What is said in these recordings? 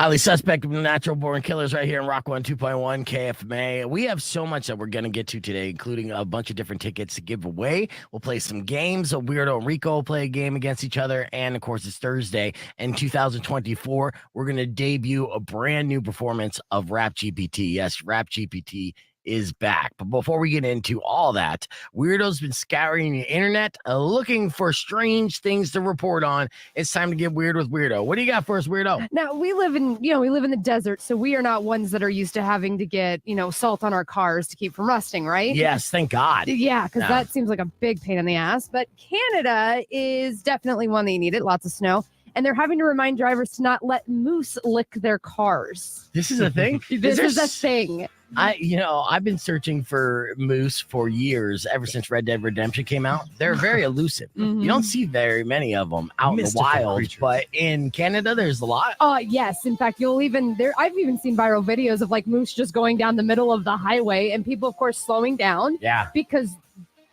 Highly suspect natural born killers right here in Rock 102.1 KFMA. We have so much that we're going to get to today, including a bunch of different tickets to give away. We'll play some games. Weirdo and Rico will play a game against each other. And, of course, it's Thursday. In 2024, we're going to debut a brand new performance of Rap GPT. Yes, Rap GPT is back. But before we get into all that, Weirdo's been scouring the internet looking for strange things to report on. It's time to get weird with Weirdo. What do you got for us, Weirdo? Now, we live in the desert, so we are not ones that are used to having to get, salt on our cars to keep from rusting, right? Yes, thank God. Yeah, because that seems like a big pain in the ass. But Canada is definitely one that you need it. Lots of snow. And they're having to remind drivers to not let moose lick their cars. This is a thing? This is a thing. I've been searching for moose for years, ever since Red Dead Redemption came out. They're very elusive. You don't see very many of them out in the wild, but in Canada, there's a lot. Yes. In fact, I've even seen viral videos of like moose just going down the middle of the highway and people, of course, slowing down. Yeah. Because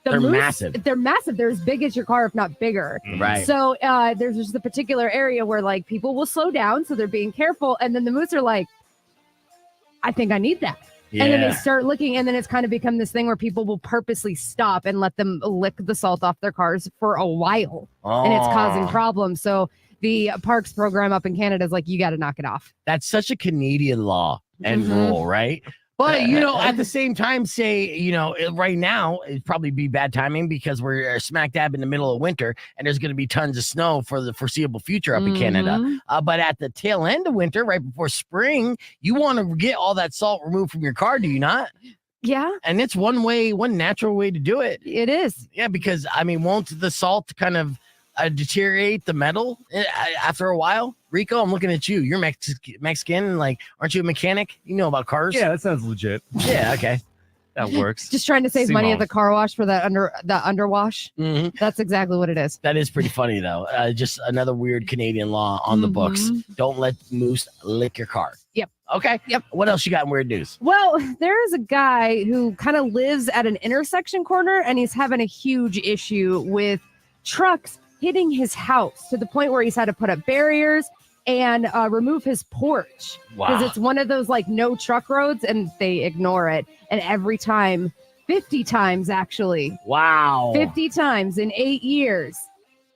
they're massive. They're massive. They're as big as your car, if not bigger. Right. So there's just the particular area where like people will slow down, so they're being careful, and then the moose are like, I think I need that. Yeah. And then they start looking, and then it's kind of become this thing where people will purposely stop and let them lick the salt off their cars for a while, and it's causing problems. So the parks program up in Canada is like, you got to knock it off. That's such a Canadian law and rule, right? But, at the same time, right now, it'd probably be bad timing because we're smack dab in the middle of winter and there's going to be tons of snow for the foreseeable future up in Canada. But at the tail end of winter, right before spring, you want to get all that salt removed from your car, do you not? Yeah. And it's one natural way to do it. It is. Yeah, because, won't the salt kind of deteriorate the metal after a while? Rico, I'm looking at you. You're Mexican. Like, aren't you a mechanic? You know about cars. Yeah, that sounds legit. Yeah, okay. That works. Just trying to save money at the car wash for that underwash. That's exactly what it is. That is pretty funny, though. Just another weird Canadian law on the books. Don't let moose lick your car. Yep. Okay. Yep. What else you got in weird news? Well, there is a guy who kind of lives at an intersection corner, and he's having a huge issue with trucks hitting his house to the point where he's had to put up barriers and remove his porch because it's one of those like no truck roads and they ignore it. And every time, 50 times actually. Wow. 50 times in 8 years,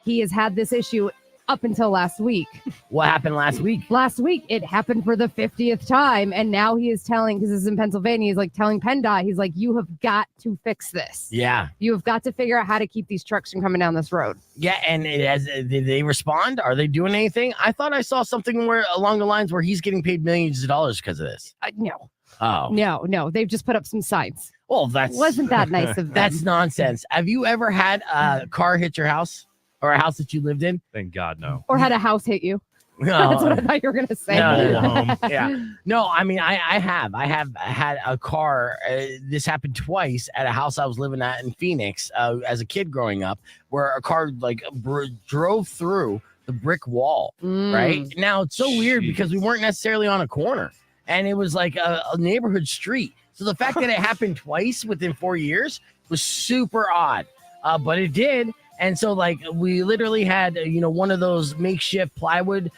he has had this issue up until last week. What happened last week? Last week, it happened for the 50th time. And now he is telling, because this is in Pennsylvania, he's like telling PennDOT, he's like, you have got to fix this. Yeah. You have got to figure out how to keep these trucks from coming down this road. Yeah. And did they respond? Are they doing anything? I thought I saw something where along the lines where he's getting paid millions of dollars because of this. No. Oh. No. They've just put up some signs. Well, wasn't that nice of them. That's nonsense. Have you ever had a car hit your house? Or a house that you lived in? Thank God, no. Or had a house hit you? No. That's what I thought you were going to say. No. Yeah. No, I have. I have had a car. This happened twice at a house I was living at in Phoenix as a kid growing up, where a car drove through the brick wall. Right now, it's so weird because we weren't necessarily on a corner, and it was like a neighborhood street. So the fact that it happened twice within 4 years was super odd. But it did. And so, we literally had, one of those makeshift plywood,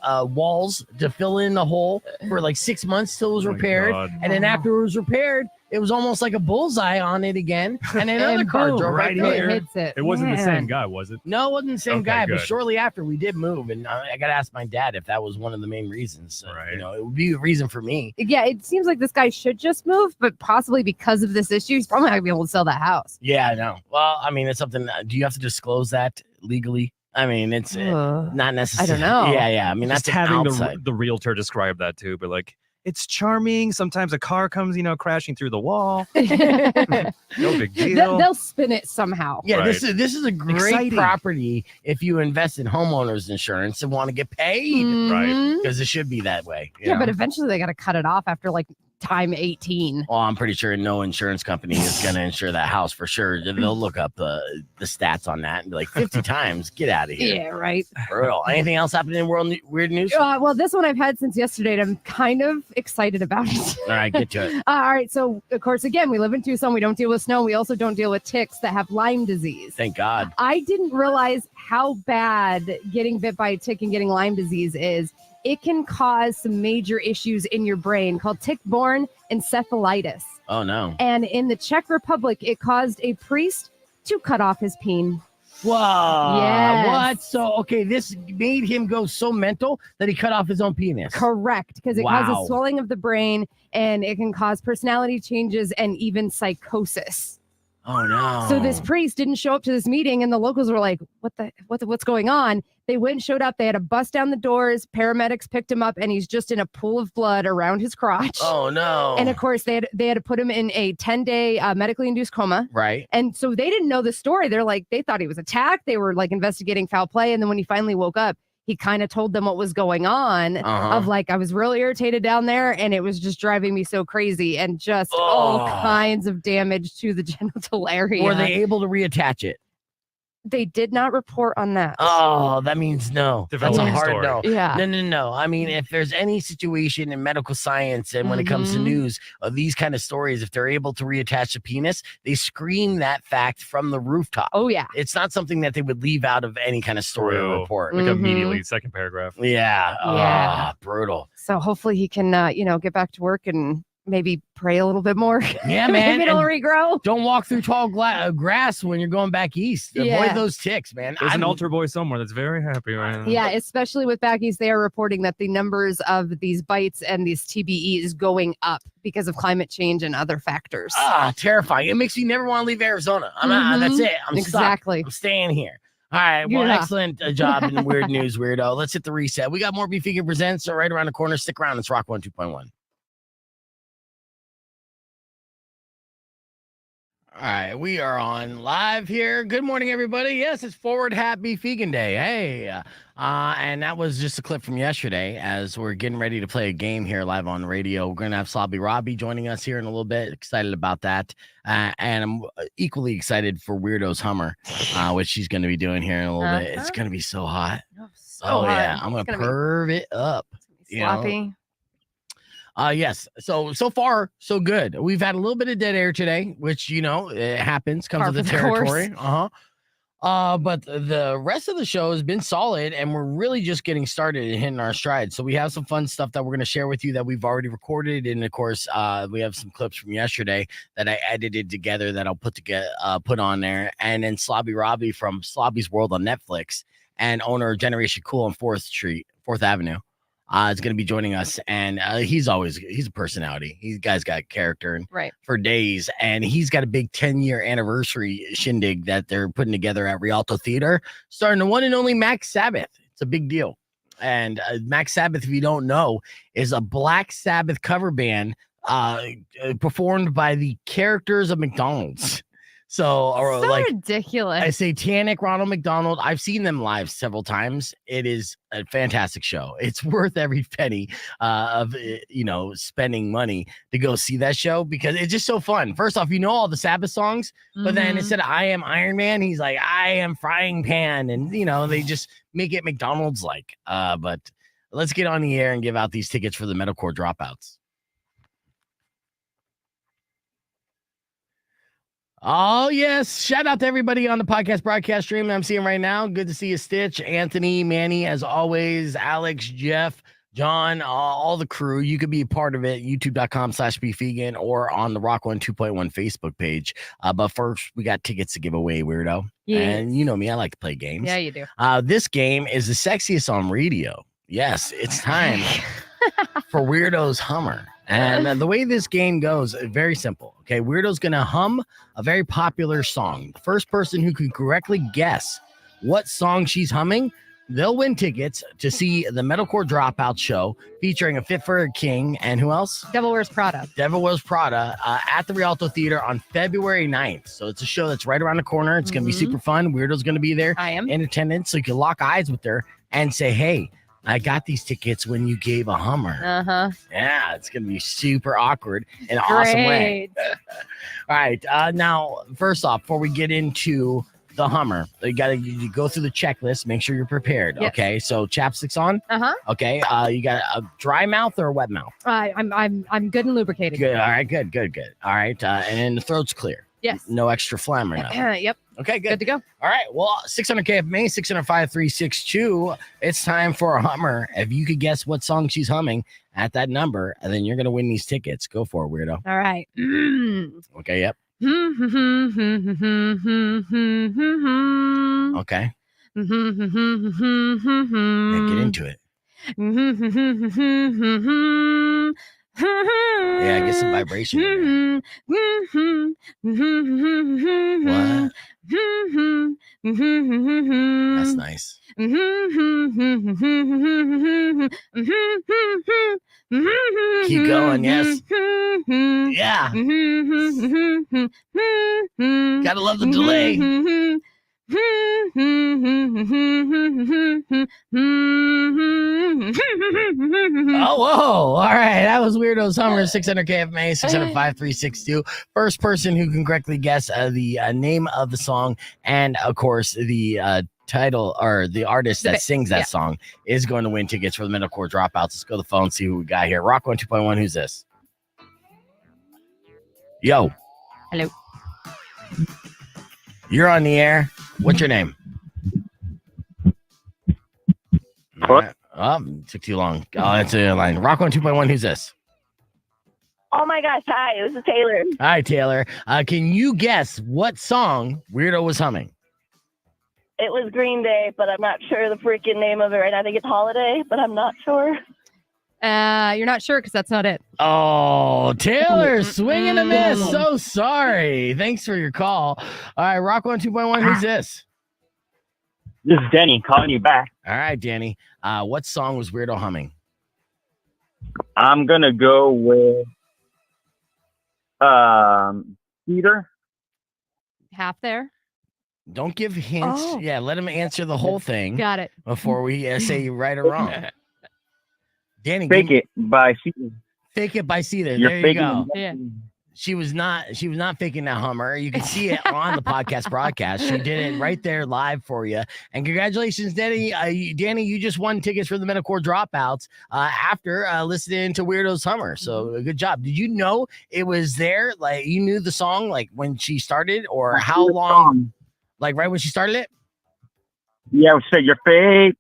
walls to fill in the hole for 6 months till it was repaired. And then after it was repaired, it was almost like a bullseye on it again. And another car drove right here. Hits it. It wasn't the same guy, was it? No, it wasn't the same guy. Good. But shortly after, we did move. And I got to ask my dad if that was one of the main reasons. Right. It would be a reason for me. Yeah, it seems like this guy should just move, but possibly because of this issue, he's probably not going to be able to sell that house. Yeah, I know. Well, it's something. Do you have to disclose that legally? It's not necessary. I don't know. Yeah. Just that's having the realtor describe that too, but it's charming. Sometimes a car comes, crashing through the wall. No big deal. They'll spin it somehow. Yeah, right. this is a great property if you invest in homeowners insurance and want to get paid. Right. Because it should be that way. Yeah, but eventually they got to cut it off after time 18. Well, I'm pretty sure no insurance company is going to insure that house for sure. They'll look up the stats on that and be like 50 times. Get out of here. Yeah, right. For real. Anything else happening in weird news? Well, this one I've had since yesterday, and I'm kind of excited about it. All right, get to it. All right. So, of course, again, we live in Tucson. We don't deal with snow. We also don't deal with ticks that have Lyme disease. Thank God. I didn't realize how bad getting bit by a tick and getting Lyme disease is it can cause some major issues in your brain called tick-borne encephalitis. Oh, no. And in the Czech Republic, it caused a priest to cut off his peen. Whoa. Yes. What? So, okay, this made him go so mental that he cut off his own penis. Correct, because it Wow. causes swelling of the brain, and it can cause personality changes and even psychosis. Oh, no. So this priest didn't show up to this meeting, and the locals were like, what's going on? They went and showed up. They had to bust down the doors. Paramedics picked him up, and he's just in a pool of blood around his crotch. Oh, no. And of course, they had to put him in a 10-day medically induced coma. Right. And so they didn't know the story. They thought he was attacked. They were like investigating foul play. And then when he finally woke up, he kind of told them what was going on of like, I was really irritated down there and it was just driving me so crazy and just all kinds of damage to the genital area. Were they able to reattach it? They did not report on that. Oh, that means no. That's a Developing hard story. no. Yeah. No. I mean, if there's any situation in medical science and when it comes to news of these kind of stories, if they're able to reattach the penis, they scream that fact from the rooftop. Oh, yeah. It's not something that they would leave out of any kind of story or report. Like immediately, second paragraph. Yeah. Yeah. Brutal. So hopefully he can, get back to work and maybe pray a little bit more. Yeah, man. Maybe it'll regrow. Don't walk through tall grass when you're going back east. Yeah. Avoid those ticks, man. There's an altar boy somewhere that's very happy right now. Yeah, especially with back east, they are reporting that the numbers of these bites and these TBE is going up because of climate change and other factors. Terrifying. It makes me never want to leave Arizona. That's it. I'm exactly. stuck. I'm staying here. All right. Well, Yeah. excellent job in Weird News, Weirdo. Let's hit the reset. We got more Be Figure Presents right around the corner. Stick around. It's Rock 1 2.1. All right, we are on live here. Good morning, everybody. Yes, it's Forward Happy Vegan Day. Hey, and that was just a clip from yesterday as we're getting ready to play a game here live on radio. We're going to have Slobby Robby joining us here in a little bit. Excited about that. And I'm equally excited for Weirdo's Hummer, which she's going to be doing here in a little bit. It's going to be so hot. Yeah, I'm going to perv it up. Sloppy. Yes. So far, so good. We've had a little bit of dead air today, which, it happens, comes with the territory. But the rest of the show has been solid and we're really just getting started and hitting our stride. So we have some fun stuff that we're going to share with you that we've already recorded. And of course, we have some clips from yesterday that I edited together that I'll put on there. And then Slobby Robby from Slobby's World on Netflix and owner of Generation Cool on 4th Avenue. Is going to be joining us, and he's a personality. He's guy's got character for days, and he's got a big 10-year anniversary shindig that they're putting together at Rialto Theater, starring the one and only Max Sabbath. It's a big deal, and Max Sabbath, if you don't know, is a Black Sabbath cover band performed by the characters of McDonald's. So ridiculous. A satanic Ronald McDonald. I've seen them live several times. It is a fantastic show. It's worth every penny of spending money to go see that show because it's just so fun. First off, all the Sabbath songs, but then instead of I am Iron Man, he's like I am Frying Pan, and they just make it McDonald's like. But let's get on the air and give out these tickets for the metalcore dropouts. Oh, yes. Shout out to everybody on the podcast broadcast stream that I'm seeing right now. Good to see you, Stitch, Anthony, Manny, as always, Alex, Jeff, John, all the crew. You could be a part of it, youtube.com/BeFegan or on the Rock 1 2.1 Facebook page. But first, we got tickets to give away, Weirdo. Yes. And you know me, I like to play games. Yeah, you do. This game is the sexiest on radio. Yes, it's time for Weirdo's Hummer. And the way this game goes, very simple. Okay, Weirdo's going to hum a very popular song. The first person who can correctly guess what song she's humming, they'll win tickets to see the Metalcore Dropout show featuring a Fit for a King and who else? Devil Wears Prada. Devil Wears Prada at the Rialto Theater on February 9th. So it's a show that's right around the corner. It's going to be super fun. Weirdo's going to be there. I am in attendance, so you can lock eyes with her and say, hey, I got these tickets when you gave a Hummer. Yeah, it's going to be super awkward in an awesome way. All right. Now, first off, before we get into the Hummer, you go through the checklist, make sure you're prepared. Yes. Okay. So chapstick's on. Okay. You got a dry mouth or a wet mouth? I'm good and lubricated. Good. All right. Good. All right. And then the throat's clear. Yes. No extra phlegm or nothing. Yep. Okay, Good good. to go. All right. Well, 600 KFMA, 605-362. It's time for a Hummer. If you could guess what song she's humming at that number, and then you're going to win these tickets. Go for it, weirdo. All right. Okay, yep. Okay. Yeah, get into it. Yeah, get some vibration in there. What? That's nice. Keep going, yes. Yeah. Gotta love the delay. Oh, whoa. All right. That was Weirdo's Hummer, 600 KFMA, 605-362. First person who can correctly guess the name of the song and, of course, the title or the artist that sings that song is going to win tickets for the Metalcore Dropouts. Let's go to the phone, see who we got here. Rock 1 2.1. Who's this? Yo. Hello. You're on the air. What's your name? What? Took too long. Oh, that's a line. Rock 1 2.1. Who's this? Oh my gosh, hi, this is Taylor. Hi, Taylor. Can you guess what song Weirdo was humming? It was Green Day, but I'm not sure the freaking name of it right now. I think it's Holiday, but I'm not sure. You're not sure because that's not it. Oh, Taylor, swing and a miss. So sorry. Thanks for your call. All right, Rock 1 2.1. Who's this? This is Denny calling you back. All right, Danny. What song was Weirdo humming? I'm going to go with Peter. Half there. Don't give hints. Oh. Yeah, let him answer the whole thing Got it. before we say you right or wrong. Danny, Fake it by Peter. Fake it by Cedar. You're There you faking go. it. Yeah. She was not faking that Hummer. You can see it on the podcast broadcast. She did it right there live for you. And congratulations, Danny. Danny, you just won tickets for the Metalcore Dropouts after listening to Weirdo's Hummer. So good job. Did you know it was there? Like you knew the song like when she started, or how long? Like right when she started it? Yeah, say you're fake.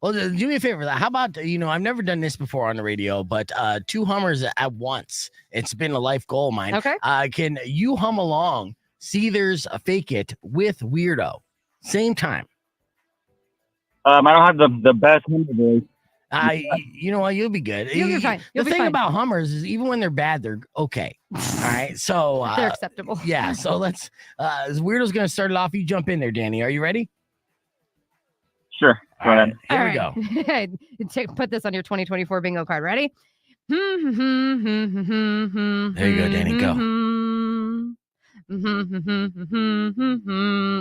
Well, do me a favor. How about, I've never done this before on the radio, but 2 Hummers at once. It's been a life goal of mine. Okay. Can you hum along Seether's Fake It with Weirdo? Same time. I don't have the best Hummer voice. You know what? You'll be good. You'll be fine. You'll The be thing fine. about Hummers is even when they're bad, they're okay. All right. So They're acceptable. yeah. So let's, Weirdo's going to start it off. You jump in there, Danny. Are you ready? Sure. Go All ahead. right. Here we go. Put this on your 2024 bingo card. Ready? There you go, Danny. Go.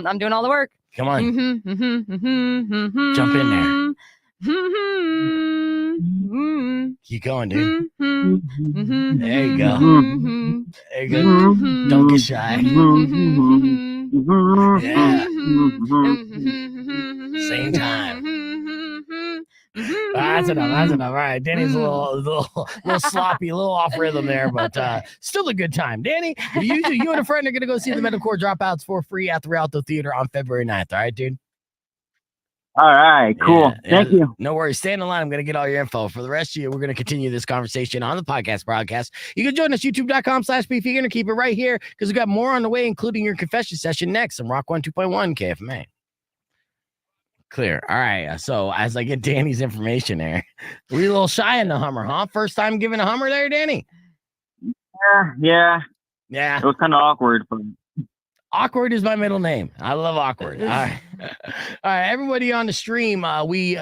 I'm doing all the work. Come on. Jump in there. Keep going, dude. There you go. There you go. Don't get shy. Yeah. Same time. That's enough. That's enough. All right. Danny's a little sloppy, a little off rhythm there, but still a good time. Danny, you and a friend are going to go see the Metalcore Dropouts for free at the Rialto Theater on February 9th. All right, dude? All right. Cool. Yeah, Thank you. No worries. Stay on the line. I'm going to get all your info. For the rest of you, we're going to continue this conversation on the podcast broadcast. You can join us, youtube.com/beefegan, or keep it right here because we got more on the way, including your confession session next on Rock 1 2.1 KFMA. Clear. All right. So as I get Danny's information there, we a little shy in the Hummer, huh? First time giving a Hummer there, Danny? Yeah. Yeah. It was kind of awkward, but Awkward is my middle name. I love awkward. All right. All right. Everybody on the stream, we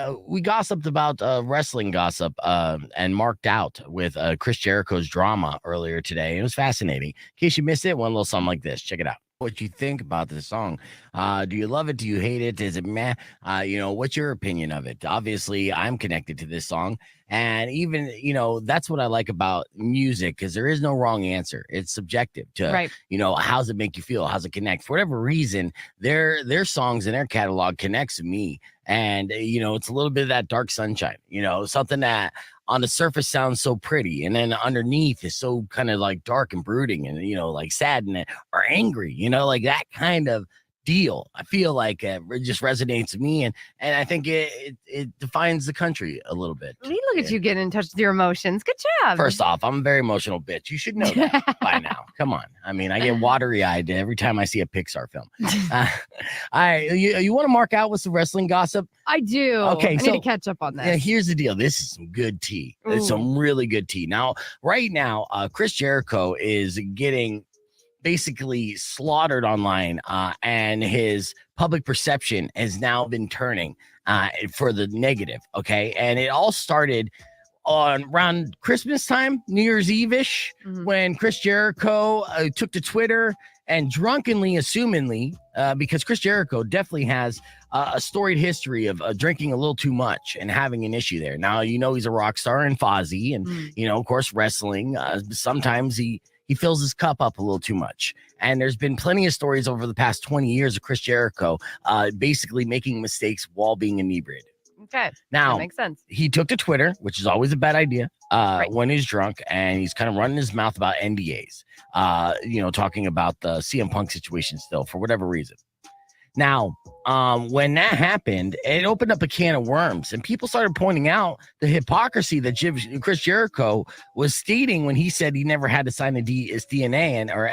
gossiped about wrestling gossip and marked out with Chris Jericho's drama earlier today. It was fascinating. In case you missed it, one little something like this. Check it out. What you think about this song? Do you love it? Do you hate it? Is it meh? What's your opinion of it? Obviously, I'm connected to this song, And even, that's what I like about music, because there is no wrong answer. It's subjective to, Right. How's it make you feel? How's it connect? For whatever reason, their songs in their catalog connects to me. And, it's a little bit of that dark sunshine, something that on the surface sounds so pretty. And then underneath is so kind of like dark and brooding and, like sad or angry, like that kind of deal. I feel like it just resonates with me, and I think it defines the country a little bit. Look at you getting in touch with your emotions. Good job. First off, I'm a very emotional bitch. You should know that by now. Come on. I mean, I get watery-eyed every time I see a Pixar film. You want to mark out with some wrestling gossip? I do. Okay, I need to catch up on that. Yeah, here's the deal. This is some good tea. It's some really good tea. Now, right now, Chris Jericho is getting basically slaughtered online, and his public perception has now been turning for the negative. Okay, and it all started on around Christmas time, New Year's Eve-ish, when Chris Jericho took to Twitter and drunkenly, assumingly, because Chris Jericho definitely has a storied history of drinking a little too much and having an issue there. Now, he's a rock star in Fozzy, and of course, wrestling. Sometimes he fills his cup up a little too much. And there's been plenty of stories over the past 20 years of Chris Jericho basically making mistakes while being inebriated. Okay. Now, that makes sense. He took to Twitter, which is always a bad idea, when he's drunk, and he's kind of running his mouth about NDAs, talking about the CM Punk situation still for whatever reason. Now, when that happened, it opened up a can of worms, and people started pointing out the hypocrisy that Chris Jericho was stating when he said he never had to sign his DNA or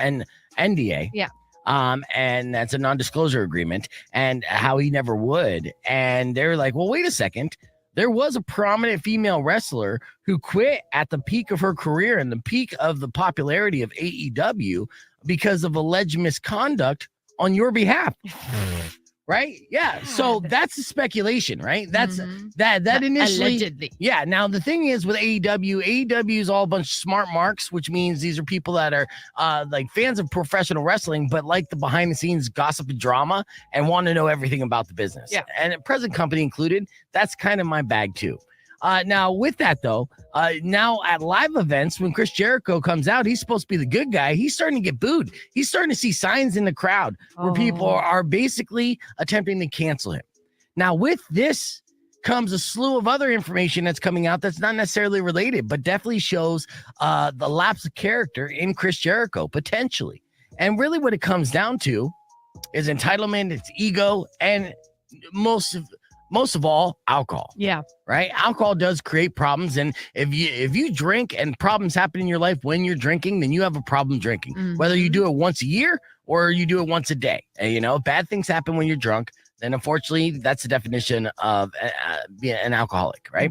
NDA. Yeah. And that's a non-disclosure agreement, and how he never would. And they're like, well, wait a second. There was a prominent female wrestler who quit at the peak of her career and the peak of the popularity of AEW because of alleged misconduct on your behalf. Right? Yeah. So that's the speculation, right? That's that initially. Allegedly. Yeah. Now the thing is with AEW is all a bunch of smart marks, which means these are people that are like fans of professional wrestling, but like the behind the scenes gossip and drama and want to know everything about the business. Yeah. And at present company included, that's kind of my bag too. Now with that though, now at live events, when Chris Jericho comes out, he's supposed to be the good guy. He's starting to get booed. He's starting to see signs in the crowd where people are basically attempting to cancel him. Now with this comes a slew of other information that's coming out that's not necessarily related, but definitely shows the lapse of character in Chris Jericho potentially. And really what it comes down to is entitlement, it's ego, and most of all, alcohol. Yeah. Right? Alcohol does create problems. And if you drink and problems happen in your life when you're drinking, then you have a problem drinking. Whether you do it once a year or you do it once a day. And, bad things happen when you're drunk. Then unfortunately, that's the definition of being an alcoholic, right?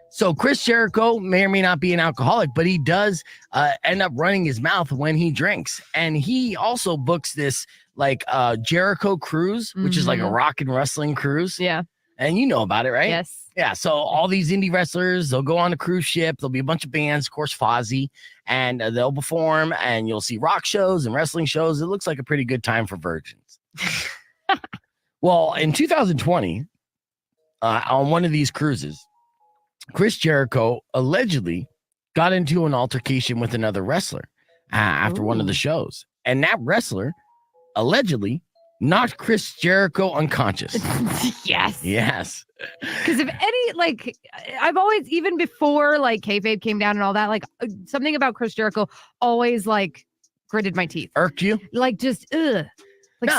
So Chris Jericho may or may not be an alcoholic, but he does end up running his mouth when he drinks. And he also books this like Jericho cruise, which is like a rock and wrestling cruise. Yeah. And you know about it, right? Yes. Yeah. So all these indie wrestlers, they'll go on a cruise ship. There'll be a bunch of bands, of course, Fozzy, and they'll perform, and you'll see rock shows and wrestling shows. It looks like a pretty good time for virgins. Well, in 2020, on one of these cruises, Chris Jericho allegedly got into an altercation with another wrestler after one of the shows. And that wrestler allegedly knocked Chris Jericho unconscious. Yes. Yes. Because if any, I've always, even before kayfabe came down and all that, something about Chris Jericho always gritted my teeth. Irked you?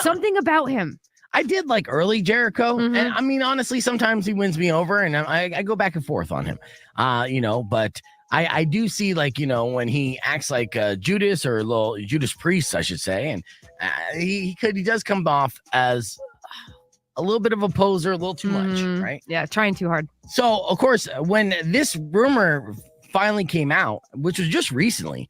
Something about him. I did like early Jericho. And I mean, honestly, sometimes he wins me over and I go back and forth on him, but I do see when he acts like Judas or a little Judas Priest, I should say. And he does come off as a little bit of a poser, a little too much, right? Yeah. Trying too hard. So of course, when this rumor finally came out, which was just recently,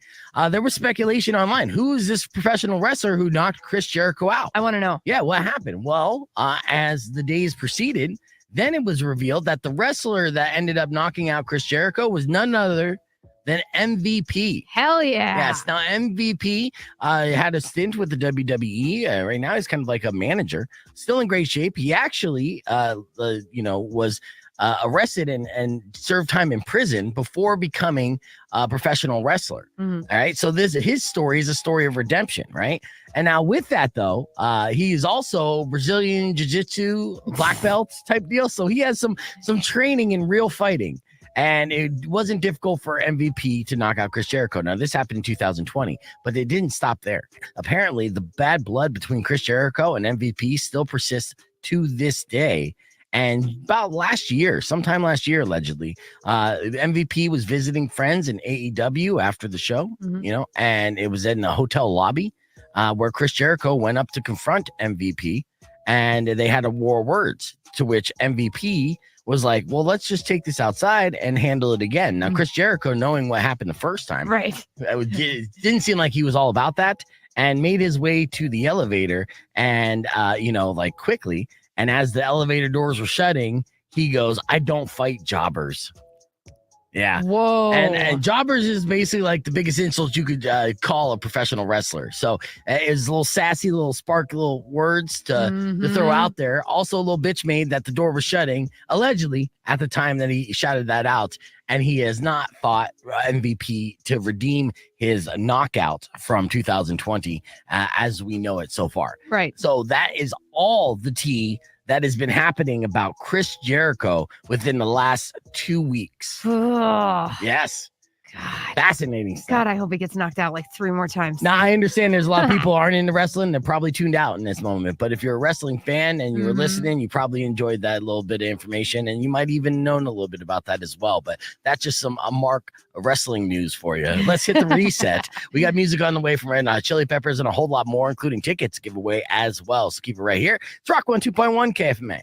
there was speculation online. Who is this professional wrestler who knocked Chris Jericho out? I want to know. Yeah, what happened? Well, as the days proceeded, then it was revealed that the wrestler that ended up knocking out Chris Jericho was none other than MVP. Hell yeah. Yes. Now MVP had a stint with the WWE. Right now he's kind of like a manager, still in great shape. He actually, was arrested and served time in prison before becoming a professional wrestler. Mhm. All right. So his story is a story of redemption, right? And now with that, though, he is also Brazilian Jiu-Jitsu black belt type deal. So he has some training in real fighting. And it wasn't difficult for MVP to knock out Chris Jericho. Now, this happened in 2020, but it didn't stop there. Apparently, the bad blood between Chris Jericho and MVP still persists to this day. And about sometime last year, allegedly, MVP was visiting friends in AEW after the show, and it was in a hotel lobby where Chris Jericho went up to confront MVP, and they had a war of words, to which MVP was like, well, let's just take this outside and handle it again. Now, Chris Jericho, knowing what happened the first time, it didn't seem like he was all about that, and made his way to the elevator and, quickly. And as the elevator doors were shutting, he goes, I don't fight jobbers. Yeah. Whoa. And jobbers is basically like the biggest insult you could call a professional wrestler. So it's a little sassy, little sparky little words to throw out there. Also a little bitch made that the door was shutting, allegedly, at the time that he shouted that out. And he has not fought MVP to redeem his knockout from 2020 as we know it so far. Right. So that is all the tea that has been happening about Chris Jericho within the last 2 weeks. Yes. God. Fascinating stuff. God, I hope he gets knocked out like 3 more times. Now, I understand there's a lot of people who aren't into wrestling. They're probably tuned out in this moment. But if you're a wrestling fan and you were listening, you probably enjoyed that little bit of information. And you might even known a little bit about that as well. But that's just a mark of wrestling news for you. Let's hit the reset. We got music on the way from Red Hot Chili Peppers and a whole lot more, including tickets giveaway as well. So keep it right here. It's Rock 102.1 KFMA.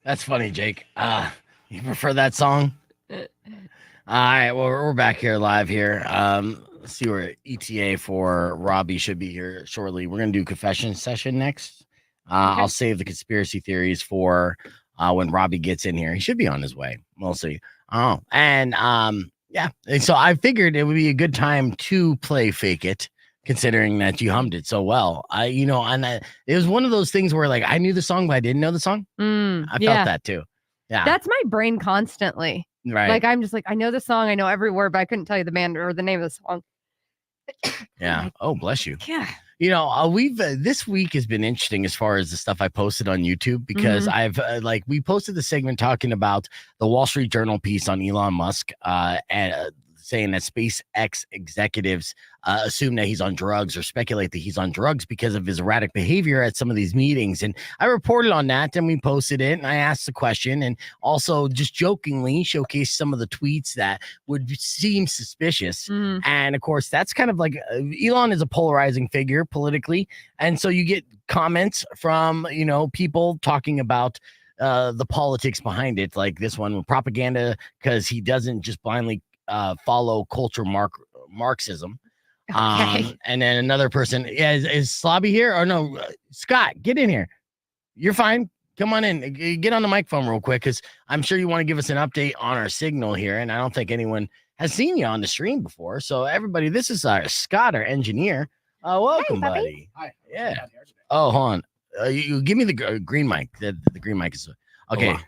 That's funny, Jake. You prefer that song? All right, well, we're back here live here. Let's see where ETA for Robby should be here shortly. We're going to do confession session next. Okay. I'll save the conspiracy theories for when Robby gets in here. He should be on his way. We'll see. Oh, and yeah. And so I figured it would be a good time to play Fake It, considering that you hummed it so well. It was one of those things where like I knew the song, but I didn't know the song. I felt that too. Yeah. That's my brain constantly. Right. Like I'm just like, I know the song, I know every word, but I couldn't tell you the band or the name of the song. Yeah. Oh, bless you. Yeah. We've this week has been interesting as far as the stuff I posted on YouTube because I've we posted the segment talking about the Wall Street Journal piece on Elon Musk and saying that SpaceX executives assume that he's on drugs or speculate that he's on drugs because of his erratic behavior at some of these meetings. And I reported on that and we posted it and I asked the question and also just jokingly showcased some of the tweets that would seem suspicious. And of course, that's kind of like Elon is a polarizing figure politically. And so you get comments from, people talking about the politics behind it, like this one with propaganda, because he doesn't just blindly follow culture Marxism. Okay. And then another person is Slobby here or no? Scott, get in here. You're fine. Come on in. Get on the microphone real quick because I'm sure you want to give us an update on our signal here. And I don't think anyone has seen you on the stream before. So everybody, this is Scott, our engineer. Welcome, Hey, buddy. Hi. Yeah. Oh, hold on. You give me the green mic. The green mic is okay.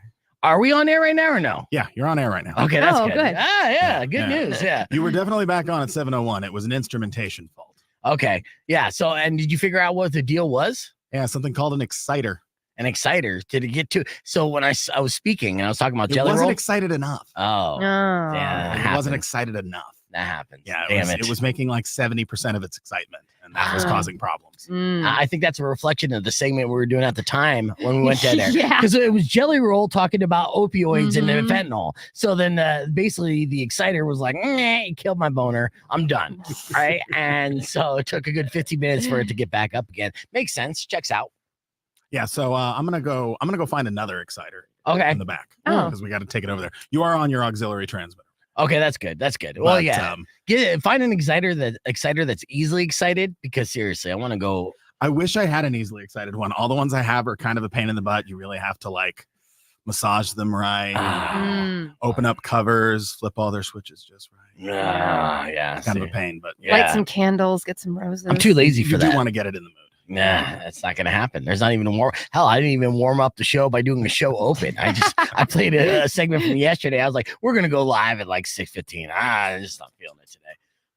Are we on air right now or no? Yeah, you're on air right now. Okay, that's good. Good. Yeah, good news. Yeah. You were definitely back on at 7:01. It was an instrumentation fault. Okay. Yeah. So, and did you figure out what the deal was? Yeah, something called an exciter. An exciter. Did it get to? So when I was speaking and I was talking about It Jelly wasn't Roll. excited enough. Oh. Yeah. It wasn't excited enough. That happens. Yeah, Damn it. it was making like 70% of its excitement, and that was causing problems. I think that's a reflection of the segment we were doing at the time when we went down there. Yeah. Because it was Jelly Roll talking about opioids and the fentanyl. So then basically the exciter was like, it killed my boner. I'm done. Right. And so it took a good 50 minutes for it to get back up again. Makes sense. Checks out. Yeah, so I'm gonna go find another exciter Okay. in the back Oh. because we got to take it over there. You are on your auxiliary transmitter. Okay, that's good. That's good. Well, But, yeah. Find an exciter that's easily excited because seriously, I want to go. I wish I had an easily excited one. All the ones I have are kind of a pain in the butt. You really have to like massage them right, open up covers, flip all their switches just right. Yeah. It's kind of a pain, but Yeah. Light some candles, get some roses. I'm too lazy for you that. do want to get it in the mood. Nah, that's not gonna happen. There's not even a warm. Hell, I didn't even warm up the show by doing a show open. I played a segment from yesterday. I was like, we're gonna go live at like 6:15. I just not feeling it today.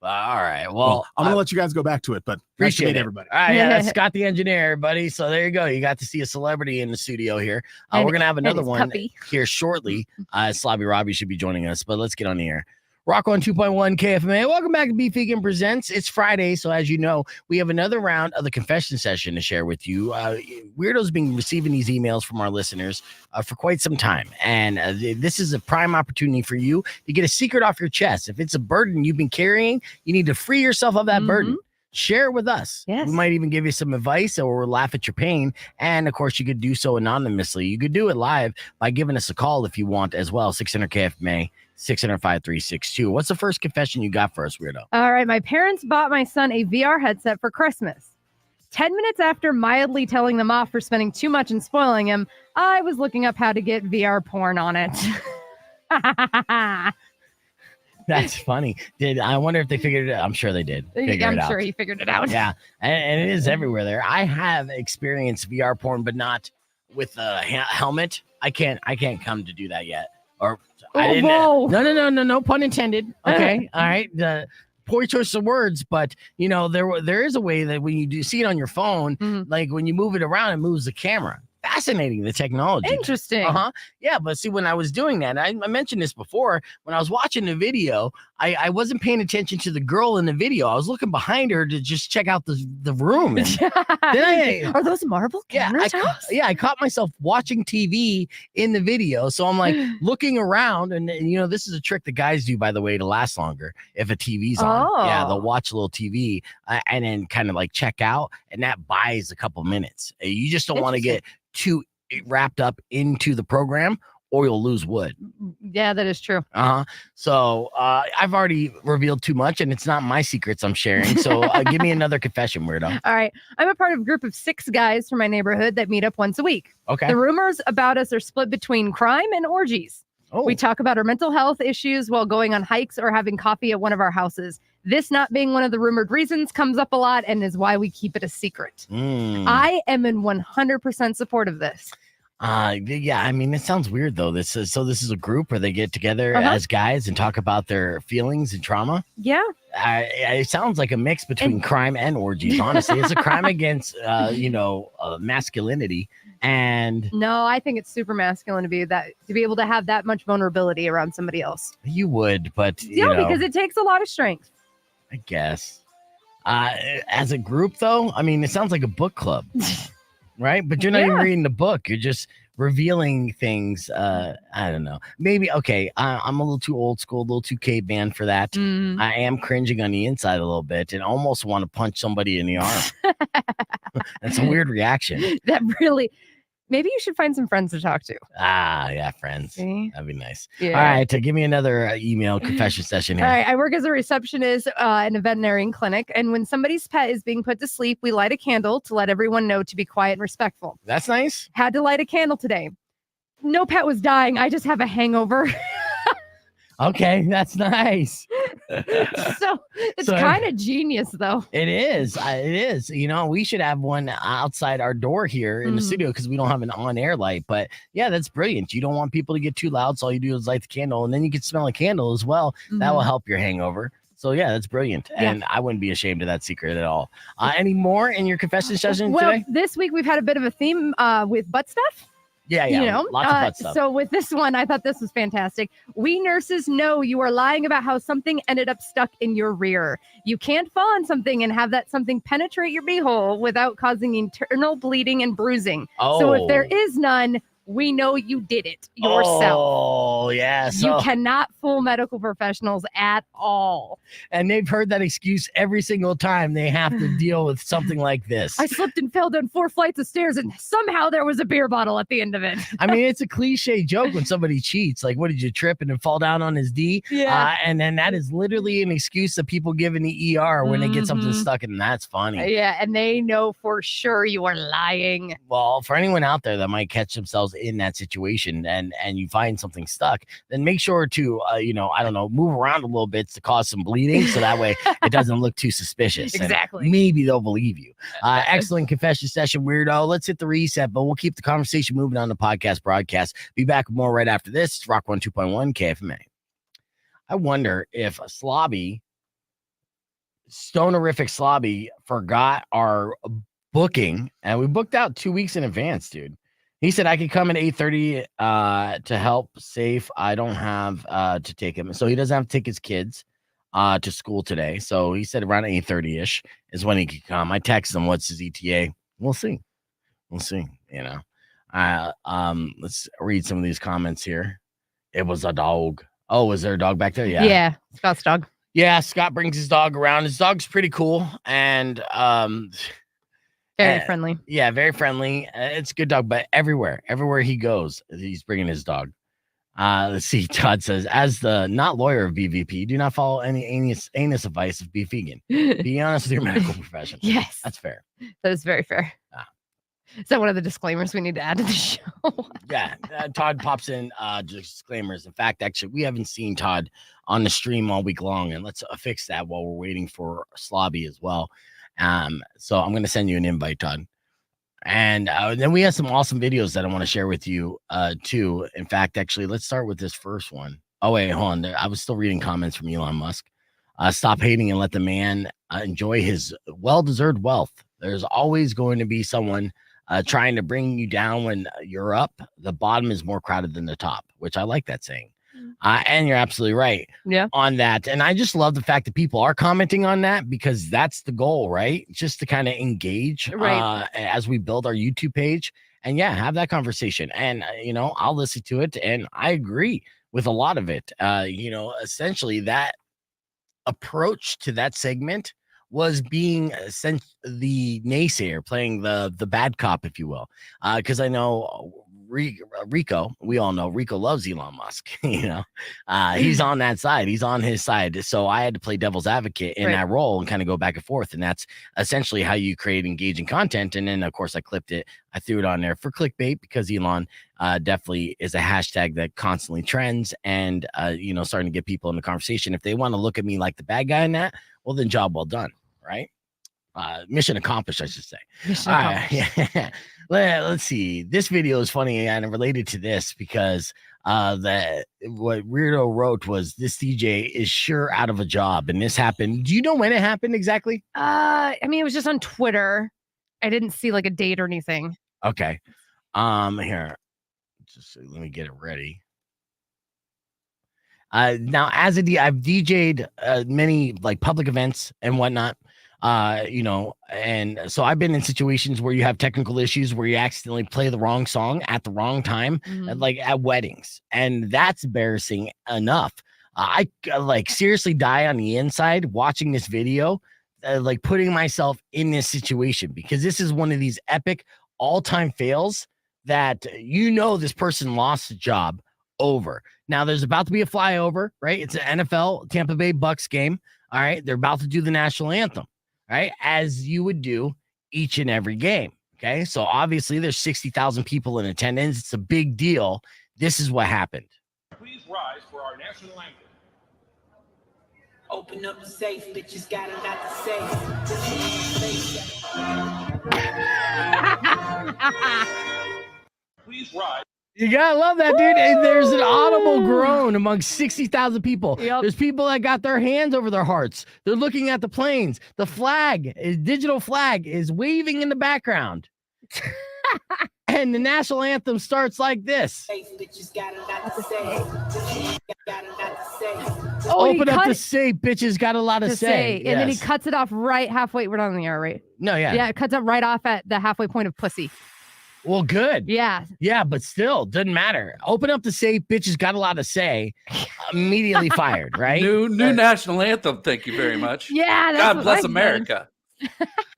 But all right, well, I'm gonna let you guys go back to it, but appreciate nice to meet it. everybody. All right, yeah, that's Scott the engineer, everybody. So there you go. You got to see a celebrity in the studio here. And- We're gonna have another his one puppy. here shortly. Slobby Robby should be joining us, but let's get on the air. Rock on 2.1 KFMA. Welcome back to Beef Vegan Presents. It's Friday, so as you know, we have another round of the confession session to share with you. Weirdo's been receiving these emails from our listeners for quite some time, and this is a prime opportunity for you to get a secret off your chest. If it's a burden you've been carrying, you need to free yourself of that burden. Share it with us. Yes. We might even give you some advice or laugh at your pain. And of course, you could do so anonymously. You could do it live by giving us a call if you want as well. 600 KFMA, 600-5362. What's the first confession you got for us, weirdo? All right. My parents bought my son a VR headset for Christmas. 10 minutes after mildly telling them off for spending too much and spoiling him, I was looking up how to get VR porn on it. That's funny. I wonder if they figured it out. I'm sure they did. I'm sure he figured it out. Yeah, and it is everywhere there. I have experienced VR porn, but not with a helmet. I can't come to do that yet. Or I didn't. Whoa. No pun intended. Okay, all right. The poor choice of words, but you know there is a way that when you do see it on your phone, like when you move it around, it moves the camera. Fascinating, the technology. Interesting. Yeah, but see, when I was doing that, I mentioned this before, when I was watching the video, I wasn't paying attention to the girl in the video. I was looking behind her to just check out the room. And Are those marble cameras? I caught myself watching TV in the video. So I'm like looking around, and you know, this is a trick that guys do, by the way, to last longer. If a TV's on, yeah, they'll watch a little TV and then kind of like check out, and that buys a couple minutes. You just don't want to get too wrapped up into the program, or you'll lose wood. Yeah, that is true. So I've already revealed too much, and it's not my secrets I'm sharing. So give me another confession, weirdo. All right. I'm a part of a group of 6 guys from my neighborhood that meet up once a week. Okay. The rumors about us are split between crime and orgies. We talk about our mental health issues while going on hikes or having coffee at one of our houses. This not being one of the rumored reasons comes up a lot and is why we keep it a secret. I am in 100% support of this. Yeah, I mean, it sounds weird though. This is a group where they get together as guys and talk about their feelings and trauma. Yeah. It sounds like a mix between crime and orgies. Honestly, it's a crime against masculinity. And no, I think it's super masculine to be able to have that much vulnerability around somebody else. You would, but because it takes a lot of strength. I guess. As a group, though, I mean, it sounds like a book club, right? But you're not even reading the book. You're just revealing things. I don't know. Maybe, okay, I'm a little too old school, a little too caveman for that. I am cringing on the inside a little bit and almost want to punch somebody in the arm. That's a weird reaction. That really... Maybe you should find some friends to talk to. Yeah, friends. See? That'd be nice. Yeah. All right, give me another email confession session here. All right, I work as a receptionist in a veterinarian clinic, and when somebody's pet is being put to sleep, we light a candle to let everyone know to be quiet and respectful. That's nice. Had to light a candle today. No pet was dying. I just have a hangover. Okay, that's nice. So it's kind of genius, though. It is. It is. You know, we should have one outside our door here in the studio because we don't have an on-air light. But yeah, that's brilliant. You don't want people to get too loud, so all you do is light the candle, and then you can smell a candle as well. That will help your hangover. So yeah, that's brilliant. And I wouldn't be ashamed of that secret at all. Any more in your confession session today? This week we've had a bit of a theme with butt stuff. Yeah, you know, lots of butt stuff. So with this one, I thought this was fantastic. We nurses know you are lying about how something ended up stuck in your rear. You can't fall on something and have that something penetrate your beehole without causing internal bleeding and bruising. So if there is none, we know you did it yourself. Oh, yeah. So, you cannot fool medical professionals at all. And they've heard that excuse every single time they have to deal with something like this. I slipped and fell down 4 flights of stairs and somehow there was a beer bottle at the end of it. I mean, it's a cliche joke when somebody cheats. Like, what did you trip and then fall down on his D? Yeah. And then that is literally an excuse that people give in the ER when they get something stuck, and that's funny. Yeah, and they know for sure you are lying. Well, for anyone out there that might catch themselves yourself in that situation and you find something stuck, then make sure to, you know, I don't know, move around a little bit to cause some bleeding. So that way it doesn't look too suspicious. Exactly. And maybe they'll believe you. Excellent confession session, weirdo. Let's hit the reset, but we'll keep the conversation moving on the podcast broadcast. Be back with more right after this. It's Rock 102.1 KFMA. I wonder if Slobby, Stonerific Slobby, forgot our booking, and we booked out 2 weeks in advance, dude. He said I could come at 8:30 to help safe. I don't have to take him, so he doesn't have to take his kids to school today. So he said around 8:30ish is when he could come. I texted him, what's his ETA? We'll see. You know. Let's read some of these comments here. It was a dog. Oh, was there a dog back there? Yeah, Scott's dog. Yeah, Scott brings his dog around. His dog's pretty cool and Very friendly. Yeah, very friendly. It's a good dog, but everywhere he goes, he's bringing his dog. Let's see. Todd says, as the not lawyer of BVP, do not follow any anus advice of be vegan. Be honest with your medical professional. Yes. That's fair. That is very fair. Is that one of the disclaimers we need to add to the show? Yeah. Todd pops in disclaimers. In fact, actually, we haven't seen Todd on the stream all week long, and let's fix that while we're waiting for Slobby as well. So I'm going to send you an invite, Todd. And then we have some awesome videos that I want to share with you too. In fact, actually, let's start with this first one. Oh, wait, hold on. I was still reading comments from Elon Musk. Stop hating and let the man enjoy his well-deserved wealth. There's always going to be someone trying to bring you down when you're up. The bottom is more crowded than the top, which I like that saying. And you're absolutely right on that. And I just love the fact that people are commenting on that, because that's the goal, right? Just to kind of engage as we build our YouTube page and have that conversation. And, you know, I'll listen to it and I agree with a lot of it. You know, essentially that approach to that segment was being sent the naysayer, playing the bad cop, if you will. Because I know Rico, we all know Rico loves Elon Musk. You know, he's on that side. He's on his side. So I had to play devil's advocate in that role and kind of go back and forth. And that's essentially how you create engaging content. And then, of course, I clipped it. I threw it on there for clickbait because Elon definitely is a hashtag that constantly trends and, you know, starting to get people in the conversation. If they want to look at me like the bad guy in that, well, then job well done. Right. Mission accomplished, I should say. Mission accomplished. Let's see. This video is funny and related to this because what Weirdo wrote was this DJ is sure out of a job, and this happened. Do you know when it happened exactly? I mean, it was just on Twitter. I didn't see like a date or anything. Okay. Here, just let me get it ready. Now, I've DJ'd many like public events and whatnot. You know, and so I've been in situations where you have technical issues where you accidentally play the wrong song at the wrong time, like at weddings, and that's embarrassing enough. I like seriously die on the inside watching this video, like putting myself in this situation, because this is one of these epic all-time fails that, you know, this person lost a job over. Now there's about to be a flyover, right? It's an NFL Tampa Bay Bucks game. All right. They're about to do the national anthem. Right, as you would do each and every game. Okay, so obviously there's 60,000 people in attendance. It's a big deal. This is what happened. Please rise for our national anthem. Open up the safe, bitches got a lot to say. Please rise. You gotta love that, dude. And there's an audible groan among 60,000 people. There's people that got their hands over their hearts. They're looking at the planes. The flag, digital flag, is waving in the background. And the national anthem starts like this. Open up the safe, bitches got a lot to say. And then he cuts it off right halfway. We're not on the air, right? No, Yeah, it cuts it right off at the halfway point of pussy. Well, good. Yeah, but still, doesn't matter. Open up the safe, bitches got a lot to say. Immediately fired, right? New national anthem. Thank you very much. Yeah, God bless America.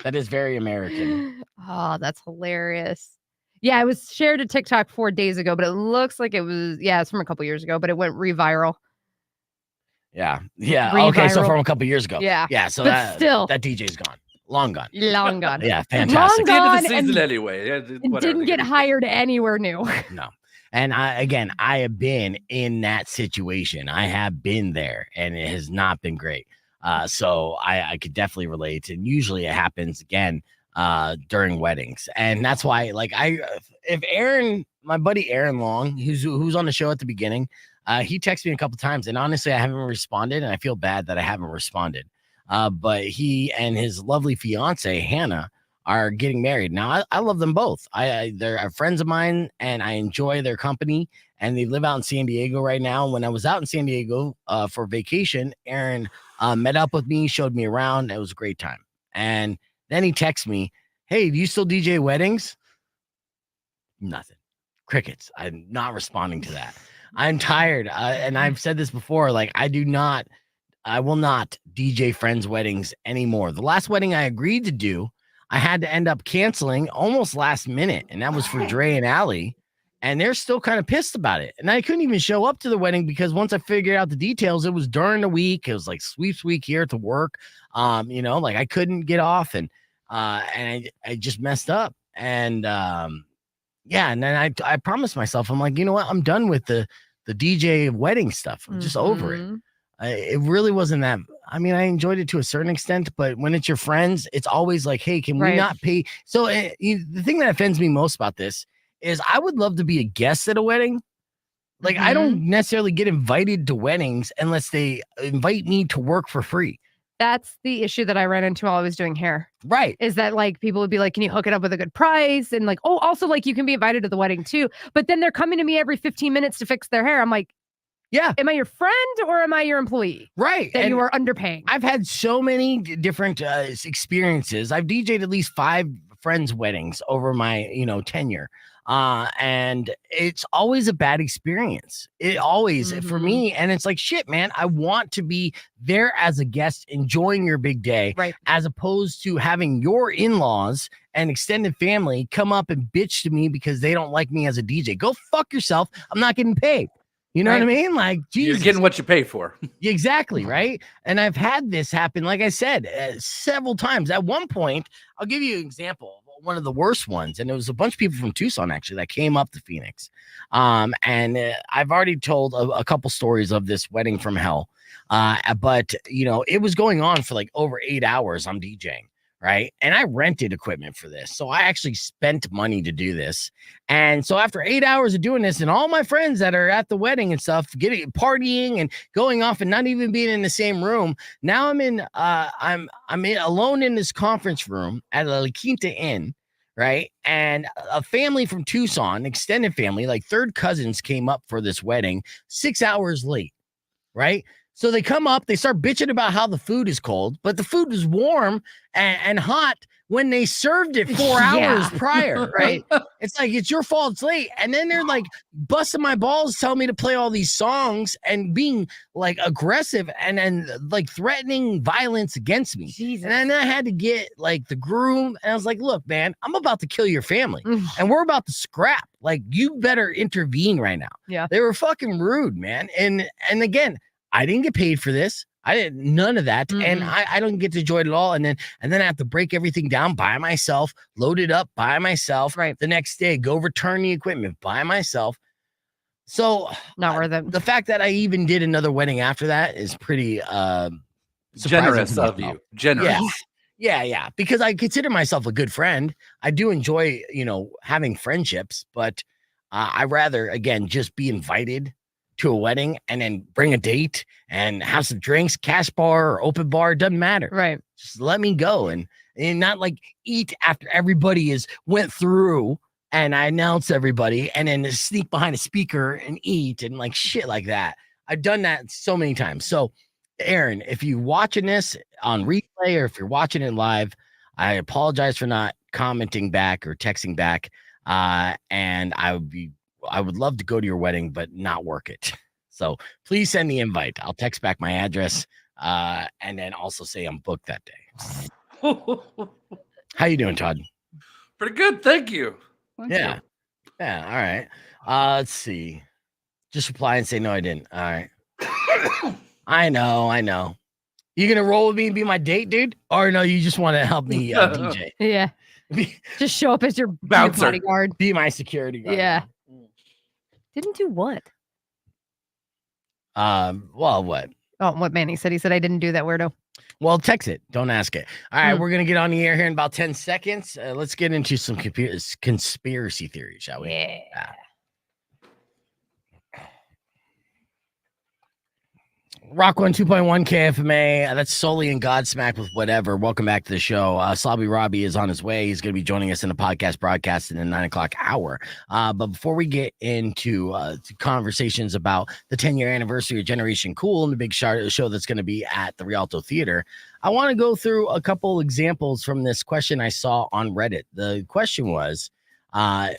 That is very American. Oh, that's hilarious. Yeah, it was shared to TikTok 4 days ago, but it looks like it was, it's from a couple years ago, but it went re-viral. Yeah. Okay, so from a couple years ago. Yeah. So but still, that DJ's gone. long gone. Long gone. Yeah, fantastic. It's the end of Gone the season and- anyway. Yeah, And whatever, didn't they get get- hired anywhere new. No. And I have been in that situation. I have been there, and it has not been great. So I could definitely relate. And usually it happens again during weddings. And that's why, like, if Aaron, my buddy Aaron Long, who's on the show at the beginning, he texted me a couple times, and honestly, I haven't responded, and I feel bad that I haven't responded. But he and his lovely fiance Hannah are getting married now. I love them both. They're friends of mine, and I enjoy their company. And they live out in San Diego right now. When I was out in San Diego for vacation, Aaron met up with me, showed me around. It was a great time. And then he texts me, "Hey, do you still DJ weddings?" Nothing. Crickets. I'm not responding to that. I'm tired. And I've said this before. Like, I will not DJ friends' weddings anymore. The last wedding I agreed to do, I had to end up canceling almost last minute. And that was for Dre and Allie. And they're still kind of pissed about it. And I couldn't even show up to the wedding because once I figured out the details, it was during the week. It was like sweeps week here at the work. Like I couldn't get off and I just messed up. And and then I promised myself, I'm like, you know what? I'm done with the DJ wedding stuff. I'm just over it. It really wasn't that. I mean, I enjoyed it to a certain extent, but when it's your friends, it's always like, hey, can we not pay? So the thing that offends me most about this is I would love to be a guest at a wedding. Like, I don't necessarily get invited to weddings unless they invite me to work for free. That's the issue that I ran into while I was doing hair. Right. Is that like people would be like, can you hook it up with a good price? And like, oh, also like you can be invited to the wedding too. But then they're coming to me every 15 minutes to fix their hair. I'm like, yeah. Am I your friend or am I your employee? Right. That you are underpaying. I've had so many different experiences. I've DJ'd at least 5 friends' weddings over my, tenure. And it's always a bad experience. It always for me. And it's like, shit, man, I want to be there as a guest, enjoying your big day, right? As opposed to having your in-laws and extended family come up and bitch to me because they don't like me as a DJ. Go fuck yourself. I'm not getting paid. You know what I mean? Like, Jesus. You're getting what you pay for. Exactly, right? And I've had this happen, like I said, several times. At one point, I'll give you an example. One of the worst ones, and it was a bunch of people from Tucson actually that came up to Phoenix. And I've already told a couple stories of this wedding from hell. But it was going on for like over 8 hours. I'm DJing, right? And I rented equipment for this. So I actually spent money to do this. And so after 8 hours of doing this, and all my friends that are at the wedding and stuff, partying and going off and not even being in the same room, now I'm alone in this conference room at a La Quinta Inn, right? And a family from Tucson, extended family, like third cousins, came up for this wedding 6 hours late, right? So they come up, they start bitching about how the food is cold, but the food was warm and hot when they served it 4 hours prior, right? It's like, it's your fault it's late. And then they're like busting my balls, telling me to play all these songs and being like aggressive and then like threatening violence against me. Jesus. And then I had to get like the groom, and I was like, look, man, I'm about to kill your family and we're about to scrap. Like, you better intervene right now. Yeah. They were fucking rude, man. And again, I didn't get paid for this. I didn't, none of that. And I don't get to enjoy it at all. And then I have to break everything down by myself, load it up by myself. Right. The next day, go return the equipment by myself. So not worth it. The fact that I even did another wedding after that is pretty generous of you. Generous. Yeah. Because I consider myself a good friend. I do enjoy, having friendships, but I rather, again, just be invited to a wedding and then bring a date and have some drinks, cash bar or open bar, doesn't matter. Right. Just let me go and not like eat after everybody is went through and I announce everybody and then sneak behind a speaker and eat and like shit like that. I've done that so many times. So Aaron, if you're watching this on replay or if you're watching it live, I apologize for not commenting back or texting back. And I would love to go to your wedding, but not work it. So please send the invite. I'll text back my address and then also say I'm booked that day. How you doing, Todd? Pretty good. Thank you. Yeah. All right. Let's see. Just reply and say, no, I didn't. All right. I know. You gonna roll with me and be my date, dude? Or no, you just want to help me DJ? Yeah. Just show up as your Bouncer. bodyguard. Be my security guard. Yeah. Didn't do what? Well, what? Oh, what Manny said. He said I didn't do that, weirdo. Well, text it. Don't ask it. All right, we're gonna get on the air here in about 10 seconds. Let's get into some conspiracy theories, shall we? Yeah. Rock 1 2.1 KFMA. That's solely in Godsmack with whatever. Welcome back to the show. Slobby Robby is on his way. He's going to be joining us in the podcast broadcast in the 9 o'clock hour. But before we get into conversations about the 10-year anniversary of Generation Cool and the big show that's going to be at the Rialto Theater, I want to go through a couple examples from this question I saw on Reddit. The question was,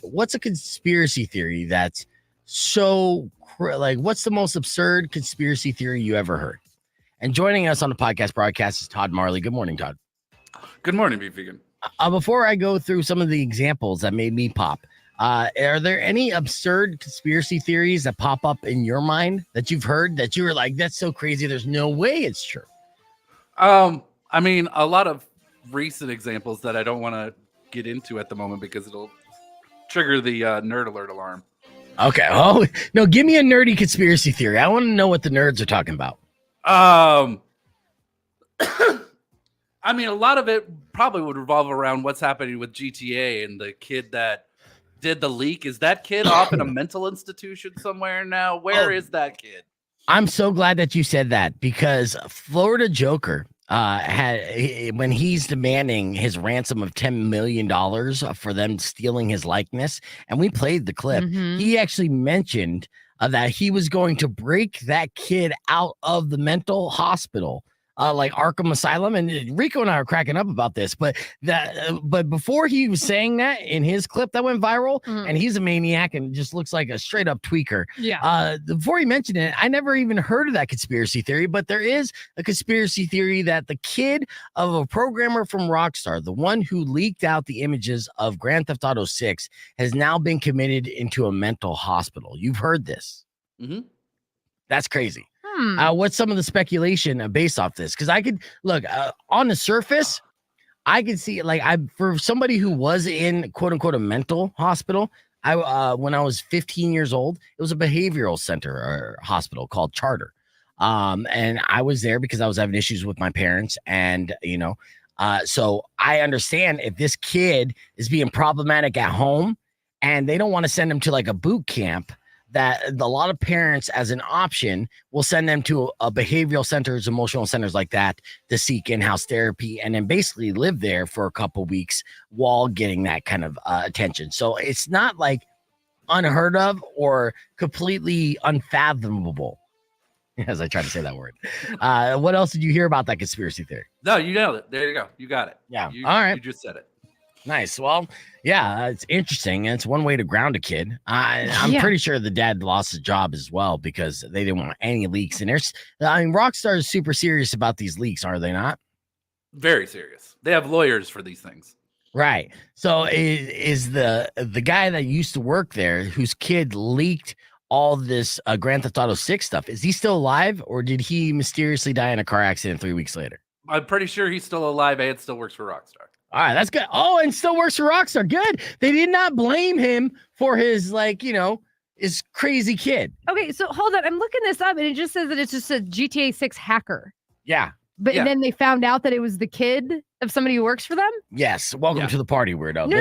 what's a conspiracy theory that's so like, what's the most absurd conspiracy theory you ever heard? And joining us on the podcast broadcast is Todd Marley. Good morning, Todd. Good morning, Beef Vegan. Before I go through some of the examples that made me pop, are there any absurd conspiracy theories that pop up in your mind that you've heard that you were like, that's so crazy, there's no way it's true? I mean, a lot of recent examples that I don't want to get into at the moment because it'll trigger the nerd alert alarm. Okay. Oh, no, give me a nerdy conspiracy theory. I want to know what the nerds are talking about. I mean, a lot of it probably would revolve around what's happening with GTA and the kid that did the leak. Is that kid off in a mental institution somewhere now? Where is that kid? I'm so glad that you said that because Florida Joker when he's demanding his ransom of $10 million for them stealing his likeness, and we played the clip, he actually mentioned that he was going to break that kid out of the mental hospital, like Arkham Asylum. And Rico and I are cracking up about this, but before he was saying that in his clip that went viral, and he's a maniac and just looks like a straight up tweaker. Yeah. Before he mentioned it, I never even heard of that conspiracy theory, but there is a conspiracy theory that the kid of a programmer from Rockstar, the one who leaked out the images of Grand Theft Auto 6, has now been committed into a mental hospital. You've heard this. That's crazy. What's some of the speculation based off this? Because I could look on the surface, I could see like for somebody who was in quote unquote a mental hospital. When I was 15 years old, it was a behavioral center or hospital called Charter, and I was there because I was having issues with my parents, and so I understand if this kid is being problematic at home, and they don't want to send him to like a boot camp, that a lot of parents as an option will send them to a behavioral centers, emotional centers like that to seek in-house therapy and then basically live there for a couple weeks while getting that kind of attention. So it's not like unheard of or completely unfathomable, as I try to say that word. What else did you hear about that conspiracy theory? No, you nailed it. There you go. You got it. Yeah. All right. You just said it. Nice. Well, yeah, it's interesting. And it's one way to ground a kid. I'm pretty sure the dad lost his job as well because they didn't want any leaks. And Rockstar is super serious about these leaks, are they not? Very serious. They have lawyers for these things. Right. So is the guy that used to work there, whose kid leaked all this Grand Theft Auto 6 stuff, is he still alive or did he mysteriously die in a car accident 3 weeks later? I'm pretty sure he's still alive and still works for Rockstar. All right, that's good. Oh, and still works for Rockstar. Good. They did not blame him for his, his crazy kid. Okay, so hold on. I'm looking this up, and it just says that it's just a GTA 6 hacker. Yeah. But then they found out that it was the kid of somebody who works for them? Yes. Welcome to the party, weirdo. No.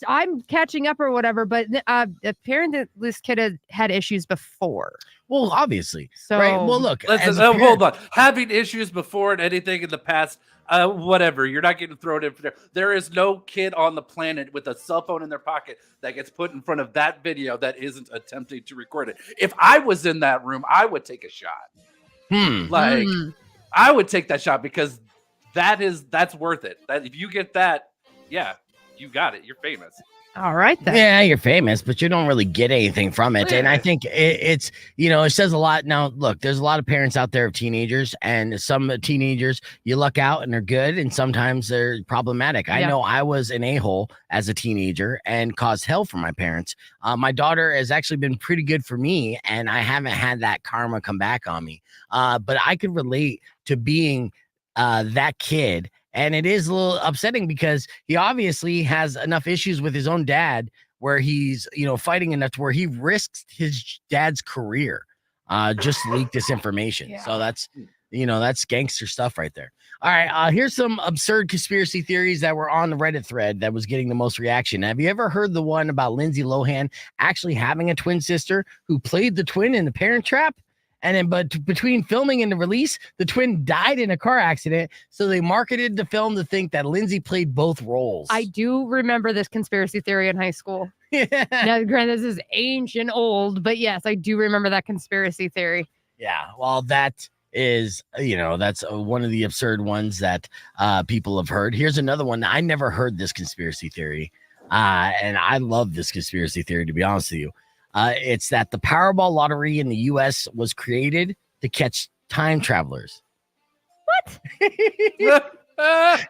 I'm catching up or whatever, but apparently this kid had issues before. Well, obviously. So, right. Well, look. Hold on. Having issues before and anything in the past, whatever. You're not getting thrown in there. There is no kid on the planet with a cell phone in their pocket that gets put in front of that video that isn't attempting to record it. If I was in that room, I would take a shot. I would take that shot because that's worth it. That if you get that, yeah, you got it. You're famous. All right then. Yeah, you're famous, but you don't really get anything from it. And I think it's, it says a lot. Now, look, there's a lot of parents out there of teenagers, and some teenagers, you luck out and they're good, and sometimes they're problematic. I Yeah. know I was an a-hole as a teenager and caused hell for my parents. My daughter has actually been pretty good for me, and I haven't had that karma come back on me. But I could relate to being that kid. And it is a little upsetting because he obviously has enough issues with his own dad where he's, fighting enough to where he risks his dad's career just to leak this information. Yeah. So that's gangster stuff right there. All right. Here's some absurd conspiracy theories that were on the Reddit thread that was getting the most reaction. Have you ever heard the one about Lindsay Lohan actually having a twin sister who played the twin in The Parent Trap? And then, but between filming and the release, the twin died in a car accident. So they marketed the film to think that Lindsay played both roles. I do remember this conspiracy theory in high school. Yeah. Now, granted, this is ancient old, but yes, I do remember that conspiracy theory. Yeah. Well, that is, that's one of the absurd ones that people have heard. Here's another one. I never heard this conspiracy theory. And I love this conspiracy theory, to be honest with you. It's that the Powerball lottery in the U.S. was created to catch time travelers. What?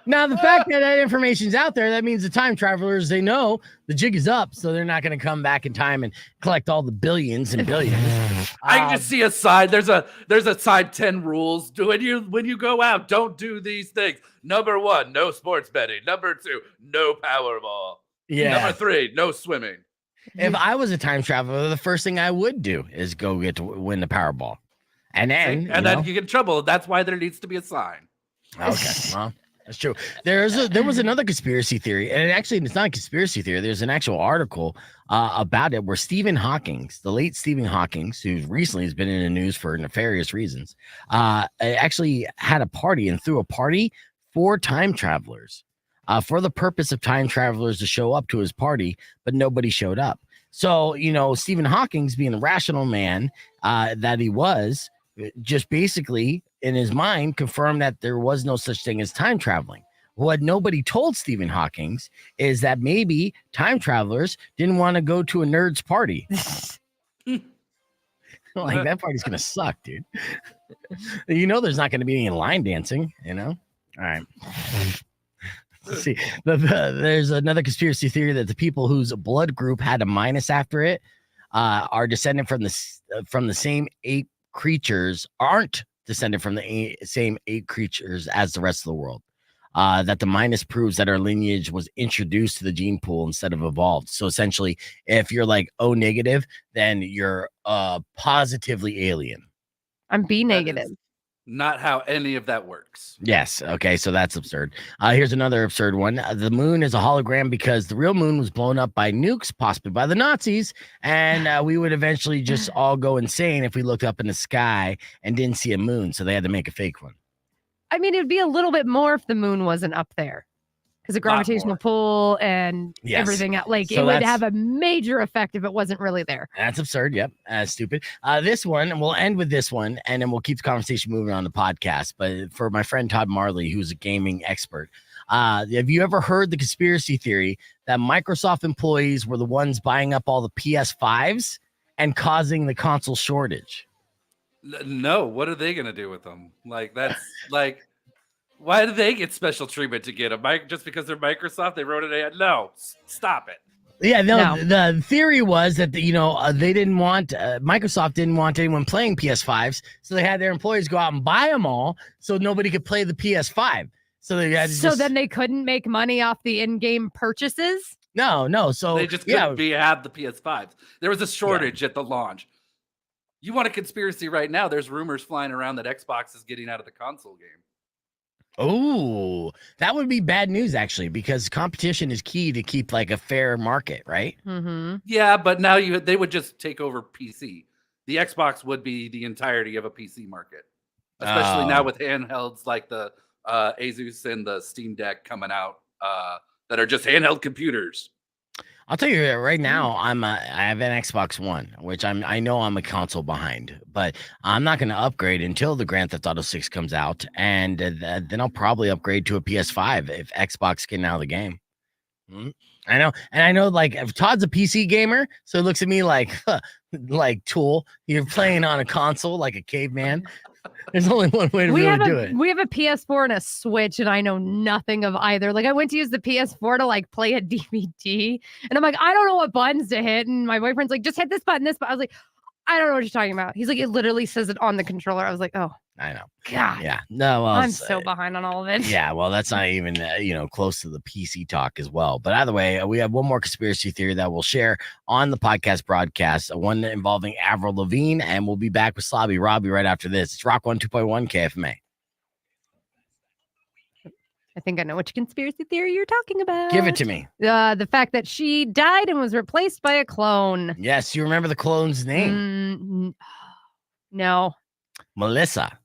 Now, the fact that information's out there, that means the time travelers, they know the jig is up, so they're not going to come back in time and collect all the billions and billions. I can just see a side. There's a side 10 rules. When you go out, don't do these things. Number 1, no sports betting. Number 2, no Powerball. Yeah. Number 3, no swimming. If I was a time traveler, the first thing I would do is go get to win the Powerball. And then then you get in trouble. That's why there needs to be a sign. Okay, well, that's true. There was another conspiracy theory, and it's not a conspiracy theory. There's an actual article about it where Stephen Hawking, the late Stephen Hawking, who recently has been in the news for nefarious reasons, actually had a party and threw a party for time travelers. For the purpose of time travelers to show up to his party, but nobody showed up. So, Stephen Hawking's being a rational man that he was, just basically in his mind confirmed that there was no such thing as time traveling. What nobody told Stephen Hawking's is that maybe time travelers didn't want to go to a nerd's party. Like, that party's going to suck, dude. There's not going to be any line dancing, All right. Let's see. There's another conspiracy theory that the people whose blood group had a minus after it are descended from the same ape creatures, aren't descended from the same ape creatures as the rest of the world. That the minus proves that our lineage was introduced to the gene pool instead of evolved. So essentially, if you're like O negative, then you're positively alien. I'm B negative. Not how any of that works. Yes. Okay. So that's absurd. Here's another absurd one. The moon is a hologram because the real moon was blown up by nukes, possibly by the Nazis. And we would eventually just all go insane if we looked up in the sky and didn't see a moon. So they had to make a fake one. I mean, it'd be a little bit more if the moon wasn't up there because of gravitational pull and everything else. Like, it would have a major effect if it wasn't really there. That's absurd. Yep. Stupid. This one, and we'll end with this one, and then we'll keep the conversation moving on the podcast. But for my friend Todd Marley, who's a gaming expert, have you ever heard the conspiracy theory that Microsoft employees were the ones buying up all the PS5s and causing the console shortage? No. What are they going to do with them? Like, that's like... Why do they get special treatment to get them? Just because they're Microsoft, they wrote it in? No, stop it. Yeah, no. The theory was that they didn't want Microsoft didn't want anyone playing PS5s, so they had their employees go out and buy them all, so nobody could play the PS5. So they had to then they couldn't make money off the in-game purchases. No. So they just couldn't have the PS5s. There was a shortage at the launch. You want a conspiracy right now? There's rumors flying around that Xbox is getting out of the console game. Oh, that would be bad news, actually, because competition is key to keep like a fair market, right? Mm-hmm. Yeah, but now they would just take over PC. The Xbox would be the entirety of a PC market, especially now with handhelds like the Asus and the Steam Deck coming out that are just handheld computers. I'll tell you right now, I have an Xbox One, which I know I'm a console behind, but I'm not going to upgrade until the Grand Theft Auto 6 comes out, and then I'll probably upgrade to a PS5 if Xbox getting out of the game. I know. And I know, like, if Todd's a PC gamer, so he looks at me like, like, Tool, you're playing on a console like a caveman. There's only one way to really do it. We have a PS4 and a Switch, and I know nothing of either. Like, I went to use the PS4 to like play a DVD, and I'm like, I don't know what buttons to hit. And my boyfriend's like, just hit this button, this button. I was like, I don't know what you're talking about. He's like, it literally says it on the controller. I was like, oh, I know. God. Yeah. No, well, I'm so behind on all of it. Yeah, well, that's not even close to the PC talk as well. But either way, we have one more conspiracy theory that we'll share on the podcast broadcast, one involving Avril Lavigne, and we'll be back with Slobby Robby right after this. It's Rock 102.1 KFMA. I think I know which conspiracy theory you're talking about. Give it to me. The fact that she died and was replaced by a clone. Yes, you remember the clone's name? No. Melissa.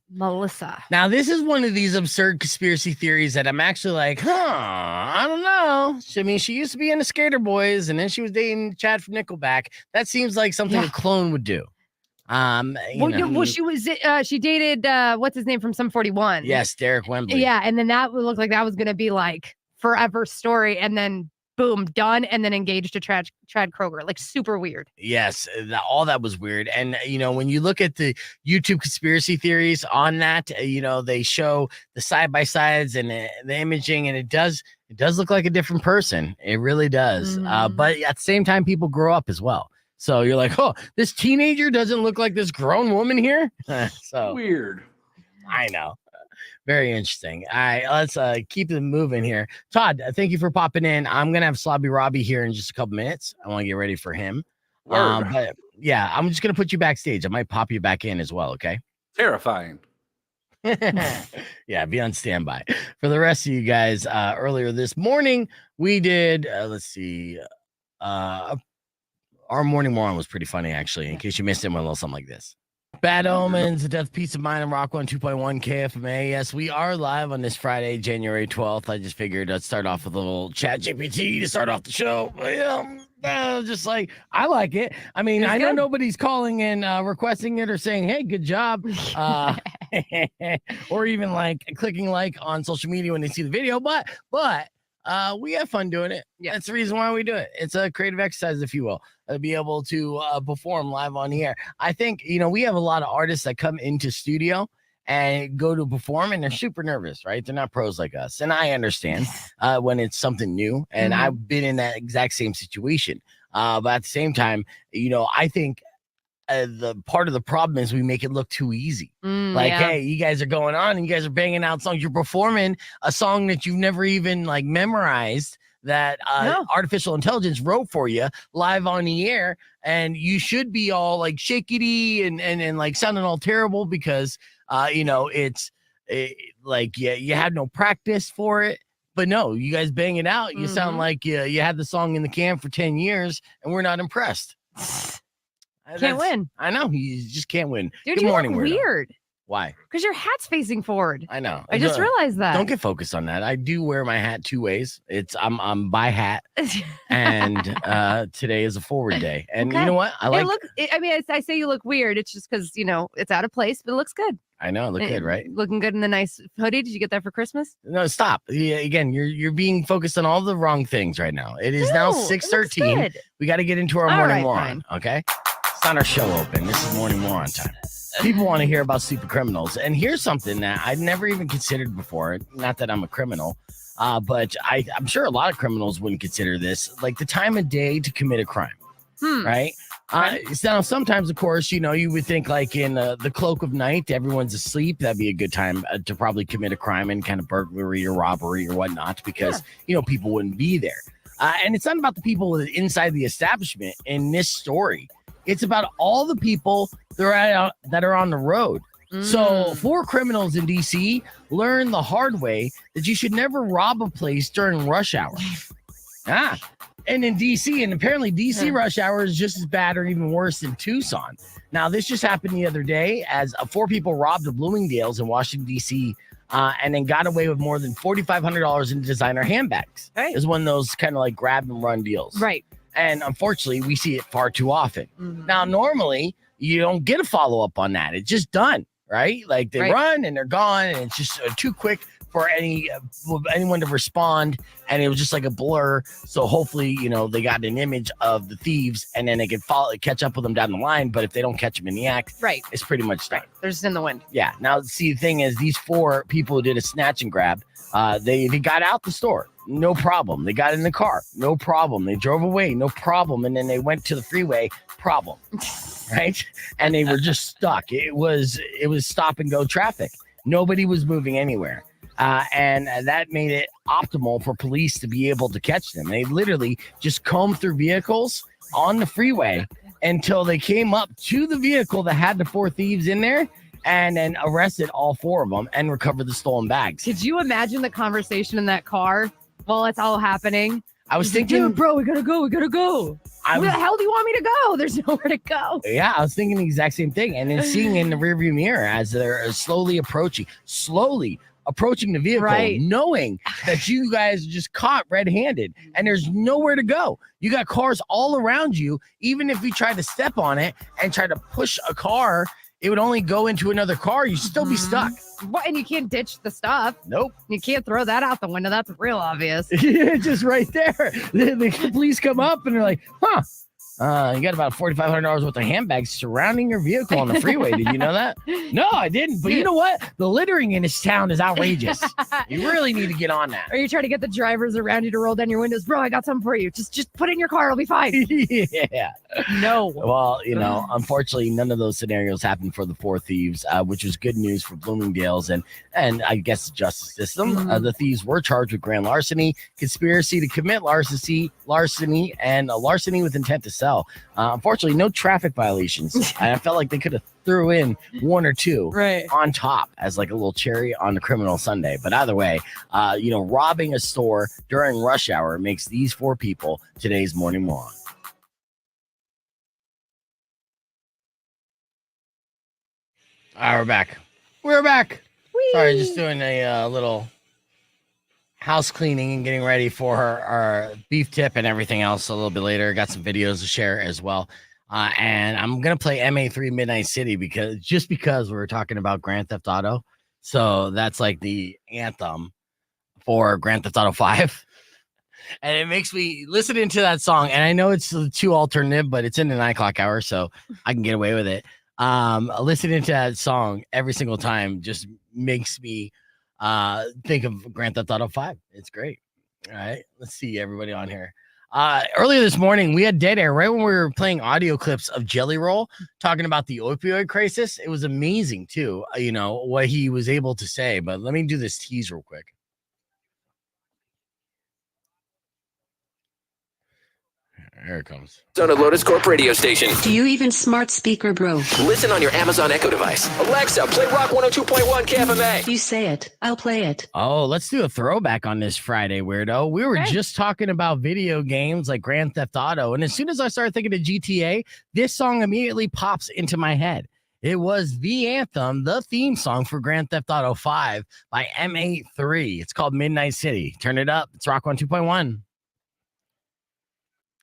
Now, this is one of these absurd conspiracy theories that I'm actually like, I don't know. I mean, she used to be in the Skater Boys, and then she was dating Chad from Nickelback. That seems like something a clone would do. She dated what's his name from Sum 41. Yes, Derek Wembley. Yeah, and then that looked like that was gonna be like forever story, and then boom, done, and then engaged to Chad Kroger. Like super weird. Yes, all that was weird. And when you look at the YouTube conspiracy theories on that, they show the side by sides and the imaging, and it does look like a different person. It really does. But at the same time, people grow up as well. So you're like, oh, this teenager doesn't look like this grown woman here. So weird. I know. Very interesting. All right, let's keep it moving here. Todd, thank you for popping in. I'm going to have Slobby Robby here in just a couple minutes. I want to get ready for him. But yeah, I'm just going to put you backstage. I might pop you back in as well, okay? Terrifying. Yeah, be on standby. For the rest of you guys, earlier this morning, we did, our morning moron was pretty funny, actually, in case you missed it, went a little something like this. Bad Omens, A Death, Peace of Mind, and Rock 102.1 KFMA. Yes, we are live on this Friday, January 12th. I just figured I'd start off with a little chat GPT to start off the show. Just like, I like it. I mean, I know nobody's calling and requesting it or saying, hey, good job. Or even like clicking like on social media when they see the video. But we have fun doing it. Yeah. That's the reason why we do it. It's a creative exercise, if you will, to be able to perform live on here. I think, we have a lot of artists that come into studio and go to perform, and they're super nervous, right? They're not pros like us. And I understand when it's something new. And I've been in that exact same situation. But at the same time, I think the part of the problem is we make it look too easy. Hey, you guys are going on and you guys are banging out songs. You're performing a song that you've never even like memorized, that artificial intelligence wrote for you live on the air, and you should be all like shakety and like sounding all terrible because it's you had no practice for it. But no, you guys bang it out. You sound like you had the song in the can for 10 years, and we're not impressed. Can't win. I know. You just can't win. Dude, Good you morning, look weird. Why? Because your hat's facing forward. I know. I just realized that. Don't get focused on that. I do wear my hat two ways. I'm by hat, and today is a forward day. And you know what? I say you look weird. It's just because it's out of place, but it looks good. I know. Look good, right? Looking good in the nice hoodie. Did you get that for Christmas? No, stop. Again, you're being focused on all the wrong things right now. It is now 6:13. We got to get into our morning moron. Okay. It's not our show open. This is morning moron time. People want to hear about super criminals. And here's something that I'd never even considered before. Not that I'm a criminal, but I'm sure a lot of criminals wouldn't consider this, like the time of day to commit a crime. Right? Now, sometimes, of course, you would think like in the cloak of night, everyone's asleep. That'd be a good time to probably commit a crime, and kind of burglary or robbery or whatnot, because, people wouldn't be there. And it's not about the people inside the establishment in this story. It's about all the people that are on the road. So 4 criminals in D.C. learned the hard way that you should never rob a place during rush hour. And in D.C., and apparently D.C. rush hour is just as bad or even worse than Tucson. Now, this just happened the other day as 4 people robbed a Bloomingdale's in Washington, D.C., and then got away with more than $4,500 in designer handbags. It was one of those kind of like grab and run deals. Right. And unfortunately, we see it far too often. Now, normally, you don't get a follow-up on that. It's just done, right? Like they run and they're gone, and it's just too quick for anyone to respond, and it was just like a blur. So hopefully, they got an image of the thieves, and then they could catch up with them down the line. But if they don't catch them in the act, Right. it's pretty much done. They're just in the wind. Yeah. Now, see, the thing is, these 4 people who did a snatch and grab, they got out the store, no problem. They got in the car, no problem. They drove away, no problem. And then they went to the freeway, problem. Right? And they were just stuck. It was stop and go traffic. Nobody was moving anywhere. And that made it optimal for police to be able to catch them. They literally just combed through vehicles on the freeway until they came up to the vehicle that had the 4 thieves in there, and then arrested all 4 of them and recovered the stolen bags. Could you imagine the conversation in that car while it's all happening? I was thinking, dude, bro, we gotta go. Where the hell do you want me to go? There's nowhere to go. Yeah, I was thinking the exact same thing. And then seeing in the rearview mirror as they're slowly approaching the vehicle, Right. knowing that you guys just caught red-handed and there's nowhere to go. You got cars all around you. Even if you tried to step on it and try to push a car, it would only go into another car. You'd still be stuck. What? And you can't ditch the stuff. Nope. You can't throw that out the window. That's real obvious. Just right there. The police come up and they're like, huh. You got about $4,500 worth of handbags surrounding your vehicle on the freeway. Did you know that? No, I didn't. But you know what? The littering in this town is outrageous. You really need to get on that. Or you try to get the drivers around you to roll down your windows. Bro, I got something for you. Just put it in your car. It'll be fine. Yeah. No. Well, unfortunately, none of those scenarios happened for the 4 thieves, which was good news for Bloomingdale's and I guess the justice system. The thieves were charged with grand larceny, conspiracy to commit larceny, and larceny with intent to sell. Unfortunately, no traffic violations. I felt like they could have threw in 1 or 2 Right. on top as like a little cherry on the criminal Sunday. But either way, robbing a store during rush hour makes these 4 people today's morning moron. All right, we're back. We're back. Whee! Sorry, just doing a little house cleaning and getting ready for our beef tip and everything else a little bit later. Got some videos to share as well. And I'm going to play MA3 Midnight City because we were talking about Grand Theft Auto. So that's like the anthem for Grand Theft Auto 5. And it makes me listening to that song. And I know it's too alternative, but it's in the 9 o'clock hour, so I can get away with it. Listening to that song every single time just makes me think of Grand Theft Auto 5. It's great. All right, let's see everybody on here. Earlier this morning, we had dead air right when we were playing audio clips of Jelly Roll talking about the opioid crisis. It was amazing too, what he was able to say. But let me do this tease real quick. Here it comes. On a Lotus Corp radio station. Do you even smart speaker, bro? Listen on your Amazon Echo device. Alexa, play Rock 102.1 KFMA. You say it. I'll play it. Oh, let's do a throwback on this Friday, weirdo. We were just talking about video games like Grand Theft Auto. And as soon as I started thinking of GTA, this song immediately pops into my head. It was the anthem, the theme song for Grand Theft Auto 5 by MA3. It's called Midnight City. Turn it up. It's Rock 102.1.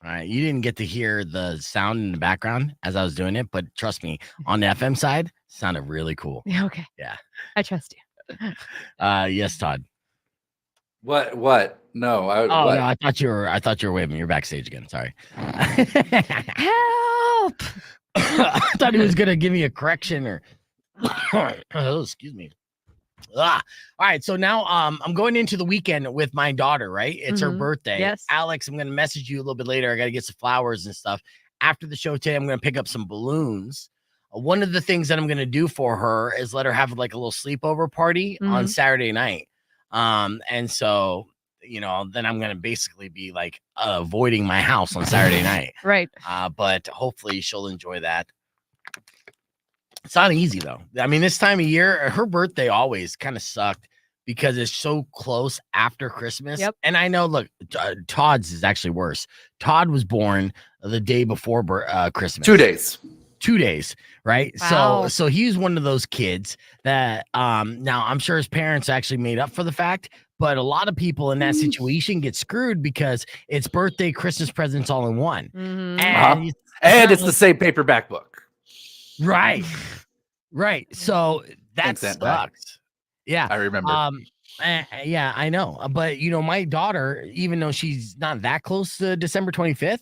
All right, you didn't get to hear the sound in the background as I was doing it, but trust me, on the FM side, sounded really cool. Okay. Yeah. I trust you. Yes, Todd. What? No. No, I thought you were waving. You're backstage again. Sorry. Help! I thought he was gonna give me a correction or oh, excuse me. All right, so now I'm going into the weekend with my daughter, right? It's her birthday. Yes. Alex, I'm gonna message you a little bit later. I gotta get some flowers and stuff. After the show today, I'm gonna pick up some balloons. One of the things that I'm gonna do for her is let her have like a little sleepover party on Saturday night. And so then I'm gonna basically be like avoiding my house on Saturday night. Right. But hopefully she'll enjoy that. It's not easy though. I mean, this time of year, her birthday always kind of sucked because it's so close after Christmas. Yep. And I know, look, Todd's is actually worse. Todd was born the day before Christmas. 2 days. 2 days, right? Wow. So he's one of those kids that now I'm sure his parents actually made up for the fact, but a lot of people in that situation get screwed because it's birthday, Christmas presents all in one. And it's the same paperback book. Right. So that Thanks, Aunt Pat. sucks. Yeah. I remember. Yeah, I know. But my daughter, even though she's not that close to December 25th,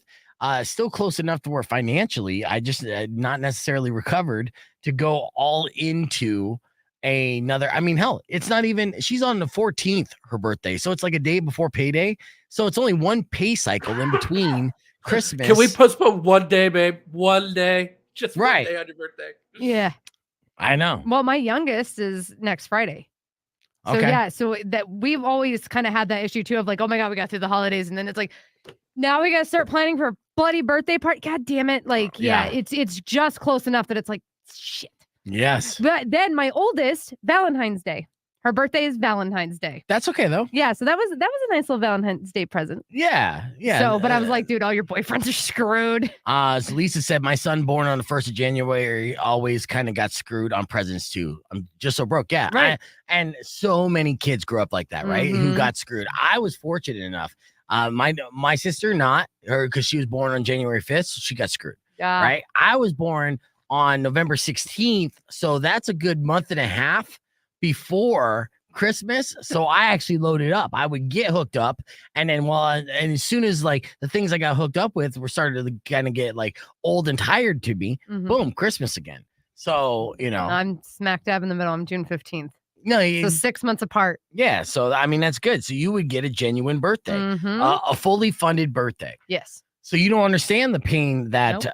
still close enough to where financially I just not necessarily recovered to go all into another. I mean, hell, it's not even, she's on the 14th, her birthday. So it's like a day before payday. So it's only one pay cycle in between Christmas. Can we postpone one day, babe? One day. Just one Right. day on your birthday. Yeah. I know. Well, my youngest is next Friday. So Okay. yeah, so that we've always kind of had that issue too of like, oh my God, we got through the holidays. And then it's like, now we got to start planning for a bloody birthday party. God damn it. Like, yeah, it's just close enough that it's like, shit. Yes. But then my oldest, Valentine's Day. Her birthday is Valentine's Day. That's okay though. Yeah, so that was a nice little Valentine's Day present. Yeah. Yeah. So, but I was like, dude, all your boyfriends are screwed. So Lisa said, my son born on the 1st of January always kind of got screwed on presents too. I'm just so broke. Yeah. Right. And so many kids grew up like that, right? Who got screwed. I was fortunate enough. My sister, not her, because she was born on January 5th. So she got screwed. Right. I was born on November 16th. So that's a good month and a half before Christmas. So I actually loaded up. I would get hooked up, and then and as soon as like the things I got hooked up with were started to kind of get like old and tired to me, boom, Christmas again. So I'm smack dab in the middle. I'm June 15th. No, so 6 months apart. Yeah, so I mean that's good. So you would get a genuine birthday, a fully funded birthday. Yes. So you don't understand the pain that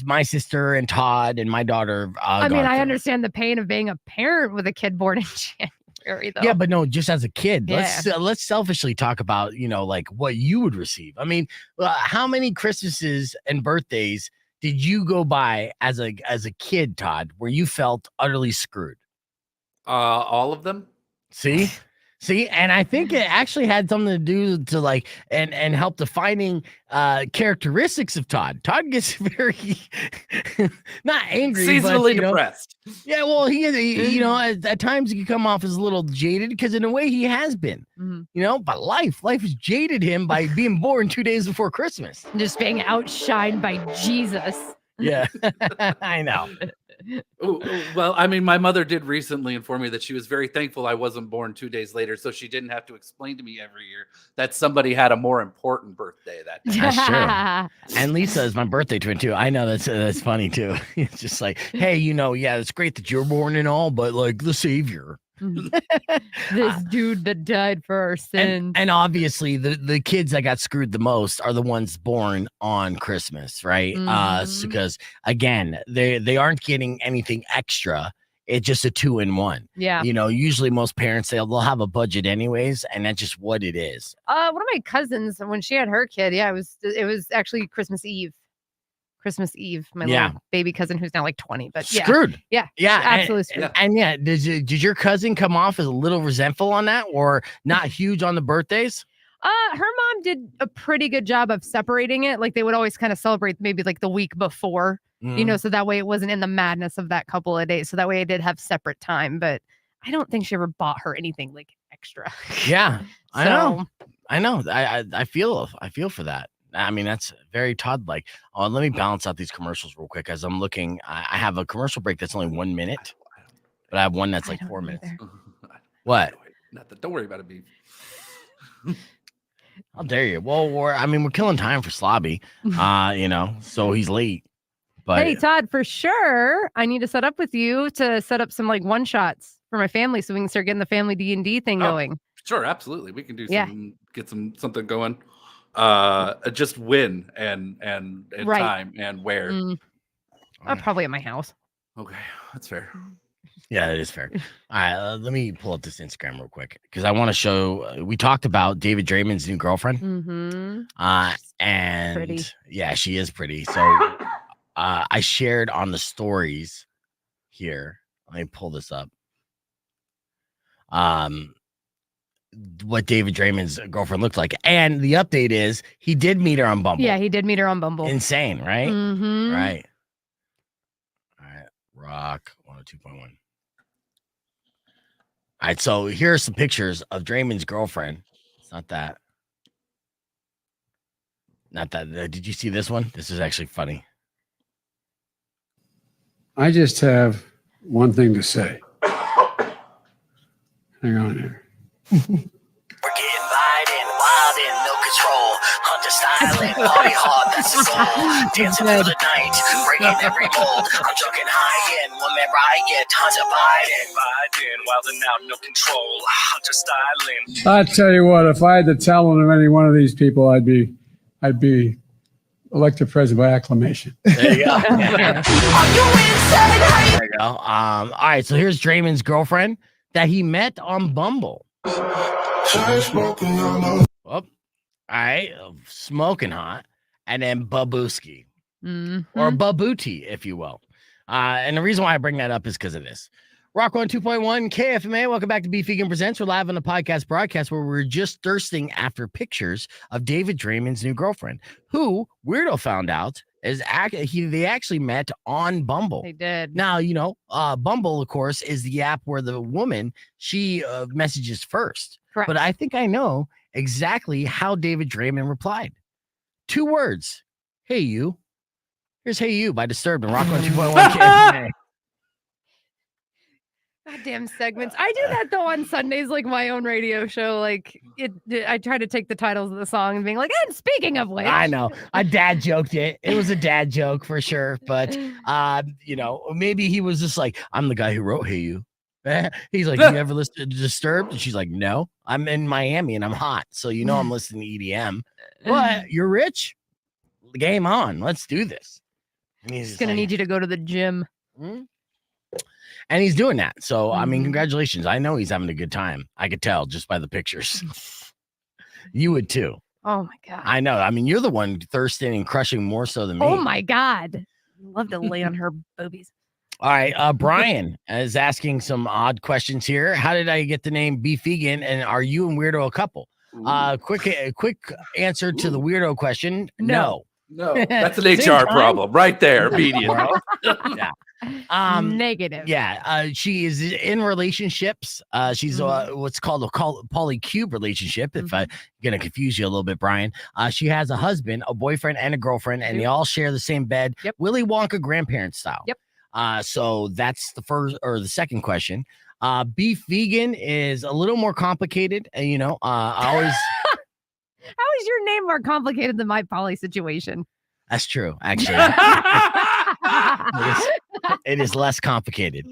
my sister and Todd and my daughter. I mean, I understand the pain of being a parent with a kid born in January, though. Yeah, but no, just as a kid. Yeah. Let's selfishly talk about like what you would receive. I mean, how many Christmases and birthdays did you go by as a kid, Todd, where you felt utterly screwed? All of them. See, and I think it actually had something to do to like and help defining characteristics of Todd. Todd gets very not angry, seasonally but, depressed. Yeah, well, he at times he can come off as a little jaded because in a way he has been, but life has jaded him by being born 2 days before Christmas, just being outshined by Jesus. Yeah, I know. Well, I mean, my mother did recently inform me that she was very thankful I wasn't born 2 days later, so she didn't have to explain to me every year that somebody had a more important birthday that day. That's true. And Lisa is my birthday twin too. I know that's funny too. It's just like, hey, yeah, it's great that you're born and all, but like the savior. This dude that died for our sins. And obviously the kids that got screwed the most are the ones born on Christmas, right? Because again, they aren't getting anything extra. It's just a 2-in-1. Yeah. Usually most parents they'll have a budget anyways, and that's just what it is. One of my cousins, when she had her kid, it was actually Christmas Eve. My little baby cousin who's now like 20, but screwed. Yeah, absolutely screwed. And did your cousin come off as a little resentful on that, or not huge on the birthdays? Her mom did a pretty good job of separating it. Like they would always kind of celebrate maybe like the week before, so that way it wasn't in the madness of that couple of days. So that way I did have separate time, but I don't think she ever bought her anything like extra. Yeah, I know. I feel for that. I mean, that's very Todd-like. Let me balance out these commercials real quick as I'm looking. I have a commercial break that's only 1 minute, but I have one that's like 4 minutes. What? Nothing. Don't worry about it, Beef. How dare you? Well, we're killing time for Slobby, so he's late. But hey, Todd, for sure, I need to set up with you to set up some like one-shots for my family so we can start getting the family D&D thing going. Sure, absolutely. We can do something going. Just when and time and where. Probably at my house. Okay, that's fair. Yeah, that is fair. All right, let me pull up this Instagram real quick because I want to show. We talked about David Draymond's new girlfriend. And pretty. Yeah, she is pretty. So I shared on the stories here. Let me pull this up. What David Draymond's girlfriend looked like. And the update is he did meet her on Bumble. Yeah, he did meet her on Bumble. Insane, right? Right. All right. Rock 102.1. All right. So here are some pictures of Draymond's girlfriend. It's not that. Did you see this one? This is actually funny. I just have one thing to say. Hang on here. We're getting riding, wild and no control. Hunter styling, party hard, that's the soul. Dancing through the night, breaking every mold. I'm drunk and high in one man riot. Hunter Biden, wild and out, no control. Hunter styling. I tell you what, if I had the talent of any one of these people, I'd be elected president by acclamation. There you go. There you go. All right, so here's Draymond's girlfriend that he met on Bumble. Oh, all right, smoking hot, and then Babuski or Babuti, if you will. And the reason why I bring that up is because of this. Rock 102.1 KFMA. Welcome back to Beef Vegan Presents. We're live on the podcast broadcast where we're just thirsting after pictures of David Draymond's new girlfriend, who Weirdo found out is they actually met on Bumble. They did. Now, Bumble, of course, is the app where the woman, she messages first. Correct. But I think I know exactly how David Draymond replied. 2 words. Hey, you. Here's Hey You by Disturbed and Rock 102.1 KFMA. Goddamn segments. I do that though on Sundays, like my own radio show. Like I try to take the titles of the song and being like, and speaking of which, I know I dad joked it. It was a dad joke for sure. But maybe he was just like, I'm the guy who wrote Hey You. He's like, you ever listen to Disturbed? And she's like, no, I'm in Miami and I'm hot. So I'm listening to EDM. But you're rich. Game on. Let's do this. And he's gonna need you to go to the gym. And he's doing that. So, I mean, congratulations. I know he's having a good time. I could tell just by the pictures. You would too. Oh my God. I know. I mean, you're the one thirsting and crushing more so than me. Oh my God. Love to lay on her boobies. All right. Brian is asking some odd questions here. How did I get the name Beef Vegan? And are you and Weirdo a couple? Quick answer to the Weirdo question. No. That's an HR problem right there. Immediately. Yeah. Negative. Yeah. She is in relationships. She's what's called a polycube relationship. If I'm gonna confuse you a little bit, Brian. She has a husband, a boyfriend, and a girlfriend, and they all share the same bed. Yep. Willy Wonka grandparent style. Yep. So that's the first or the second question. Beef Vegan is a little more complicated. I always. How is your name more complicated than my poly situation? That's true, actually. It is less complicated.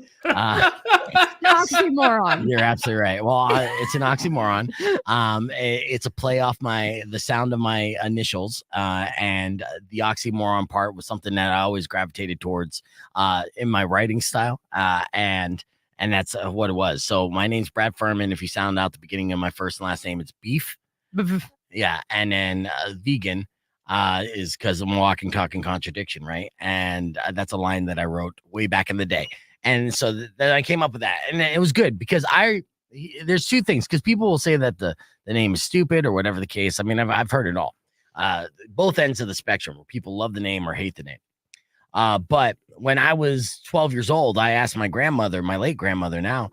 Oxymoron. You're absolutely right. Well, it's an oxymoron. It's a play off the sound of my initials, and the oxymoron part was something that I always gravitated towards in my writing style, and that's what it was. So my name's Brad Furman. If you sound out the beginning of my first and last name, it's Beef. Yeah, and then vegan is because I'm walking, talking contradiction, right? And that's a line that I wrote way back in the day. And so then I came up with that, and it was good because there's 2 things, because people will say that the name is stupid or whatever the case. I mean, I've heard it all, both ends of the spectrum where people love the name or hate the name. But when I was 12 years old, I asked my grandmother, my late grandmother now,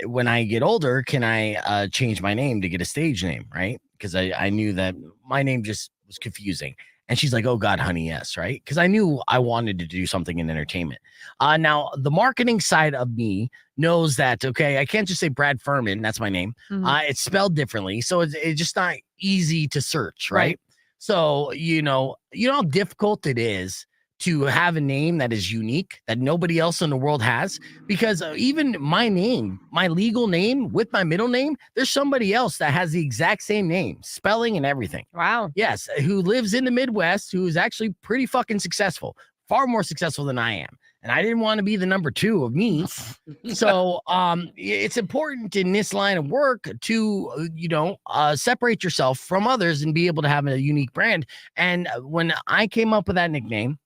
when I get older, can I change my name to get a stage name, right? Because I knew that my name just was confusing. And she's like, oh God, honey, yes, right? Because I knew I wanted to do something in entertainment. Now, the marketing side of me knows that, okay, I can't just say Brad Furman, that's my name. It's spelled differently. So it's just not easy to search, right? So, you know how difficult it is to have a name that is unique, that nobody else in the world has, because even my name, my legal name with my middle name, there's somebody else that has the exact same name, spelling and everything. Wow. Yes, who lives in the Midwest, who is actually pretty fucking successful, far more successful than I am. And I didn't want to be the number 2 of me. So it's important in this line of work to, separate yourself from others and be able to have a unique brand. And when I came up with that nickname,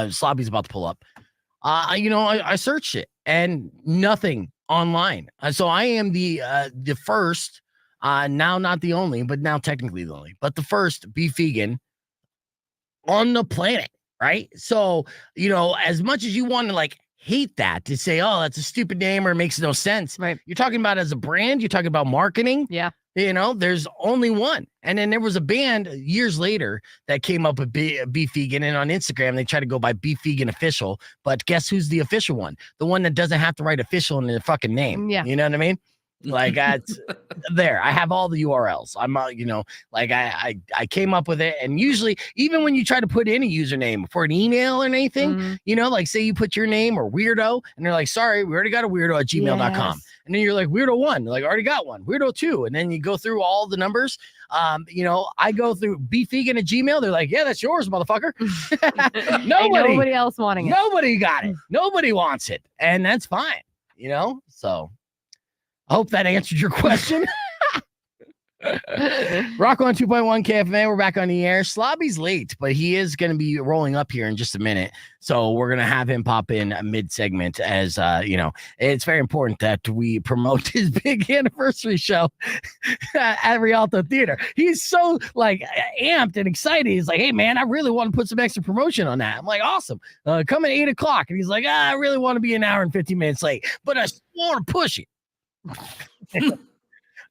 Slobby's about to pull up. I searched it and nothing online. So I am the first, now not the only, but now technically the only, but the first beef vegan on the planet, right? So, as much as you want to hate that, to say, oh, that's a stupid name or it makes no sense. Right. You're talking about as a brand, you're talking about marketing. Yeah. There's only one. And then there was a band years later that came up with Beef Vegan, and on Instagram, they try to go by Beef Vegan Official. But guess who's the official one? The one that doesn't have to write official in their fucking name. Yeah. You know what I mean? Like that's there. I have all the URLs. I'm like I came up with it. And usually, even when you try to put in a username for an email or anything, like say you put your name or weirdo, and they're like, sorry, we already got a weirdo at gmail.com. Yes. And then you're like, weirdo 1, like already got one, weirdo 2, and then you go through all the numbers. I go through beef vegan at Gmail. They're like, yeah, that's yours, motherfucker. Nobody else wanting it. Nobody got it. Nobody wants it, and that's fine. So I hope that answered your question. Rock on 2.1 KFMA. We're back on the air. Slobby's late, but he is going to be rolling up here in just a minute. So we're going to have him pop in mid-segment as, it's very important that we promote his big anniversary show at Rialto Theater. He's so amped and excited. He's like, hey, man, I really want to put some extra promotion on that. I'm like, awesome. Come at 8 o'clock. And he's like, I really want to be an hour and 50 minutes late, but I want to push it.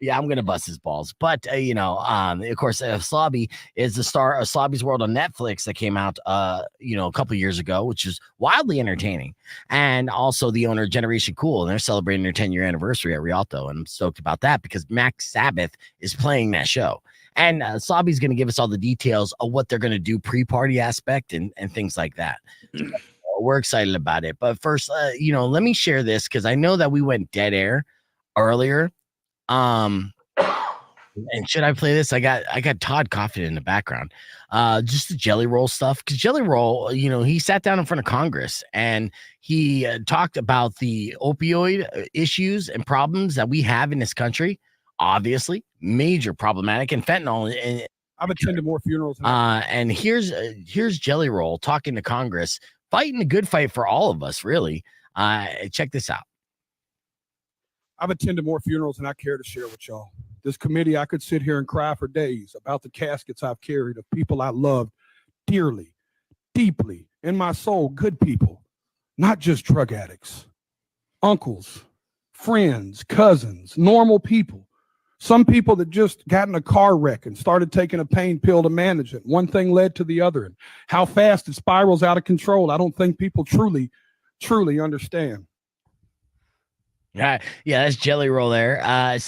Yeah, I'm gonna bust his balls, but of course, Slobby is the star of Slobby's World on Netflix that came out, a couple years ago, which is wildly entertaining, and also the owner of Generation Cool, and they're celebrating their 10-year anniversary at Rialto, and I'm stoked about that because Max Sabbath is playing that show, and Slobby's gonna give us all the details of what they're gonna do pre-party aspect and things like that. We're excited about it, but first, let me share this because I know that we went dead air earlier. And should I play this? I got Todd coughing in the background. Just the Jelly Roll stuff, because Jelly Roll, he sat down in front of Congress and he talked about the opioid issues and problems that we have in this country. Obviously, major problematic, and fentanyl. And I've attended more funerals. And here's Jelly Roll talking to Congress, fighting a good fight for all of us, really. Check this out. I've attended more funerals than I care to share with y'all. This committee, I could sit here and cry for days about the caskets I've carried of people I loved dearly, deeply, in my soul, good people, not just drug addicts, uncles, friends, cousins, normal people. Some people that just got in a car wreck and started taking a pain pill to manage it. One thing led to the other. And how fast it spirals out of control, I don't think people truly understand. Yeah, that's Jelly Roll there. As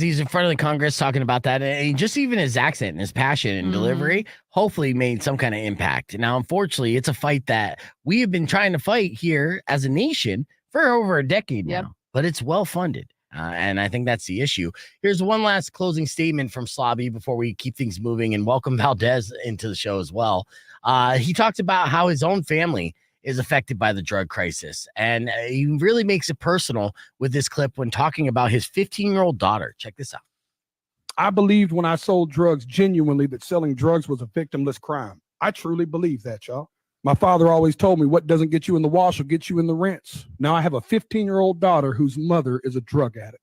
he's in front of the Congress talking about that, and just even his accent and his passion and delivery, hopefully made some kind of impact. Now, unfortunately, it's a fight that we have been trying to fight here as a nation for over a decade now, but it's well funded. And I think that's the issue. Here's one last closing statement from Slobby before we keep things moving and welcome Valdez into the show as well. He talks about how his own family is affected by the drug crisis. And he really makes it personal with this clip when talking about his 15-year-old daughter. Check this out. I believed when I sold drugs genuinely that selling drugs was a victimless crime. I truly believe that, y'all. My father always told me what doesn't get you in the wash will get you in the rinse. Now I have a 15-year-old daughter whose mother is a drug addict.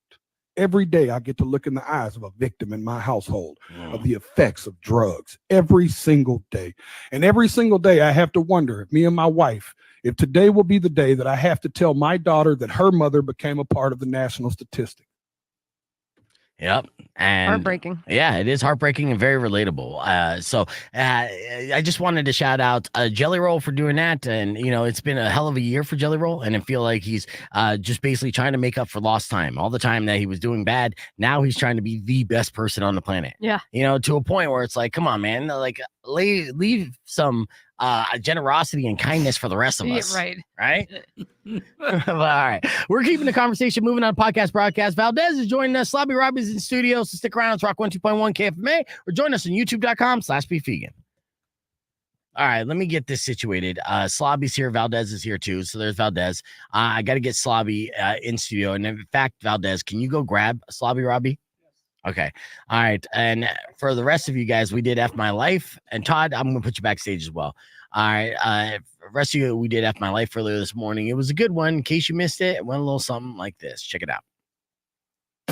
Every day I get to look in the eyes of a victim in my household of the effects of drugs every single day. And every single day I have to wonder, me and my wife, if today will be the day that I have to tell my daughter that her mother became a part of the national statistic. Yep. And heartbreaking. Yeah, it is heartbreaking and very relatable. I just wanted to shout out Jelly Roll for doing that. And, it's been a hell of a year for Jelly Roll. And I feel like he's just basically trying to make up for lost time. All the time that he was doing bad, now he's trying to be the best person on the planet. Yeah. To a point where it's like, come on, man, leave some generosity and kindness for the rest of us. Right. All right. We're keeping the conversation moving on podcast broadcast. Valdez is joining us. Slobby Robby's in studio, so stick around. It's Rock 102.1 KFMA, or join us on youtube.com/beefvegan. All right, let me get this situated. Slobby's here. Valdez is here too. So there's Valdez. I got to get Slobby in studio. And in fact, Valdez, can you go grab Slobby Robby? Okay. All right. And for the rest of you guys, we did F My Life. And Todd, I'm going to put you backstage as well. All right. Rest of you, we did F My Life earlier this morning. It was a good one. In case you missed it, it went a little something like this. Check it out.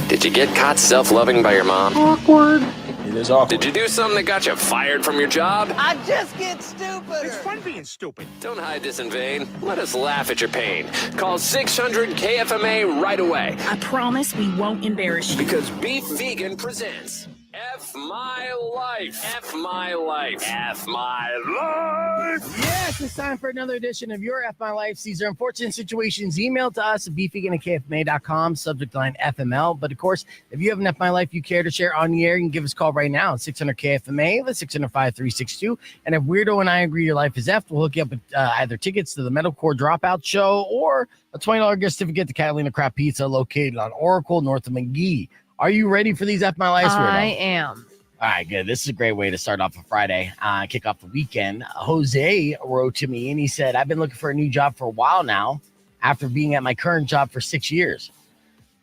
Did you get caught self-loving by your mom? Awkward. It is awkward. Did you do something that got you fired from your job? I just get stupid. It's fun being stupid. Don't hide this in vain. Let us laugh at your pain. Call 600-KFMA right away. I promise we won't embarrass you. Because Beef Vegan presents F F my life. F my life. F my life. Yes, it's time for another edition of Your F My Life. These are unfortunate situations. Email to us at beefegan@kfma.com, subject line FML. But of course, if you have an F My Life you care to share on the air, you can give us a call right now at 600-KFMA, that's 600-5362. And if Weirdo and I agree your life is F, we'll hook you up with either tickets to the Metalcore Dropout Show or a $20 gift certificate to Catalina Craft Pizza located on Oracle, north of McGee. Are you ready for these F My Life? I am. All right, good. This is a great way to start off a Friday, kick off the weekend. Jose wrote to me and he said, I've been looking for a new job for a while now after being at my current job for 6 years.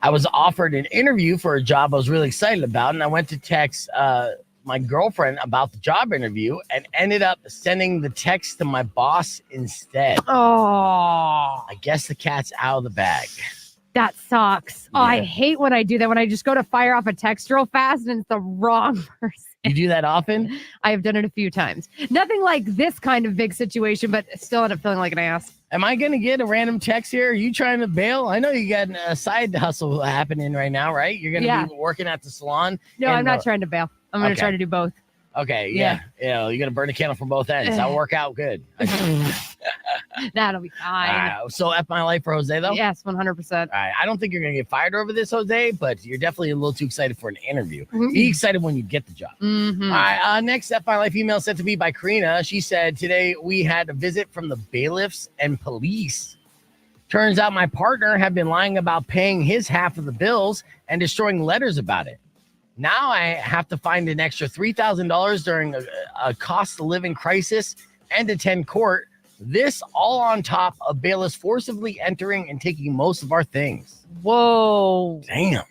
I was offered an interview for a job I was really excited about, and I went to text my girlfriend about the job interview and ended up sending the text to my boss instead. Oh, I guess the cat's out of the bag. that sucks. Yeah. Oh, I hate when I do that, when I just go to fire off a text real fast and it's the wrong person. You do that often? I have done it a few times. Nothing like this kind of big situation, but still end up feeling like an ass. Am I going to get a random text here? Are you trying to bail? I know you got a side hustle happening right now, right? You're going to be working at the salon. No, I'm not trying to bail. I'm going to try to do both. Okay, yeah. You know, you're going to burn a candle from both ends. That'll work out good. That'll be fine. So F My Life for Jose, though? Yes, 100%. All right. I don't think you're going to get fired over this, Jose, but you're definitely a little too excited for an interview. Mhm. Be excited when you get the job. Mhm. All right. Next F My Life email sent to me by Karina. She said, today we had a visit from the bailiffs and police. Turns out my partner had been lying about paying his half of the bills and destroying letters about it. Now I have to find an extra $3,000 during a cost of living crisis and attend court. This all on top of bailiffs forcibly entering and taking most of our things. Whoa. Damn.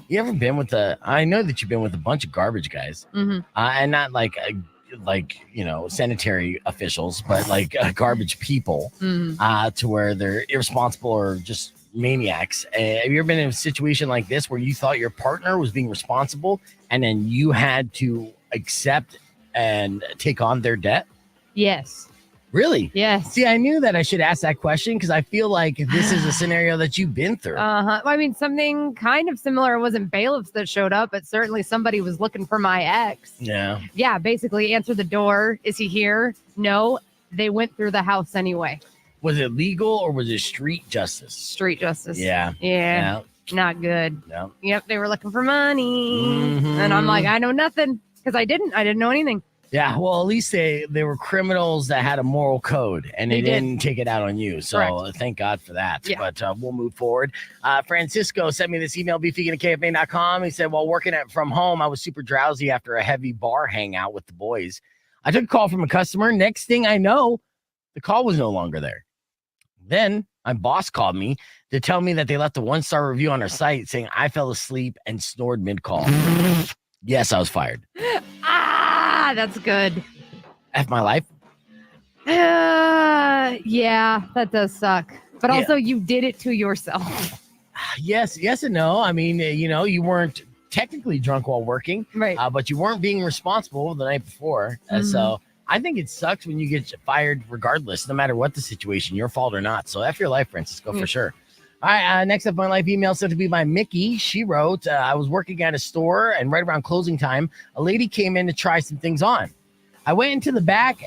You ever been with I know that you've been with a bunch of garbage guys, Mm-hmm. and not like sanitary officials, but like garbage people, to where they're irresponsible or just maniacs. Have you ever been in a situation like this where you thought your partner was being responsible and then you had to accept and take on their debt? Yes. Really? Yes. See, I knew that I should ask that question because I feel like this is a scenario that you've been through. I mean, something kind of similar. It wasn't bailiffs that showed up, but certainly somebody was looking for my ex. Yeah. Yeah, basically answered the door. Is he here? No. They went through the house anyway. Was it legal or was it street justice? Street justice. Yeah. Yeah. Not good. No. Yep. They were looking for money. Mhm. And I'm like, I know nothing because I didn't know anything. Yeah, well, at least they were criminals that had a moral code, and they didn't take it out on you. So thank God for that. Yeah. But we'll move forward. Francisco sent me this email, beefegan@kfa.com. He said, while working from home, I was super drowsy after a heavy bar hangout with the boys. I took a call from a customer. Next thing I know, the call was no longer there. Then my boss called me to tell me that they left a 1-star review on our site saying I fell asleep and snored mid-call. Yes, I was fired. That's good. F my life. Yeah, that does suck. But Yeah. also, you did it to yourself. Yes and no. I mean, you weren't technically drunk while working, right? But you weren't being responsible the night before. So I think it sucks when you get fired regardless, no matter what the situation, your fault or not. So F your life, Francisco, for sure. All right, next up, my life email sent to me by Mickey. She wrote, I was working at a store, and right around closing time, a lady came in to try some things on. I went into the back,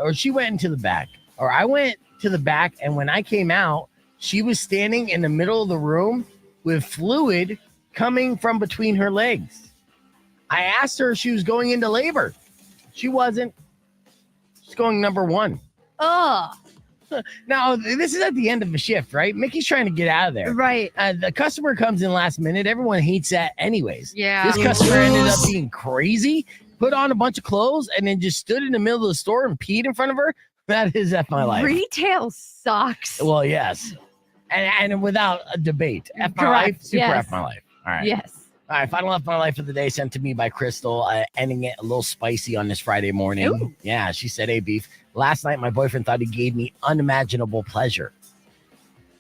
or she went into the back, or I went to the back, and when I came out, she was standing in the middle of the room with fluid coming from between her legs. I asked her if she was going into labor. She wasn't. She's going number 1. Ugh. Now, this is at the end of a shift, right? Mickey's trying to get out of there. Right. The customer comes in last minute. Everyone hates that anyways. Yeah. This customer ended up being crazy, put on a bunch of clothes, and then just stood in the middle of the store and peed in front of her. That is F my life. Retail sucks. Well, yes. And without a debate. F my Correct. life, super Yes. F my life. All right. Yes. All right, final F my life of the day sent to me by Crystal, ending it a little spicy on this Friday morning. Ooh. Yeah, she said, hey, Beef, last night my boyfriend thought he gave me unimaginable pleasure.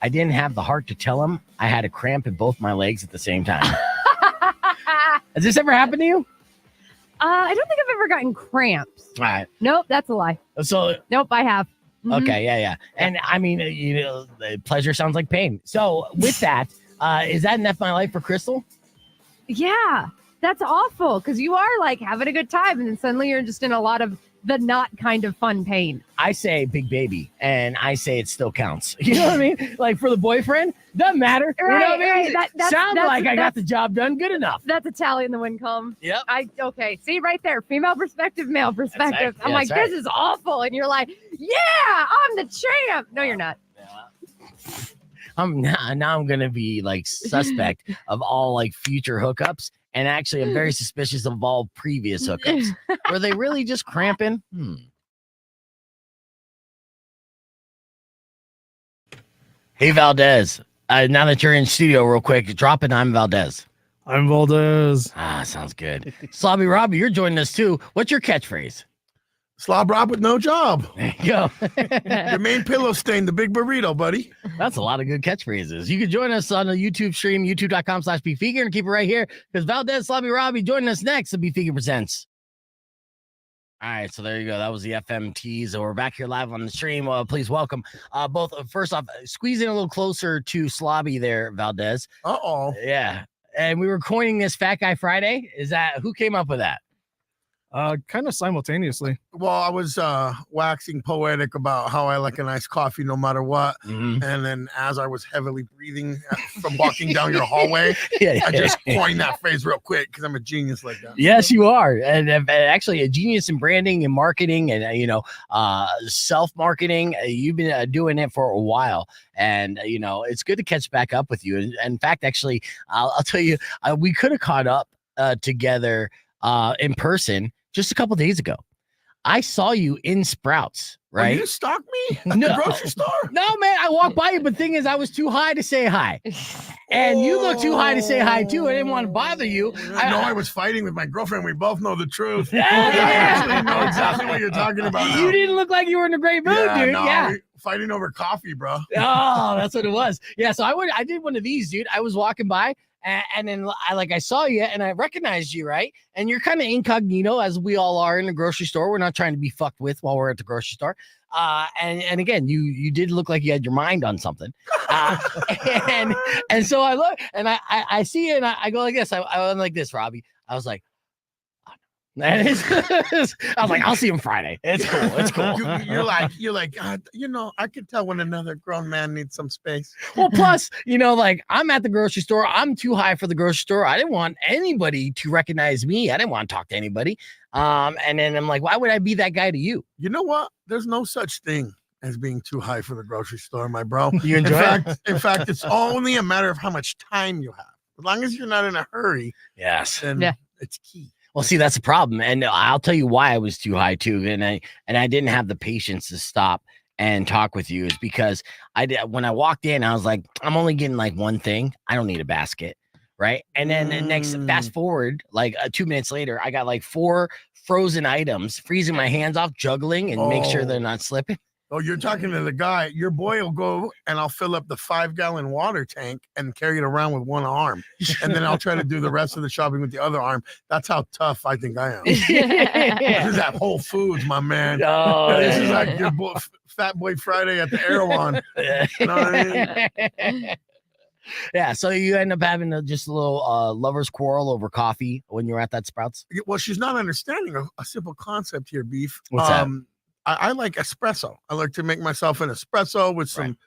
I didn't have the heart to tell him I had a cramp in both my legs at the same time. Has this ever happened to you? I don't think I've ever gotten cramps. All right. Nope, that's a lie. So, Nope, I have. Mhm. okay, yeah. And I mean, pleasure sounds like pain. So with that, is that an F my life for Crystal? Yeah. That's awful because you are like having a good time, and then suddenly you're just in a lot of the not kind of fun pain. I say big baby, and I say it still counts. You know what I mean? Like for the boyfriend, doesn't matter. Right, you know what I mean? right. Sounds like I got the job done good enough. That's a tally in the win column. Yep. Okay. See right there, female perspective, male perspective. right. I'm Yeah, like, that's this is awful, and you're like, yeah, I'm the champ. No, you're not. Now I'm gonna be like suspect of all like future hookups, and actually I'm very suspicious of all previous hookups. Were they really just cramping? Hey Valdez, now that you're in studio, real quick, drop it. I'm Valdez. I'm Valdez. Sounds good. Slobby Robby, you're joining us too. What's your catchphrase? Slob Rob with no job. There you go. The main pillow stain, the big burrito, buddy. That's a lot of good catchphrases. You can join us on the YouTube stream, youtube.com/BeFeger, and keep it right here because Valdez, Slobby Robby joining us next to BeFeger Presents. All right, so there you go. That was the FMT. So we're back here live on the stream. Please welcome both. First off, squeeze in a little closer to Slobby there, Valdez. Uh-oh. Yeah. And we were coining this Fat Guy Friday. Is that who came up with that? Kind of simultaneously. Well, I was waxing poetic about how I like a nice coffee no matter what. Mm-hmm. And then as I was heavily breathing from walking down your hallway, I just coined that phrase real quick because I'm a genius like that. Yes, you are. And actually a genius in branding and marketing and, self-marketing. You've been doing it for a while. And, it's good to catch back up with you. And in fact, actually, I'll tell you, we could have caught up together in person just a couple days ago. I saw you in Sprouts, right? You stalked me at No. the grocery store? No, man, I walked by you, but thing is, I was too high to say hi. And you look too high to say hi, too. I didn't want to bother you. I was fighting with my girlfriend. We both know the truth. Yeah. I actually know exactly what you're talking about now. You didn't look like you were in a great mood, dude. No, Yeah. we fighting over coffee, bro. Oh, that's what it was. Yeah, so I did one of these, dude. I was walking by. And then I saw you and I recognized you, right? And you're kind of incognito, as we all are in the grocery store. We're not trying to be fucked with while we're at the grocery store. And again, you did look like you had your mind on something. And so I look and I see you and I go like this. I went like this, Robby. I was like, I was like, I'll see him Friday. It's cool. It's cool. You're like, I could tell when another grown man needs some space. Well, plus, I'm at the grocery store. I'm too high for the grocery store. I didn't want anybody to recognize me. I didn't want to talk to anybody. And then I'm like, why would I be that guy to you? You know what? There's no such thing as being too high for the grocery store, my bro. You enjoy it? In fact, it's only a matter of how much time you have. As long as you're not in a hurry, yes, then it's key. Well, see, that's a problem. And I'll tell you why I was too high too. And I didn't have the patience to stop and talk with you is because when I walked in, I was like, I'm only getting like one thing. I don't need a basket. Right. And then the next fast forward, like 2 minutes later, I got like 4 frozen items, freezing my hands off, juggling and make sure they're not slipping. Oh, you're talking to the guy. Your boy will go and I'll fill up the 5-gallon water tank and carry it around with one arm. And then I'll try to do the rest of the shopping with the other arm. That's how tough I think I am. This is at Whole Foods, my man. Oh, this is like your Fat Boy Friday at the Erewhon. You know what I mean? Yeah, so you end up having just a little lover's quarrel over coffee when you were at that Sprouts? Well, she's not understanding a simple concept here, Beef. What's that? I like espresso. I like to make myself an espresso with some,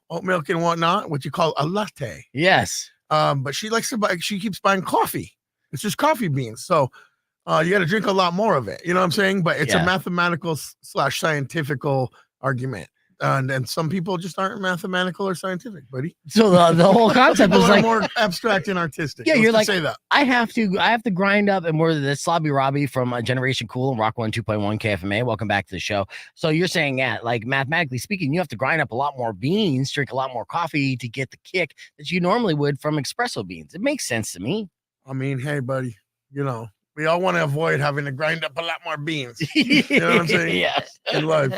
oat milk and whatnot, what you call a latte. Yes. But she likes to buy, she keeps buying coffee. It's just coffee beans. So you got to drink a lot more of it. You know what I'm saying? But it's a mathematical / scientifical argument. And some people just aren't mathematical or scientific, buddy. So the whole concept is like more abstract and artistic. Yeah, Let's you're like, say that. I have to grind up, and we're the Slobby Robby from Generation Cool and Rock 102.1 KFMA. Welcome back to the show. So you're saying like mathematically speaking, you have to grind up a lot more beans, drink a lot more coffee to get the kick that you normally would from espresso beans. It makes sense to me. I mean, hey, buddy, we all want to avoid having to grind up a lot more beans. You know what I'm saying? Yes. In life.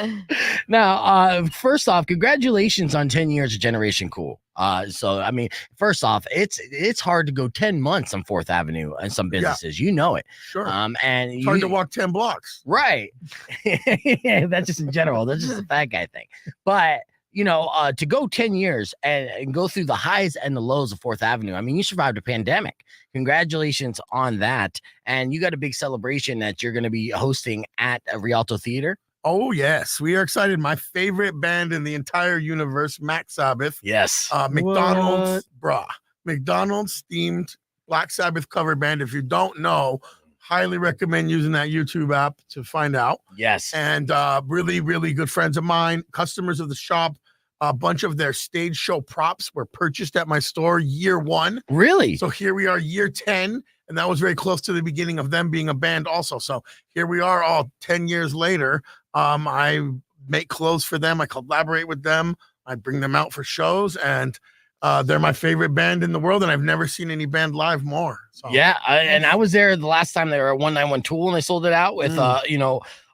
Now, first off, congratulations on 10 years of Generation Cool. So, I mean, first off, it's hard to go 10 months on 4th Avenue and some businesses. You know it. Sure. And it's hard to walk 10 blocks. Right. Yeah, that's just in general. That's just a fat guy thing. But, to go 10 years and go through the highs and the lows of Fourth Avenue. I mean, you survived a pandemic. Congratulations on that. And you got a big celebration that you're going to be hosting at a Rialto Theater. Oh, yes. We are excited. My favorite band in the entire universe, Mac Sabbath. Yes. McDonald's themed Black Sabbath cover band. If you don't know, highly recommend using that YouTube app to find out. Yes. And really, really good friends of mine, customers of the shop. A bunch of their stage show props were purchased at my store year 1. Really? So here we are, year 10. And that was very close to the beginning of them being a band also. So here we are all 10 years later. I make clothes for them. I collaborate with them. I bring them out for shows. And they're my favorite band in the world. And I've never seen any band live more. So. Yeah. And I was there the last time they were at 191 Tool and they sold it out with,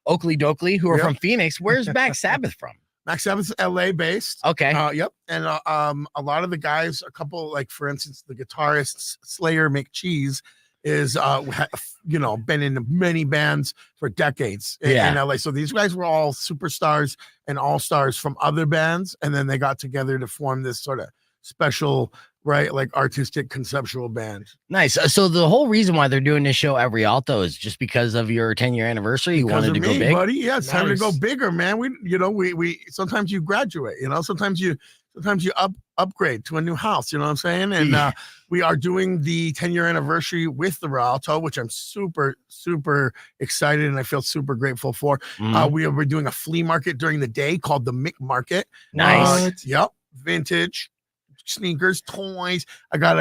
Oakley Dokley, who are from Phoenix. Where's Mac Sabbath from? Mac Sabbath's LA based. Okay. Yep. And a lot of the guys, a couple, like for instance, the guitarist Slayer McCheese is been in many bands for decades in LA. So these guys were all superstars and all-stars from other bands, and then they got together to form this sort of special, right, like artistic conceptual band. Nice. So the whole reason why they're doing this show at Rialto is just because of your 10-year anniversary. You wanted to go big, buddy. Yeah, it's time to go bigger, man. We sometimes you graduate, sometimes you upgrade to a new house, you know what I'm saying? And we are doing the 10-year anniversary with the Rialto, which I'm super, super excited and I feel super grateful for. We're doing a flea market during the day called the Mick Market. Nice. Yep. Vintage sneakers, toys. I got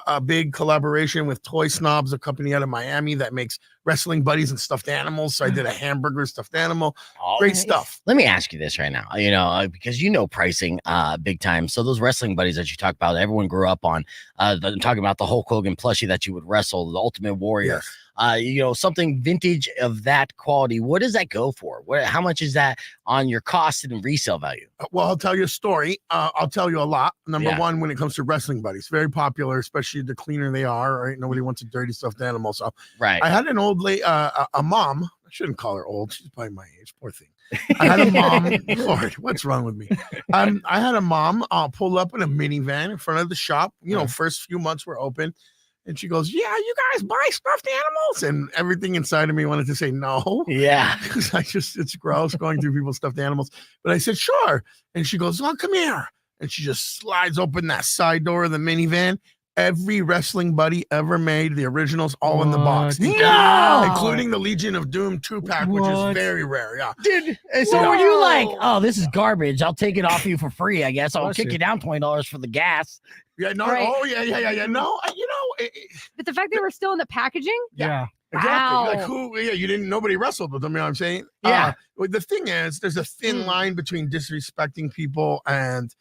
a big collaboration with Toy Snobs, a company out of Miami that makes wrestling buddies and stuffed animals. So I did a hamburger stuffed animal. Great stuff. Let me ask you this right now, because pricing big time. So those wrestling buddies that you talk about, everyone grew up on, talking about the Hulk Hogan plushie that you would wrestle, the Ultimate Warrior. Yes. Something vintage of that quality. What does that go for? How much is that on your cost and resale value? Well, I'll tell you a story. I'll tell you a lot. Number one, when it comes to wrestling buddies, very popular, especially the cleaner they are. Right? Nobody wants a dirty stuffed animal. So right. I had an old lady, a mom. I shouldn't call her old. She's probably my age. Poor thing. I had a mom. Lord, what's wrong with me? I had a mom pull up in a minivan in front of the shop. First few months were open. And she goes, yeah, you guys buy stuffed animals? And everything inside of me wanted to say no. Yeah. Because it's gross going through people's stuffed animals. But I said, sure. And she goes, oh, come here. And she just slides open that side door of the minivan. Every wrestling buddy ever made, the originals, all in the box. No! Including the Legion of Doom 2-pack, which is very rare. Yeah. Dude, so were you like, oh, this is garbage. I'll take it off you for free, I guess. I'll kick you down $20 for the gas. Yeah, no, Right. oh, yeah. No, But the fact they were still in the packaging? Yeah. exactly. Wow. Like nobody wrestled with them, you know what I'm saying? Yeah. The thing is, there's a thin line between disrespecting people and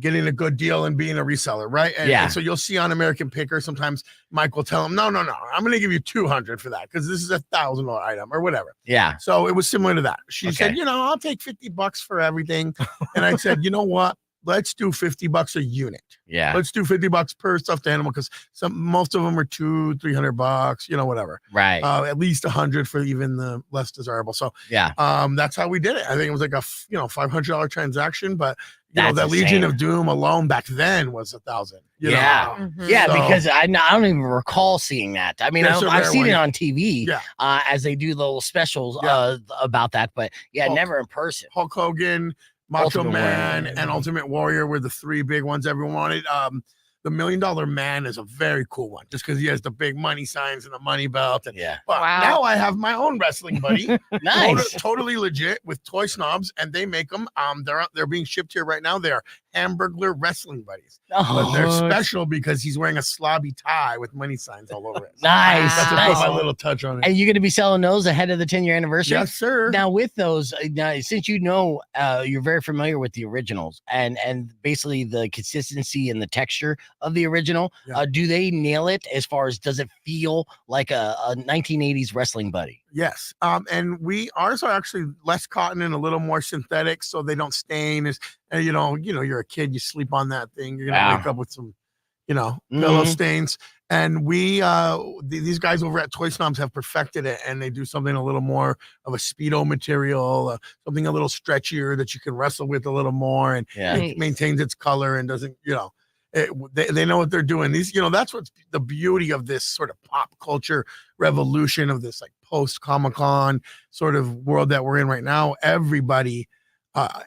getting a good deal and being a reseller, right? And so you'll see on American Picker, sometimes Mike will tell him, no, I'm going to give you $200 for that because this is $1,000 item or whatever. Yeah. So it was similar to that. She said, I'll take $50 for everything. And I said, you know what? Let's do $50 a unit. Yeah. Let's do $50 per stuffed animal because most of them are $200-$300, whatever. Right. At least $100 for even the less desirable. So that's how we did it. I think it was like a $500 transaction, but that Legion of Doom alone back then was $1,000. Yeah, because I don't even recall seeing that. I mean, I've seen it on TV as they do little specials about that, but never in person. Hulk Hogan, Macho Man, and Ultimate Warrior were the three big ones everyone wanted. The $1 Million Man is a very cool one, just because he has the big money signs and the money belt. And, but now I have my own wrestling buddy. Nice. Totally legit with Toy Snobs, and they make them. They're being shipped here right now. They are Hamburglar wrestling buddies. But they're special because he's wearing a Slobby tie with money signs all over it. Nice. That's my little touch on it. And you're going to be selling those ahead of the 10-year anniversary? Yes, sir. Now, with those, since you're very familiar with the originals and basically the consistency and the texture of the original, do they nail it as far as does it feel like a 1980s wrestling buddy? Yes. And ours are actually less cotton and a little more synthetic so they don't stain. And you're a kid, you sleep on that thing, you're gonna wake up with some pillow stains. And we, these guys over at Toy Snobs have perfected it, and they do something a little more of a Speedo material, something a little stretchier that you can wrestle with a little more, and it maintains its color and doesn't, they know what they're doing. These, that's what's the beauty of this sort of pop culture revolution of this like post Comic-Con sort of world that we're in right now. Everybody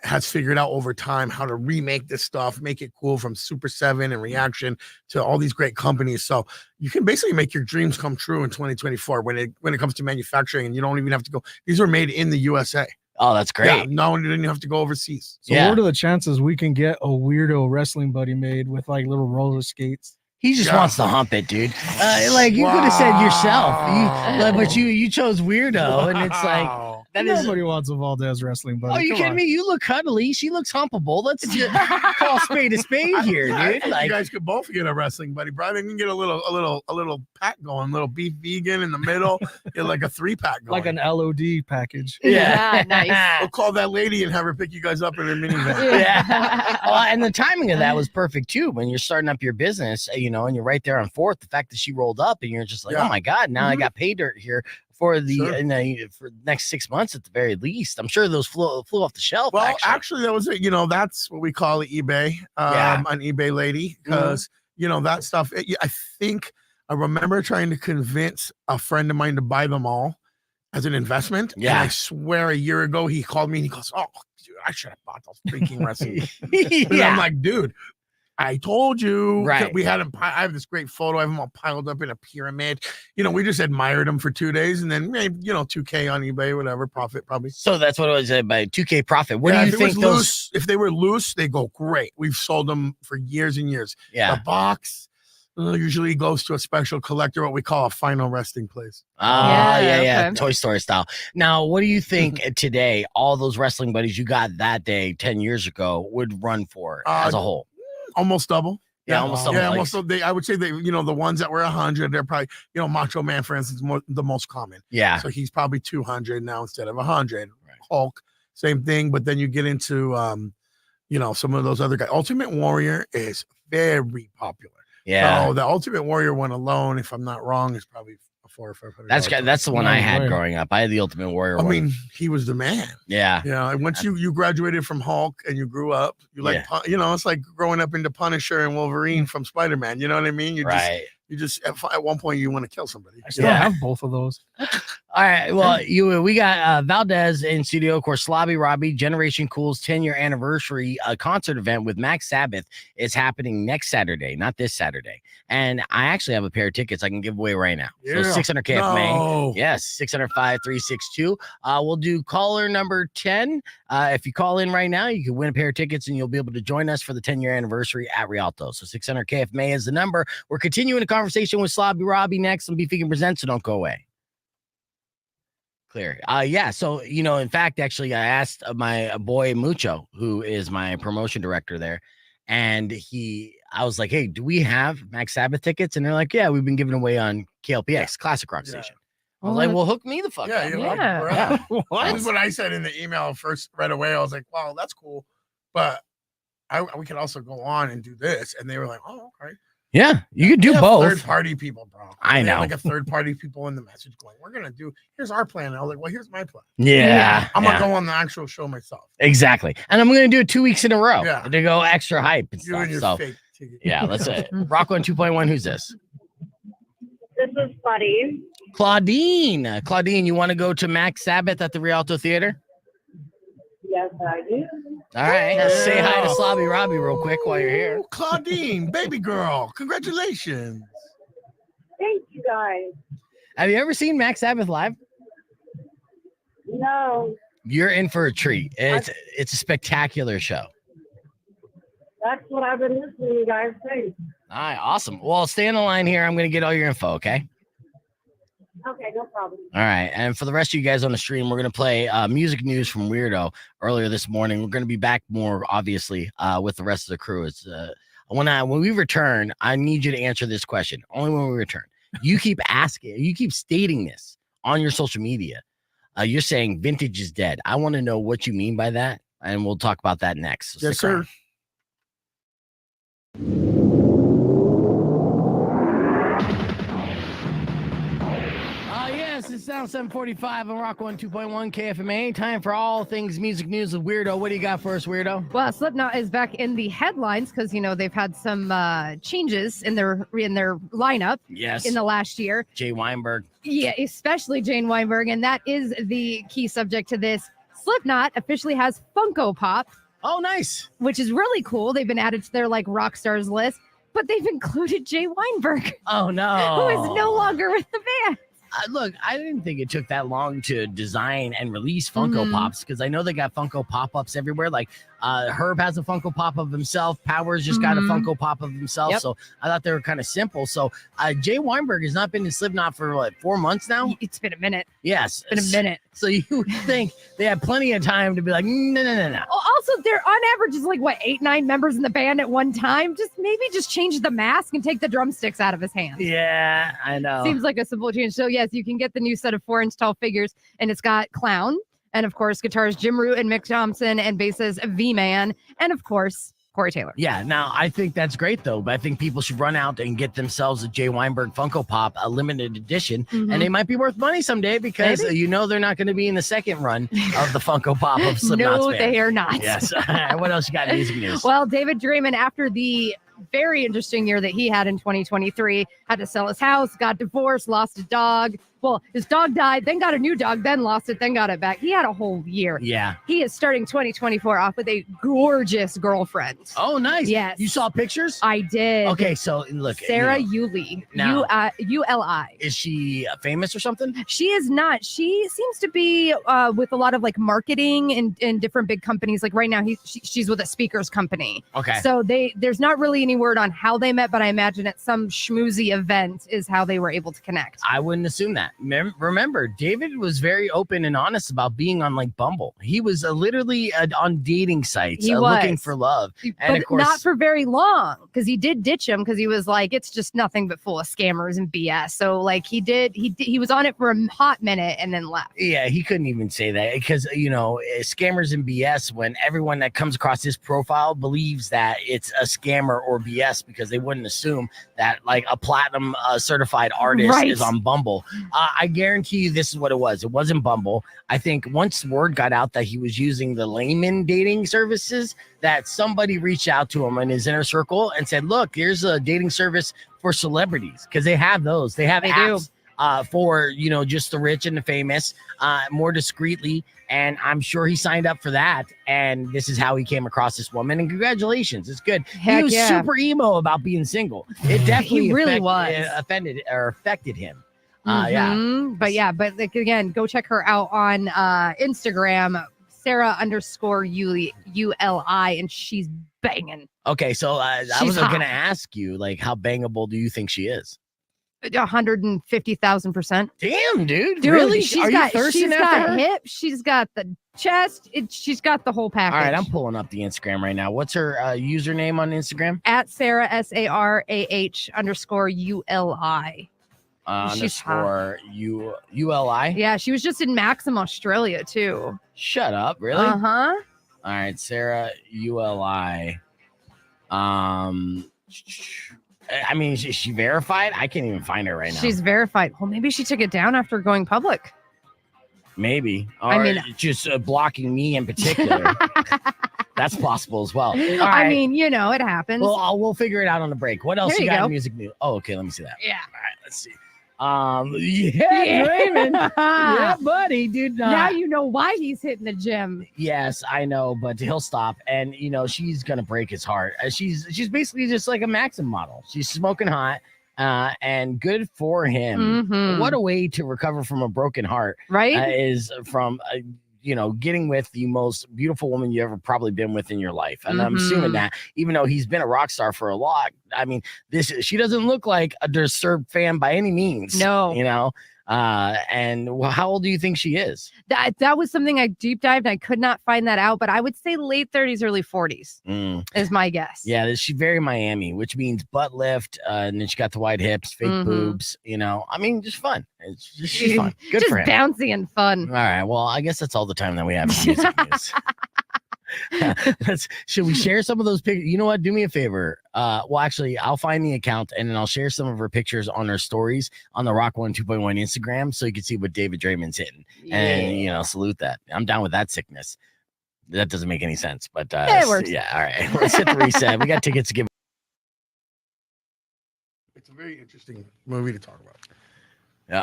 has figured out over time how to remake this stuff, make it cool, from Super 7 and Reaction to all these great companies. So you can basically make your dreams come true in 2024 when it comes to manufacturing, and you don't even have to go. These are made in the USA. Oh, that's great. Yeah, no, you didn't have to go overseas. So what are the chances we can get a weirdo wrestling buddy made with like little roller skates? He just wants to hump it, dude. Like you could have said yourself, but you chose weirdo, and it's like Nobody wants a Valdez wrestling buddy. Oh, you kidding me? You look cuddly. She looks humpable. Let's call spade a spade here, dude. Like, you guys could both get a wrestling buddy. Brian can get a little pack going, little beef vegan in the middle, get like a 3-pack going, like an LOD package. Yeah, nice. We'll call that lady and have her pick you guys up in her minivan. Well, and the timing of that was perfect too. When you're starting up your business, and you're right there on 4th. The fact that she rolled up, and you're just like, oh my god, now I got pay dirt here for the for next 6 months at the very least. I'm sure those flew off the shelf. Well, actually that was it. That's what we call it, eBay. An eBay lady, because that stuff. I think I remember trying to convince a friend of mine to buy them all as an investment. Yeah, and I swear a year ago he called me and he goes, "Oh, dude, I should have bought those freaking wrestling." And I'm like, dude, I told you. Right. We had them. I have this great photo. I have them all piled up in a pyramid. We just admired them for 2 days, and then maybe $2K on eBay, whatever profit probably. So that's what it was by $2K profit. What do you think? If they were loose, they go great. We've sold them for years and years. Yeah. The box usually goes to a special collector, what we call a final resting place. Yeah. Toy Story style. Now, what do you think today? All those wrestling buddies you got that day 10 years ago would run for as a whole? Almost double. Yeah, almost double. Yeah, almost. I would say the ones that were 100, they're probably, Macho Man, for instance, the most common. Yeah. So he's probably 200 now instead of 100. Right. Hulk, same thing. But then you get into, some of those other guys. Ultimate Warrior is very popular. Yeah. So the Ultimate Warrior one alone, if I'm not wrong, is probably $400 or $500. That's the one I had growing up. I had the Ultimate Warrior one. I mean, he was the man. Yeah. And once you graduated from Hulk and you grew up, it's like growing up into Punisher and Wolverine from Spider-Man. You know what I mean? You just at one point you want to kill somebody. I still have both of those. All right. Well, we got Valdez in studio. Of course, Slobby Robby, Generation Cool's 10-year anniversary concert event with Max Sabbath is happening next Saturday, not this Saturday. And I actually have a pair of tickets I can give away right now. Yeah. So 600 KFMA. Yes, 605-362. We'll do caller number 10. If you call in right now, you can win a pair of tickets and you'll be able to join us for the 10-year anniversary at Rialto. So 600 KFMA is the number. We're continuing the conversation with Slobby Robby next on Beef Vegan Presents, so don't go away. Clear. So, in fact, actually, I asked my boy Mucho, who is my promotion director there, and I was like, hey, do we have Max Sabbath tickets? And they're like, yeah, we've been giving away on KLPX, Classic Rock Station. I was like, well, hook me the fuck up. That's what I said in the email first right away. I was like, wow, that's cool. But we could also go on and do this. And they were like, oh, okay. Yeah, you could do both. Third-party people, bro. I know. Like a third-party people in the message going, we're going to do, here's our plan. And I was like, well, here's my plan. Yeah. I'm going to go on the actual show myself. Exactly. And I'm going to do it 2 weeks in a row to go extra hype and you and your stuff. fake ticket. Yeah, that's it. Rock 1 2.1. Who's this? This is Claudine. Claudine, you want to go to Max Sabbath at the Rialto Theater? Yes, I do. All right. Say hi to Slobby Robby real quick while you're here. Claudine, baby girl, congratulations. Thank you, guys. Have you ever seen Max Sabbath live? No. You're in for a treat. It's a spectacular show. That's what I've been listening to you guys say. All right, awesome. Well, stay on the line here. I'm going to get all your info, okay? Okay, no problem. All right. And for the rest of you guys on the stream, we're going to play music news from Weirdo earlier this morning. We're going to be back more, obviously, with the rest of the crew. It's when we return, I need you to answer this question. Only when we return. You keep asking, you keep stating this on your social media. You're saying vintage is dead. I want to know what you mean by that. And we'll talk about that next. So yes, sir. Final 7:45 on Rock 1 2.1 KFMA. Time for all things music news with Weirdo. What do you got for us, Weirdo? Well, Slipknot is back in the headlines because they've had some changes in their lineup. Yes. In the last year. Jay Weinberg. Yeah, especially Jane Weinberg, and that is the key subject to this. Slipknot officially has Funko Pop. Oh, nice. Which is really cool. They've been added to their rock stars list, but they've included Jay Weinberg. Oh no. Who is no longer with the band. Look, I didn't think it took that long to design and release Funko Pops because I know they got Funko Pop-Ups everywhere. Like Herb has a Funko Pop of himself. Powers just got a Funko Pop of himself. Yep. So I thought they were kind of simple. So Jay Weinberg has not been in Slipknot for what, 4 months now? It's been a minute. Yes. It's been a minute. So you would think they had plenty of time to be like, no. Also, they're on average is 8-9 members in the band at one time. Just change the mask and take the drumsticks out of his hand. Yeah, I know. Seems like a simple change. So yes, you can get the new set of 4-inch tall figures, and it's got Clown, and of course guitars Jim Root and Mick Thompson, and basses V-Man, and of course Corey Taylor. Yeah, now I think that's great though, but I think people should run out and get themselves a Jay Weinberg Funko Pop, a limited edition, and they might be worth money someday because they're not going to be in the second run of the Funko Pop of Slipknot's No, band. they are not. Yes. What else you got in music news? Well, David Draymond, after the very interesting year that he had in 2023, had to sell his house, got divorced, lost a dog. Well, his dog died, then got a new dog, then lost it, then got it back. He had a whole year. Yeah. He is starting 2024 off with a gorgeous girlfriend. Oh, nice. Yes. You saw pictures? I did. Okay, so look. Sarah Uli. ULI. Is she famous or something? She is not. She seems to be with a lot of marketing in different big companies. Like right now, she's with a speakers company. Okay. So there's not really any word on how they met, but I imagine at some schmoozy event is how they were able to connect. I wouldn't assume that. Remember, David was very open and honest about being on Bumble. He was literally on dating sites looking for love. And but of course, not for very long because he did ditch him because he was like, it's just nothing but full of scammers and BS. So he was on it for a hot minute and then left. Yeah, he couldn't even say that because, scammers and BS, when everyone that comes across his profile believes that it's a scammer or BS because they wouldn't assume that a platinum certified artist is on Bumble. I guarantee you this is what it was. It wasn't Bumble. I think once word got out that he was using the layman dating services, that somebody reached out to him in his inner circle and said, look, here's a dating service for celebrities because they have those. They have apps for, just the rich and the famous more discreetly. And I'm sure he signed up for that. And this is how he came across this woman. And congratulations. It's good. He was super emo about being single. It definitely he really was offended or affected him. But again, go check her out on Instagram, Sarah_ULI, and she's banging. Okay, so I was going to ask you, how bangable do you think she is? 150,000%. Damn, dude. Really? She's got her? hips. She's got the chest. She's got the whole package. All right, I'm pulling up the Instagram right now. What's her username on Instagram? At Sarah SARAH_ULI. Underscore ULI. Yeah, she was just in Maxim, Australia too. Shut up, really? Uh-huh. All right, Sarah ULI. I mean, is she verified? I can't even find her right now. She's verified. Well, maybe she took it down after going public. Maybe. Or just blocking me in particular. That's possible as well. All right. I mean, it happens. Well, we'll figure it out on the break. What else There you you got go. in music news? Oh, okay. Let me see that. Yeah. All right. Let's see. Raymond. Yeah, buddy, dude. Now you know why he's hitting the gym. Yes, I know, but he'll stop, and she's gonna break his heart. She's basically just like a Maxim model. She's smoking hot, and good for him. Mhm. What a way to recover from a broken heart, Right? Is from getting with the most beautiful woman you ever probably been with in your life. And I'm assuming that even though he's been a rock star for a lot, I mean, she doesn't look like a Disturbed fan by any means. No. And how old do you think she is? That was something I deep dived. I could not find that out, but I would say late 30s, early 40s is my guess. Yeah, she's very Miami, which means butt lift, and then she got the wide hips, fake boobs. I mean, just fun. She's fun. Good just for him. bouncy and fun. All right. Well, I guess that's all the time that we have for music news. Should we share some of those pictures? You know what? Do me a favor. Well, actually, I'll find the account and then I'll share some of her pictures on her stories on the Rock 1 2.1 Instagram so you can see what David Draymond's hitting. And, salute that. I'm down with that sickness. That doesn't make any sense, but it works. Yeah, all right. Let's hit the reset. We got tickets to give. It's a very interesting movie to talk about.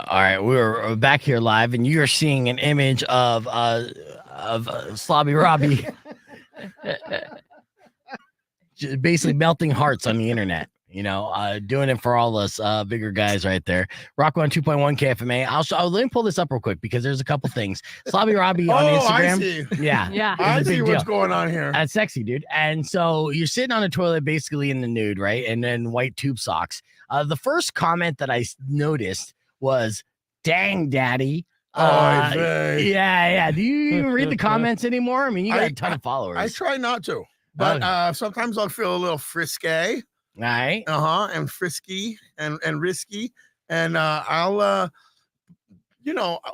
All right, we're back here live, and you're seeing an image of Slobby Robby, just basically melting hearts on the internet. Doing it for all us bigger guys right there. Rock 1 2.1 KFMA. Let me pull this up real quick because there's a couple things. Slobby Robby on Instagram. I see. Yeah. I see what's going on here. That's sexy, dude. And so you're sitting on a toilet basically in the nude, right? And then white tube socks. The first comment that I noticed was, "Dang, daddy." Yeah. Do you even read the comments anymore? I mean, you got a ton of followers. I try not to, but sometimes I'll feel a little frisky. Right. And frisky and risky. And I'll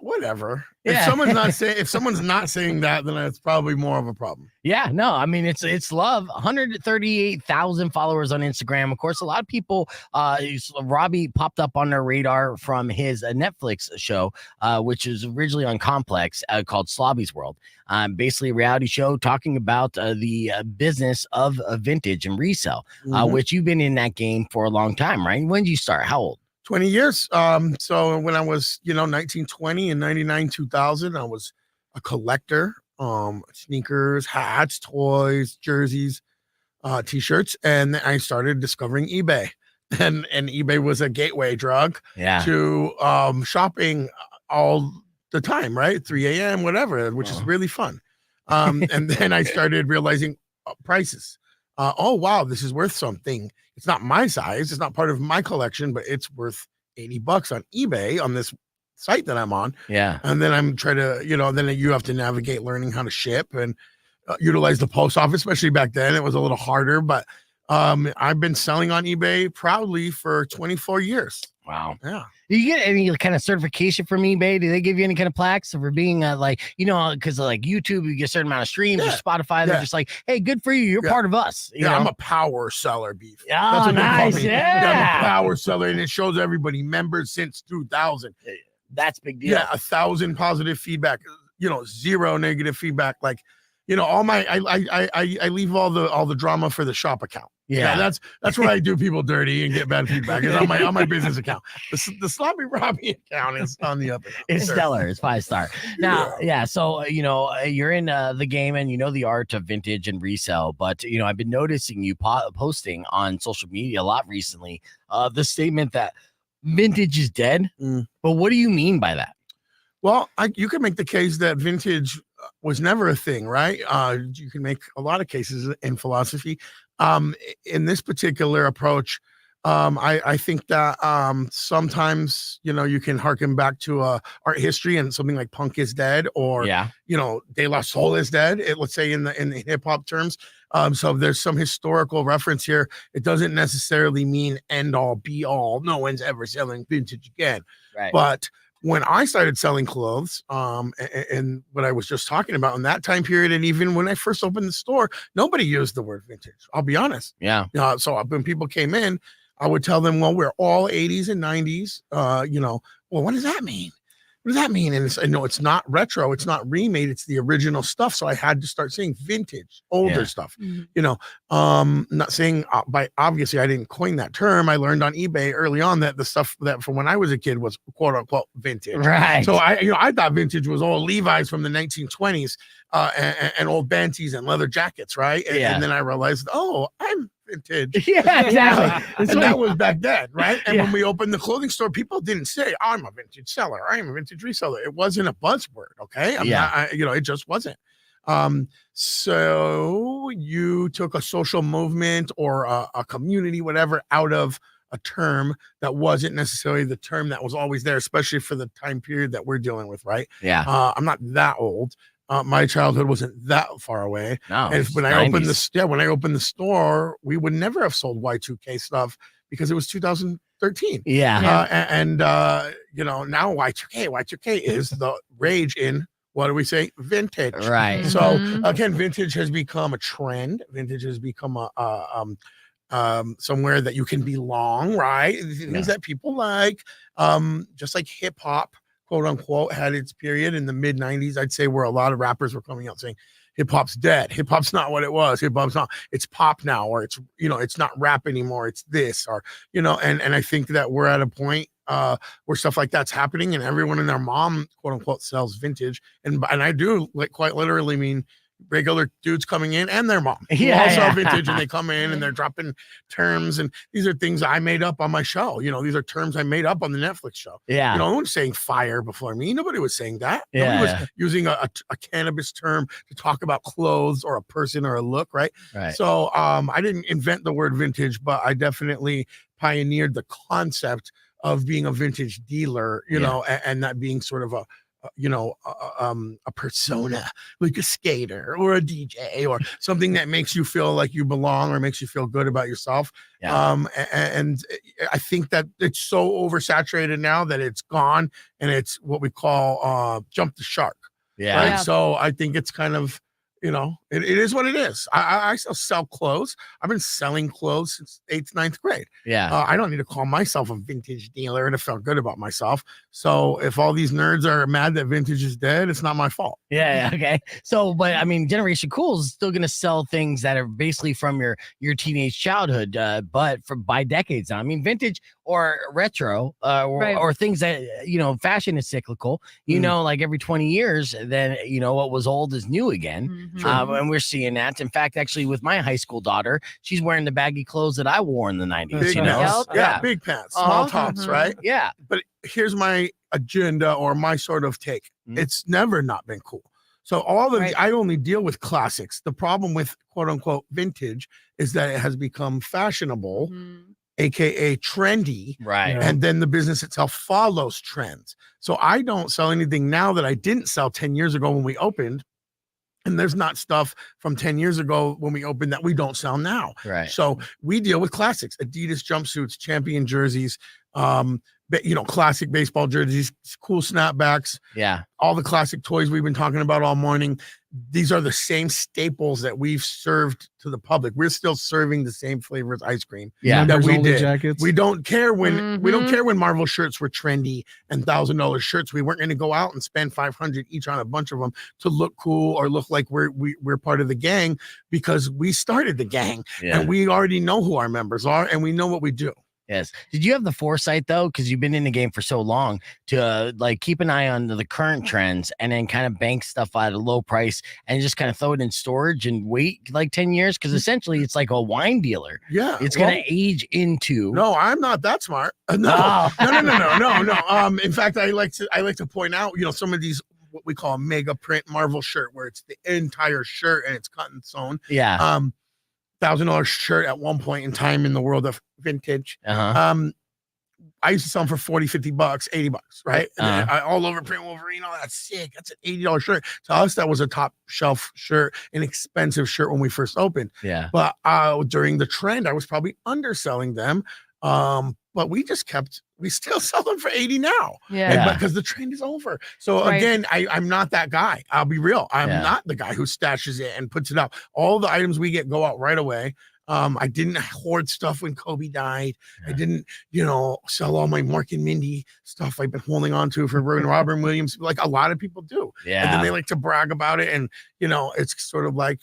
whatever. Yeah. If someone's not saying that, then it's probably more of a problem. Yeah, no, I mean it's love. 138,000 followers on Instagram. Of course, a lot of people. Robby popped up on their radar from his Netflix show, which is originally on Complex, called Slobby's World. Basically a reality show talking about the business of vintage and resale, which you've been in that game for a long time, right? When did you start? How old? 20 years. So when I was, 1920 and 99, 2000, I was a collector, sneakers, hats, toys, jerseys, t-shirts. And I started discovering eBay and eBay was a gateway drug to shopping all the time, right? 3 a.m., whatever, which is really fun. And then I started realizing prices. Oh, wow, this is worth something. It's not my size. It's not part of my collection, but it's worth $80 on eBay on this site that I'm on. Yeah. And then I'm trying to, then you have to navigate learning how to ship and utilize the post office, especially back then. It was a little harder, but I've been selling on eBay proudly for 24 years. Wow. Yeah. Do you get any kind of certification from eBay? Do they give you any kind of plaques for being because like YouTube, you get a certain amount of streams or Spotify. They're just like, hey, good for you. You're part of us. You know? I'm a power seller, beef. Oh, nice. Yeah. I'm a power seller, and it shows everybody members since 2000. That's big deal. Yeah, 1,000 positive feedback. 0 negative feedback. Like, all my I leave all the drama for the shop account. Yeah, that's where I do people dirty and get bad feedback. It's on my business account. The Slobby Robby account is on the up. It's stellar. It's 5-star. Now, so you're in the game and the art of vintage and resale. But I've been noticing you posting on social media a lot recently. The statement that vintage is dead. But what do you mean by that? Well, you can make the case that vintage was never a thing, right? You can make a lot of cases in philosophy. In this particular approach, I think that sometimes you can harken back to art history and something like punk is dead, or De La Soul is dead. Let's say in the hip hop terms. So there's some historical reference here. It doesn't necessarily mean end all be all. No one's ever selling vintage again. Right. But when I started selling clothes, and what I was just talking about in that time period, and even when I first opened the store, nobody used the word vintage. I'll be honest. Yeah. So when people came in, I would tell them, well, we're all 80s and 90s. Well, what does that mean? What does that mean? And it's not retro. It's not remade. It's the original stuff. So I had to start saying vintage, older stuff. Not saying obviously I didn't coin that term. I learned on eBay early on that the stuff that from when I was a kid was quote unquote vintage. Right. So I thought vintage was all Levi's from the 1920s and old Banties and leather jackets. Right. And then I realized, oh, I'm vintage. Yeah, exactly. And that was back then, right? And when we opened the clothing store, people didn't say, I'm a vintage seller, I'm a vintage reseller. It wasn't a buzzword, okay? It just wasn't. So you took a social movement or a community, whatever, out of a term that wasn't necessarily the term that was always there, especially for the time period that we're dealing with, right? Yeah. I'm not that old. My childhood wasn't that far away. No, and when I opened the store, we would never have sold Y2K stuff because it was 2013. Yeah. Now Y2K is the rage in what do we say? Vintage. Right. So again, vintage has become a trend. Vintage has become somewhere that you can belong, right? Things that people like, just like hip hop, quote unquote, had its period in the mid 90s. I'd say where a lot of rappers were coming out saying hip hop's dead. Hip hop's not what it was. Hip hop's not, it's pop now, or it's, it's not rap anymore. It's this, or, and I think that we're at a point where stuff like that's happening, and everyone and their mom, quote unquote, sells vintage. And I do quite literally mean regular dudes coming in and their mom who all sell vintage, and they come in and they're dropping terms, and these are things I made up on my show. These are terms I made up on the Netflix show. No one's saying fire before me. Nobody was saying that. Nobody was using a cannabis term to talk about clothes or a person or a look, right? So I didn't invent the word vintage, but I definitely pioneered the concept of being a vintage dealer, and that being sort of a persona, like a skater or a DJ or something that makes you feel like you belong or makes you feel good about yourself. And I think that it's so oversaturated now that it's gone, and it's what we call jump the shark. Right? So I think it's kind of, it is what it is. I still sell clothes. I've been selling clothes since 8th, 9th grade. I don't need to call myself a vintage dealer to feel good about myself. So if all these nerds are mad that vintage is dead, it's not my fault. Okay. So, but I mean, Generation Cool is still going to sell things that are basically from your teenage childhood, but by decades now. I mean, vintage or retro, or things that, fashion is cyclical, like every 20 years, then, what was old is new again. And we're seeing that. In fact, actually, with my high school daughter, she's wearing the baggy clothes that I wore in the 90s. Big pants. Big pants, small tops, right? But here's my agenda or my sort of take. It's never not been cool. So I only deal with classics. The problem with quote unquote vintage is that it has become fashionable, aka trendy, and then the business itself follows trends. So I don't sell anything now that I didn't sell 10 years ago when we opened. And there's not stuff from 10 years ago when we opened that we don't sell now. So we deal with classics, Adidas jumpsuits, Champion jerseys, classic baseball jerseys, cool snapbacks. All the classic toys we've been talking about all morning. These are the same staples that we've served to the public. We're still serving the same flavors ice cream that we did. Jackets. We don't care when Marvel shirts were trendy and $1,000 shirts. We weren't going to go out and spend $500 each on a bunch of them to look cool or look like we're part of the gang, because we started the gang and we already know who our members are and we know what we do. Yes. Did you have the foresight, though, because you've been in the game for so long, to keep an eye on the current trends and then kind of bank stuff at a low price and just kind of throw it in storage and wait 10 years? Because essentially it's like a wine dealer. It's going to age into. No, I'm not that smart. No. In fact, I like to point out, some of these what we call a mega print Marvel shirt, where it's the entire shirt and it's cut and sewn. $1,000 shirt at one point in time in the world of vintage. I used to sell them for $40, $50, $80, right? And all over print Wolverine, all that's sick. That's an $80 shirt. To us, that was a top shelf shirt, an expensive shirt when we first opened. But during the trend, I was probably underselling them. But we still sell them for $80 now. Because the trend is over. So again, I'm not that guy. I'll be real. I'm not the guy who stashes it and puts it out. All the items we get go out right away. I didn't hoard stuff when Kobe died. I didn't, sell all my Mark and Mindy stuff I've been holding on to for Robin Williams, like a lot of people do. And then they like to brag about it. And, it's sort of like,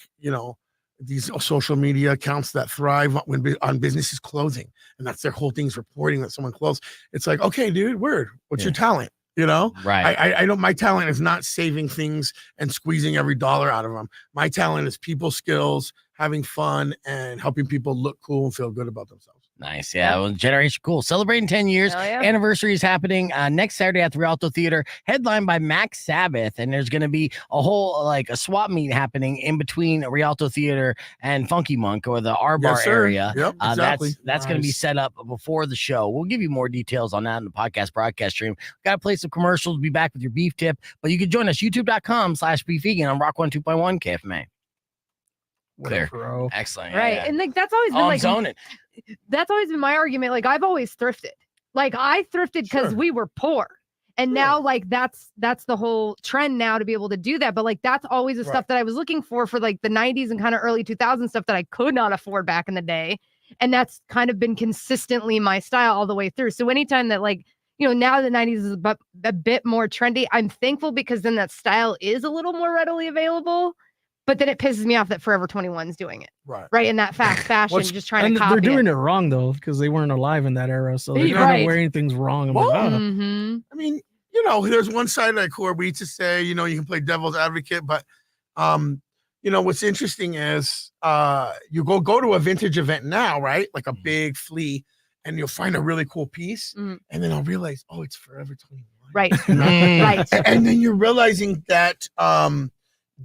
these social media accounts that thrive on businesses closing, and that's their whole thing, is reporting that someone closed. It's like, okay, dude, what's your talent? I don't, my talent is not saving things and squeezing every dollar out of them. My talent is people skills, having fun, and helping people look cool and feel good about themselves. Nice. Well, Generation Cool celebrating 10 years. Anniversary is happening next Saturday at the Rialto Theater, headlined by Max Sabbath. And there's going to be a whole a swap meet happening in between Rialto Theater and Funky Monk, or the R-Bar area. Exactly. That's going to be set up before the show. We'll give you more details on that in the podcast broadcast stream. Got to play some commercials. Be back with your beef tip, but you can join us youtube.com/beefvegan on Rock 102.1 KFMA. Clear. Excellent. And that's always been that's always been my argument. I've always thrifted. I thrifted because we were poor. And now like that's the whole trend now to be able to do that. But like that's always the stuff that I was looking for like the 90s and kind of early 2000s stuff that I could not afford back in the day. And that's kind of been consistently my style all the way through. So anytime that like, you know, now the 90s is a bit more trendy, I'm thankful because then that style is a little more readily available. But then it pisses me off that Forever 21's doing it. Right. In that fast fashion, just trying to copy they're doing it wrong though, because they weren't alive in that era. So they're kind of wearing things wrong. I'm like, I mean, you know, there's one side like where we to say, you know, you can play devil's advocate, but you know, what's interesting is you go to a vintage event now, right? Like a big flea, and you'll find a really cool piece, and then I'll realize, oh, it's Forever 21. Right. Right. And then you're realizing that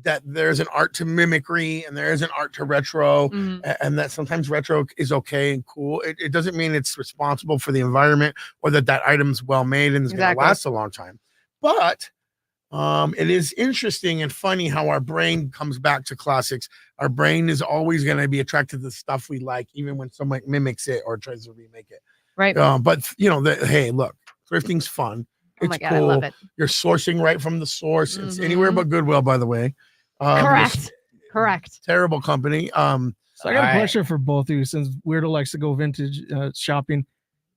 that there's an art to mimicry and there is an art to retro, and that sometimes retro is okay and cool. It doesn't mean it's responsible for the environment or that item's well made and is going to last a long time. But it is interesting and funny how our brain comes back to classics. Our brain is always going to be attracted to the stuff we like, even when someone mimics it or tries to remake it. Right. But you know, hey, look, thrifting's fun. Oh my God, I love it. You're sourcing right from the source. It's anywhere but Goodwill, by the way. Correct. Terrible company. So I got a question for both of you, since Weirdo likes to go vintage shopping.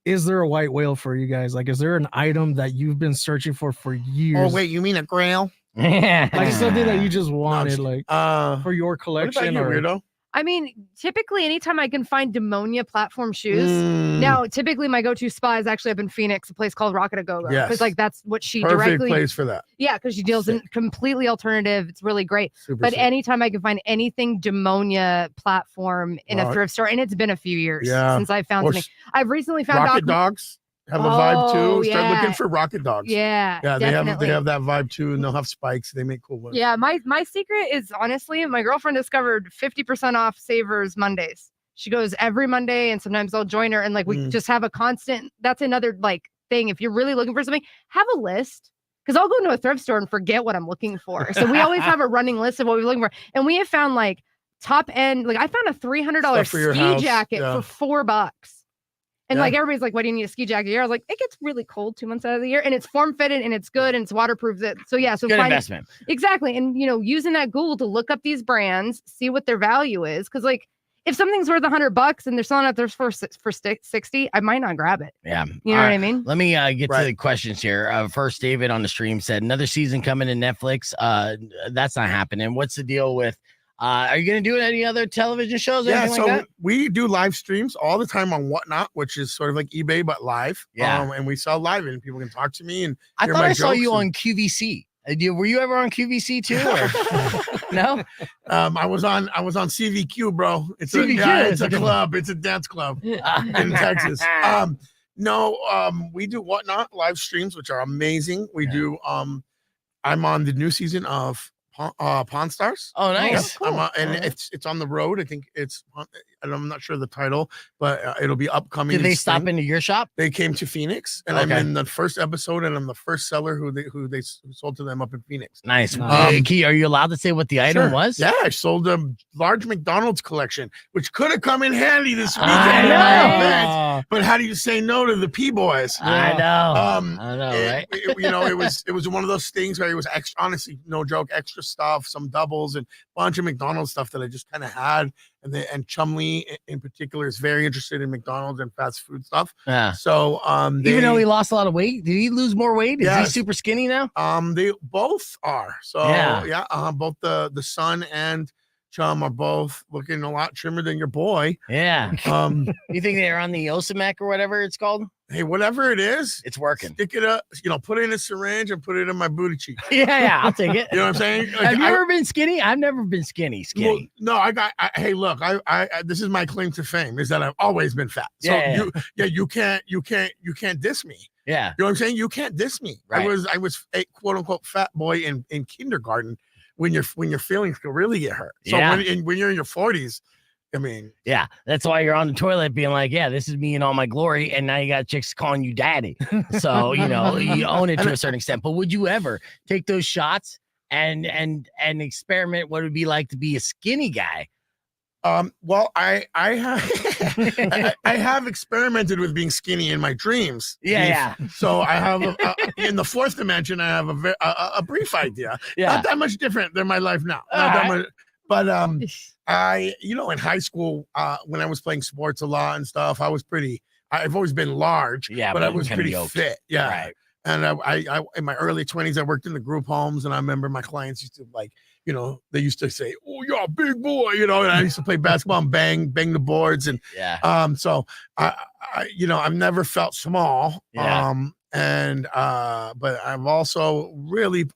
Is there a white whale for you guys? Like, is there an item that you've been searching for years? Oh, wait, you mean a grail? Like something that you just wanted, for your collection? What about you, Weirdo? I mean, typically anytime I can find Demonia platform shoes. Now, typically my go-to spot is actually up in Phoenix, a place called Rocket A Go-Go. Because like that's what she Perfect place for that. Yeah, because she deals in completely alternative. It's really great. But anytime I can find anything Demonia platform in a thrift store, and it's been a few years since I found something. I've recently found Rocket Dogs have a vibe too. Start looking for Rocket Dogs. Yeah, they have that vibe too, and they'll have spikes. They make cool ones. Yeah, my secret is honestly, my girlfriend discovered 50% off Savers Mondays. She goes every Monday, and sometimes I'll join her, and like we just have a constant. That's another like thing. If you're really looking for something, have a list. Because I'll go into a thrift store and forget what I'm looking for. So we always have a running list of what we're looking for, and we have found like top end. Like I found a $300 ski jacket for $4. And like everybody's like, why do you need a ski jacket here? I was like, it gets really cold 2 months out of the year, and it's form fitted and it's good and it's waterproof. So good investment. Exactly. And you know, using that Google to look up these brands, see what their value is. Cause like if something's worth $100 and they're selling it there for 60, I might not grab it. Yeah. You know what I mean? Let me get to the questions here. First, David on the stream said another season coming to Netflix. That's not happening. What's the deal with are you going to do any other television shows? Or anything like that? We do live streams all the time on Whatnot, which is sort of like eBay, but live. Yeah. And we sell live and people can talk to me. And I thought I saw you on QVC. Were you ever on QVC too? Or? No? I was on CVQ, bro. It's CVQ, it's a club. It's a dance club in Texas. We do Whatnot live streams, which are amazing. We do, I'm on the new season of Pawn Stars. Oh, nice. Cool. And it's on the road. I think and I'm not sure the title, but it'll be upcoming. Did they stop into your shop? They came to Phoenix, and I'm in the first episode, and I'm the first seller who they sold to them up in Phoenix. Nice. Key, are you allowed to say what the item was? Yeah, I sold a large McDonald's collection, which could have come in handy this weekend. I know. But how do you say no to the P-boys? I know. I know, right? It was one of those things where it was extra, honestly, no joke, extra stuff, some doubles, and a bunch of McDonald's stuff that I just kind of had. And Chumley in particular is very interested in McDonald's and fast food stuff. Yeah. So even though he lost a lot of weight, did he lose more weight? Is he super skinny now? They both are. So both the son and Chum are both looking a lot trimmer than your boy. Yeah. You think they're on the Osimek or whatever it's called? Hey, whatever it is, it's working. Stick it up, put it in a syringe and put it in my booty cheek. Yeah, I'll take it. You know what I'm saying? Like, have you ever been skinny? I've never been skinny. Well, no, hey, look, I this is my claim to fame is that I've always been fat. So you can't diss me. Yeah. You know what I'm saying? You can't diss me. Right. I was a quote unquote fat boy in kindergarten when your feelings could really get hurt. So when you're in your 40s, I mean, yeah, that's why you're on the toilet being like, yeah, this is me in all my glory. And now you got chicks calling you daddy. So, you own it to a certain extent. But would you ever take those shots and experiment what it would be like to be a skinny guy? Well, I have I have experimented with being skinny in my dreams. Yeah. So I have in the fourth dimension. I have a brief idea. Yeah. Not that much different than my life now. All Not that right. much, but I in high school when I was playing sports a lot and stuff, I was pretty. I've always been large. Yeah, but but I was kinda pretty yoked. fit. Yeah. Right. And I in my early 20s, I worked in the group homes, and I remember my clients used to they used to say, "Oh, you're a big boy," and I used to play basketball and bang the boards, and Yeah. so I I've never felt small, Yeah. but I've also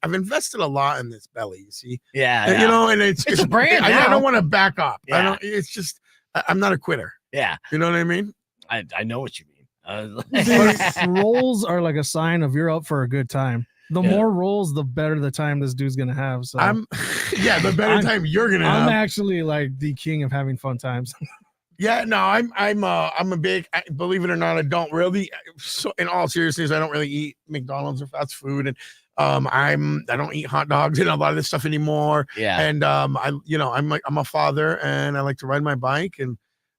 I've invested a lot in this belly. You see, Yeah. and, and it's a brand I now. don't want to back up. Yeah. It's just I'm not a quitter. Yeah. You know what I mean? I know what you mean. Rolls are like a sign of you're up for a good time. The more rolls, the better the time this dude's gonna have. So the better time you're gonna have. I'm actually like the king of having fun times. Yeah, no, I'm a big. Believe it or not, I don't really. So, in all seriousness, I don't really eat McDonald's or fast food, and I don't eat hot dogs and a lot of this stuff anymore. Yeah. And I'm a father, and I like to ride my bike, and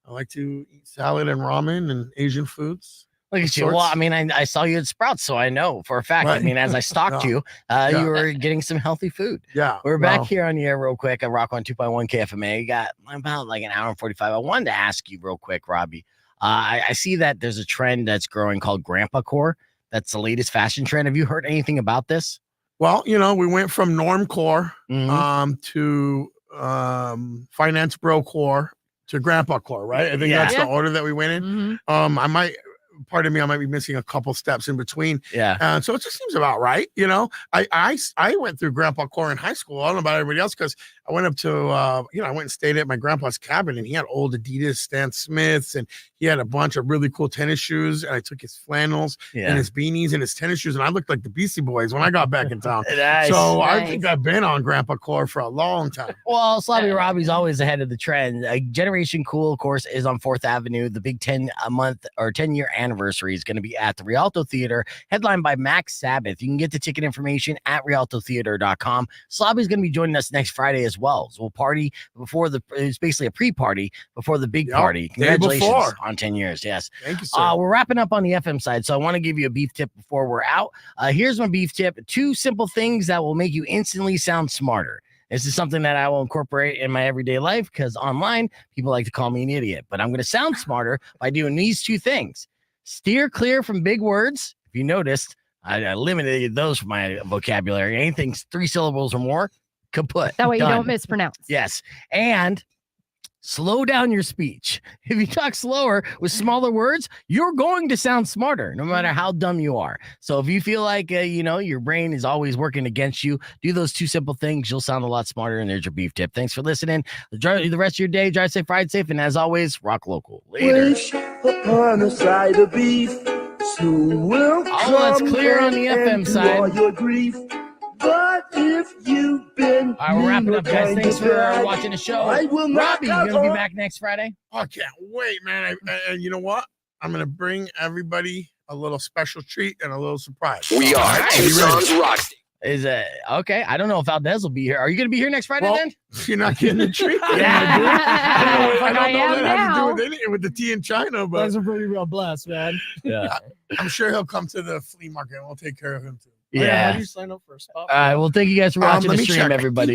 I like to eat salad and ramen and Asian foods. Look at you. Well, I mean, I saw you at Sprouts, so I know for a fact. I Right. mean, as I stalked you, you were getting some healthy food. Yeah. We're back here on the air real quick at Rock on 2.1 KFMA. You got about like an hour and 45. I wanted to ask you real quick, Robby. I see that there's a trend that's growing called Grandpa Core. That's the latest fashion trend. Have you heard anything about this? Well, we went from Norm Core to Finance Bro Core to Grandpa Core, right? I think that's the order that we went in. Part of me, I might be missing a couple steps in between. Yeah. So it just seems about right. I went through Grandpa Core in high school. I don't know about everybody else because I went up to, I went and stayed at my grandpa's cabin, and he had old Adidas Stan Smiths, and he had a bunch of really cool tennis shoes. And I took his flannels and his beanies and his tennis shoes, and I looked like the Beastie Boys when I got back in town. So I think I've been on Grandpa Core for a long time. Well, Slobby Robby's always ahead of the trend. Generation Cool, of course, is on 4th Avenue. The big 10-year anniversary is going to be at the Rialto Theater, headlined by Max Sabbath. You can get the ticket information at rialtotheater.com. Slobby's going to be joining us next Friday as well. So we'll party before it's basically a pre-party before the big party. Congratulations on 10 years. Yes. Thank you, sir. We're wrapping up on the FM side, so I want to give you a beef tip before we're out. Here's my beef tip. 2 simple things that will make you instantly sound smarter. This is something that I will incorporate in my everyday life because online people like to call me an idiot, but I'm going to sound smarter by doing these 2 things. Steer clear from big words. If you noticed, I eliminated those from my vocabulary. Anything 3 syllables or more, kaput. That way you Done. don't mispronounce. Yes. And slow down your speech. If you talk slower with smaller words, you're going to sound smarter, no matter how dumb you are. So if you feel like, your brain is always working against you, do those 2 simple things. You'll sound a lot smarter. And there's your beef tip. Thanks for listening. Enjoy the rest of your day. Drive safe, ride safe. And as always, rock local. Later. Wish upon a side of beef. Soon will Oh, that's clear on the FM side. all your grief. But if you've been All right, we're wrapping up, guys. Thanks for watching the show. I will not Robby, you going to be back next Friday? I can't wait, man. And you know what? I'm going to bring everybody a little special treat and a little surprise. We are Tucson's Rock. Is it okay? I don't know if Valdez will be here. Are you going to be here next Friday Well, then? You're not getting the treat. Yeah. I don't know am what that has to now. do with anything with the tea in China, but Guys are pretty real blessed, man. Yeah. I'm sure he'll come to the flea market and we'll take care of him too. How Yeah. do you sign up for a spot? All right. Well, thank you guys for watching let the me stream, check. everybody.